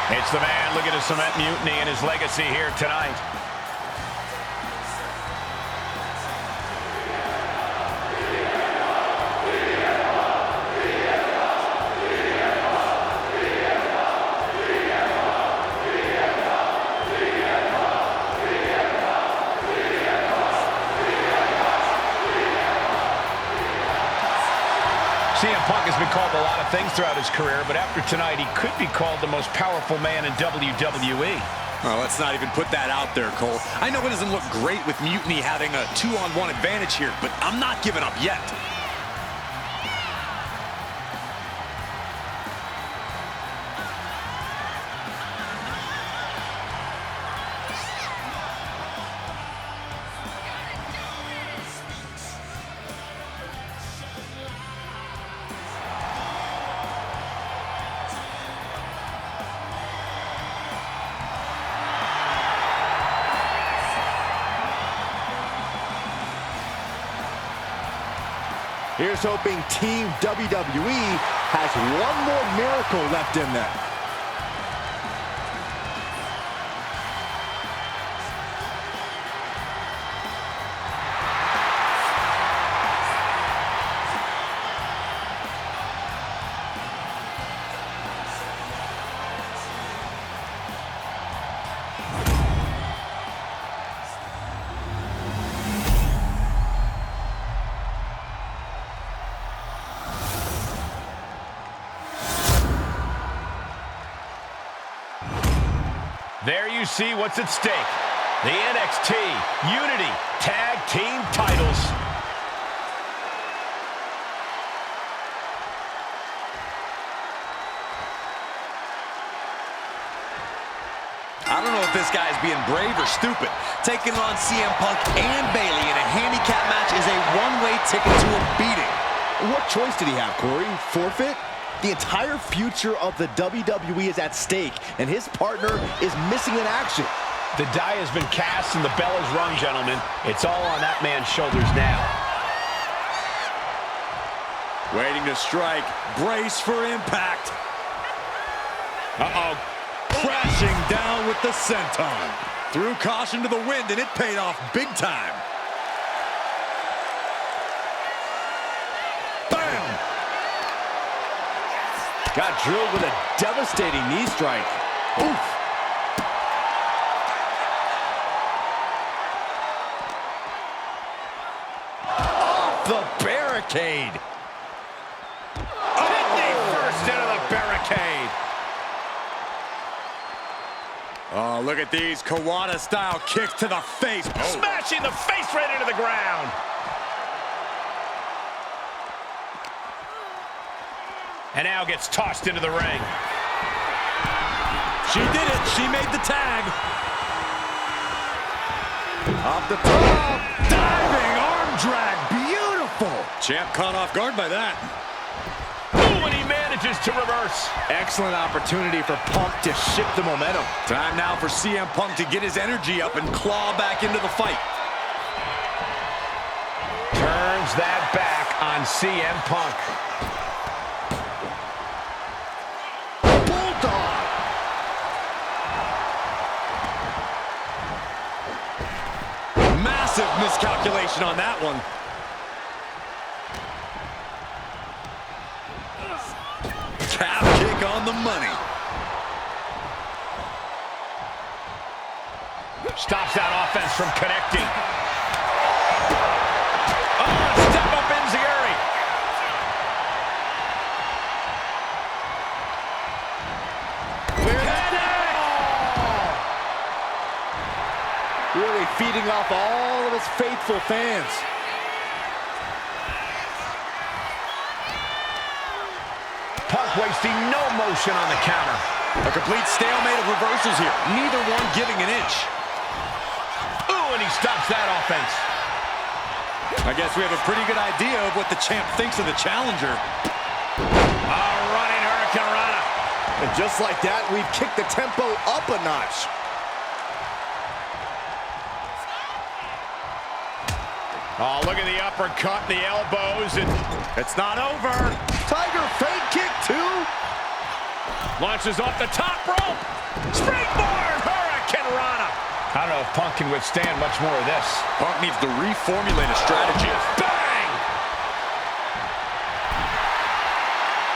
It's the man looking to cement Mutiny and his legacy here tonight. CM Punk has been called a lot of things throughout his career, but after tonight, he could be called the most powerful man in WWE. Well, let's not even put that out there, Cole. I know it doesn't look great with Mutiny having a 2-on-1 advantage here, but I'm not giving up yet. Here's hoping Team WWE has one more miracle left in them. There you see what's at stake. The NXT Unity Tag Team titles. I don't know if this guy's being brave or stupid. Taking on CM Punk and Bayley in a handicap match is a one-way ticket to a beating. What choice did he have, Corey? Forfeit? The entire future of the WWE is at stake, and his partner is missing in action. The die has been cast and the bell is rung, gentlemen. It's all on that man's shoulders now. Waiting to strike. Brace for impact. Uh-oh. Crashing down with the senton. Threw caution to the wind, and it paid off big time. Bam! Got drilled with a devastating knee strike. Oof. Off the barricade. Kidney first into the barricade. Oh, look at these Kawada-style kicks to the face. Oh. Smashing the face right into the ground. And now gets tossed into the ring. She did it. She made the tag. Off the top. Diving arm drag. Beautiful. Champ caught off guard by that. Ooh, and he manages to reverse. Excellent opportunity for Punk to shift the momentum. Time now for CM Punk to get his energy up and claw back into the fight. Turns that back on CM Punk. Massive miscalculation on that one. Calf kick on the money. Stops that offense from connecting. Oh, step up Enziguri. Really feeding off all of his faithful fans. Punk wasting no motion on the counter. A complete stalemate of reversals here. Neither one giving an inch. Ooh, and he stops that offense. I guess we have a pretty good idea of what the champ thinks of the challenger. A running Hurricane Rana. And just like that, we've kicked the tempo up a notch. Oh, look at the uppercut and the elbows, and it's not over. Tiger fake kick, too. Launches off the top rope. Springboard Hurricane Rana. I don't know if Punk can withstand much more of this. Punk needs to reformulate a strategy. Bang!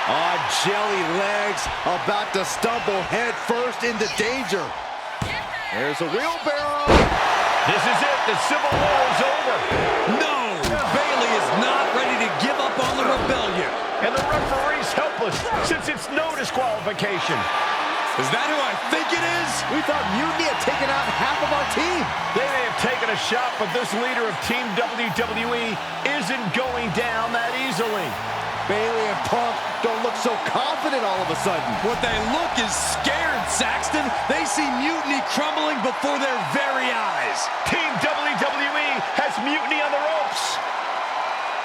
Oh, jelly legs, about to stumble head first into danger. There's a wheelbarrow. This is it. The Civil War is over. No! Bayley is not ready to give up on the rebellion. And the referee's helpless since it's no disqualification. Is that who I think it is? We thought Mutiny had taken out half of our team. They may have taken a shot, but this leader of Team WWE isn't going down that easily. Bayley and Punk don't look so confident all of a sudden. What they look is scared, Saxton. They see Mutiny crumbling before their very eyes. Team WWE has Mutiny on the ropes.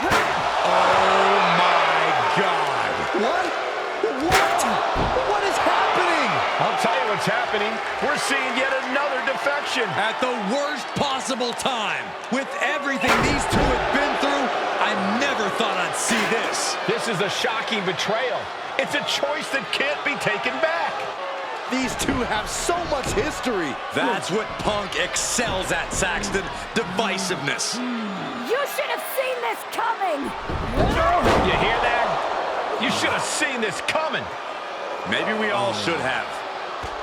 Oh, my God. What? What is happening? I'll tell you what's happening. We're seeing yet another defection. At the worst possible time. With everything these two have been through, I never thought I'd see this. This is a shocking betrayal. It's a choice that can't be taken back. These two have so much history. That's what Punk excels at, Saxton. Divisiveness. You should have seen this coming. You hear that? You should have seen this coming. Maybe we all should have.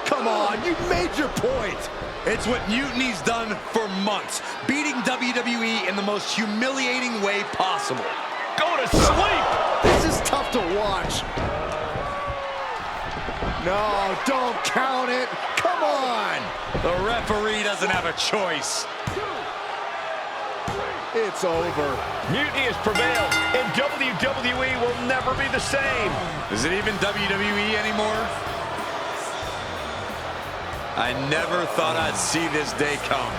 Come on, you made your point. It's what Mutiny's done for months, beating WWE in the most humiliating way possible. Go to sleep! This is tough to watch. No, don't count it. Come on! The referee doesn't have a choice. It's over. Mutiny has prevailed, and WWE will never be the same. Is it even WWE anymore? I never thought I'd see this day come.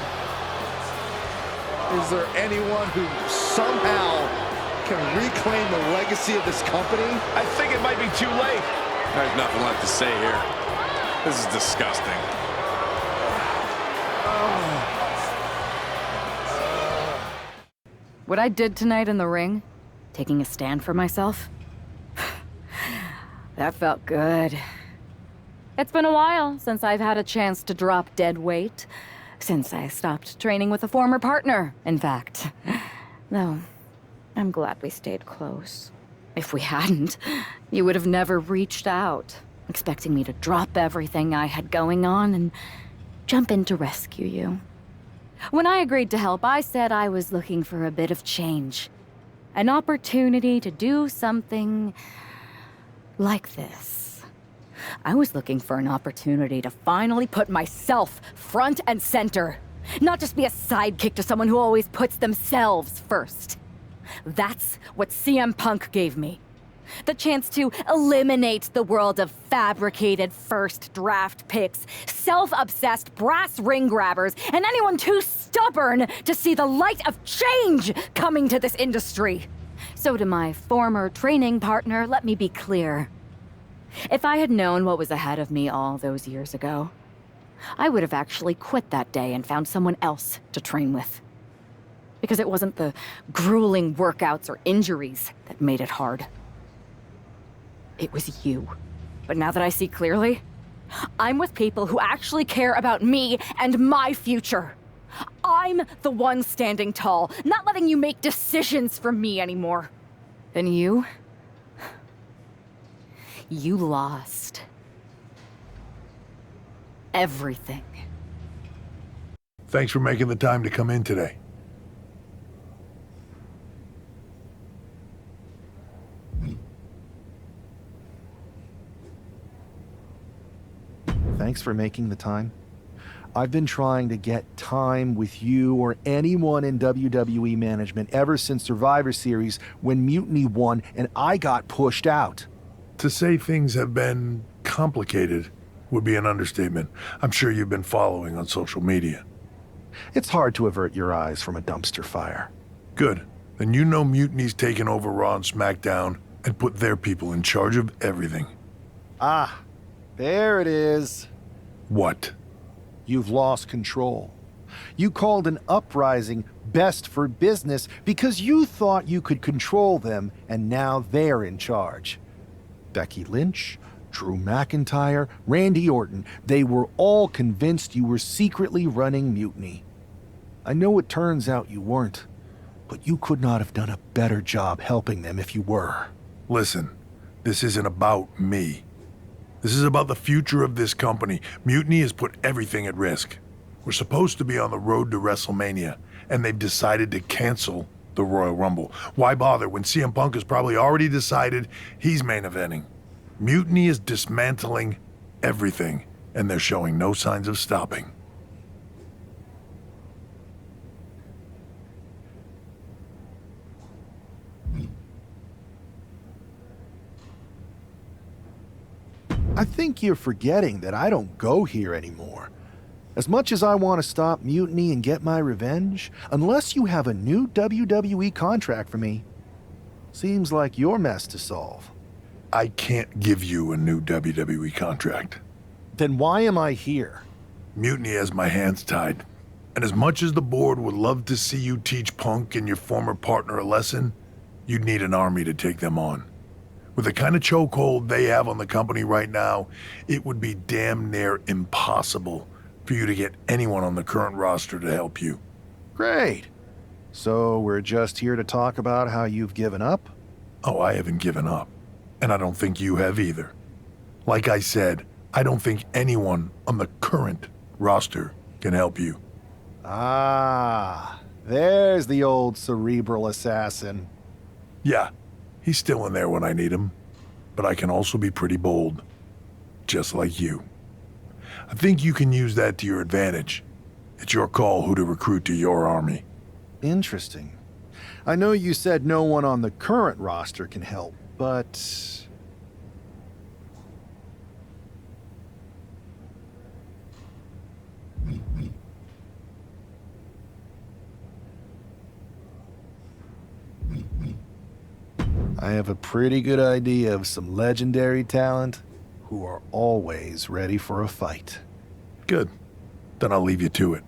Is there anyone who somehow can reclaim the legacy of this company? I think it might be too late. There's nothing left to say here. This is disgusting. What I did tonight in the ring, taking a stand for myself, that felt good. It's been a while since I've had a chance to drop dead weight. Since I stopped training with a former partner, in fact. Though, I'm glad we stayed close. If we hadn't, you would have never reached out, expecting me to drop everything I had going on and jump in to rescue you. When I agreed to help, I said I was looking for a bit of change. An opportunity to do something like this. I was looking for an opportunity to finally put myself front and center. Not just be a sidekick to someone who always puts themselves first. That's what CM Punk gave me. The chance to eliminate the world of fabricated first draft picks, self-obsessed brass ring grabbers, and anyone too stubborn to see the light of change coming to this industry. So to my former training partner, let me be clear. If I had known what was ahead of me all those years ago, I would have actually quit that day and found someone else to train with. Because it wasn't the grueling workouts or injuries that made it hard. It was you. But now that I see clearly, I'm with people who actually care about me and my future. I'm the one standing tall, not letting you make decisions for me anymore. And you lost. Everything. Thanks for making the time to come in today. Thanks for making the time. I've been trying to get time with you or anyone in WWE management ever since Survivor Series when Mutiny won and I got pushed out. To say things have been complicated would be an understatement. I'm sure you've been following on social media. It's hard to avert your eyes from a dumpster fire. Good. Then you know Mutiny's taken over Raw and SmackDown and put their people in charge of everything. Ah, there it is. What? You've lost control. You called an uprising best for business because you thought you could control them, and now they're in charge. Becky Lynch, Drew McIntyre, Randy Orton, they were all convinced you were secretly running Mutiny. I know it turns out you weren't, but you could not have done a better job helping them if you were. Listen, this isn't about me. This is about the future of this company. Mutiny has put everything at risk. We're supposed to be on the road to WrestleMania, and they've decided to cancel the Royal Rumble. Why bother when CM Punk has probably already decided he's main eventing? Mutiny is dismantling everything, and they're showing no signs of stopping. I think you're forgetting that I don't go here anymore. As much as I want to stop Mutiny and get my revenge, unless you have a new WWE contract for me, seems like your mess to solve. I can't give you a new WWE contract. Then why am I here? Mutiny has my hands tied. And as much as the board would love to see you teach Punk and your former partner a lesson, you'd need an army to take them on. With the kind of chokehold they have on the company right now, it would be damn near impossible for you to get anyone on the current roster to help you. Great. So we're just here to talk about how you've given up? Oh, I haven't given up. And I don't think you have either. Like I said, I don't think anyone on the current roster can help you. Ah, there's the old cerebral assassin. Yeah, he's still in there when I need him. But I can also be pretty bold. Just like you. I think you can use that to your advantage. It's your call who to recruit to your army. Interesting. I know you said no one on the current roster can help, but... I have a pretty good idea of some legendary talent who are always ready for a fight. Good. Then I'll leave you to it.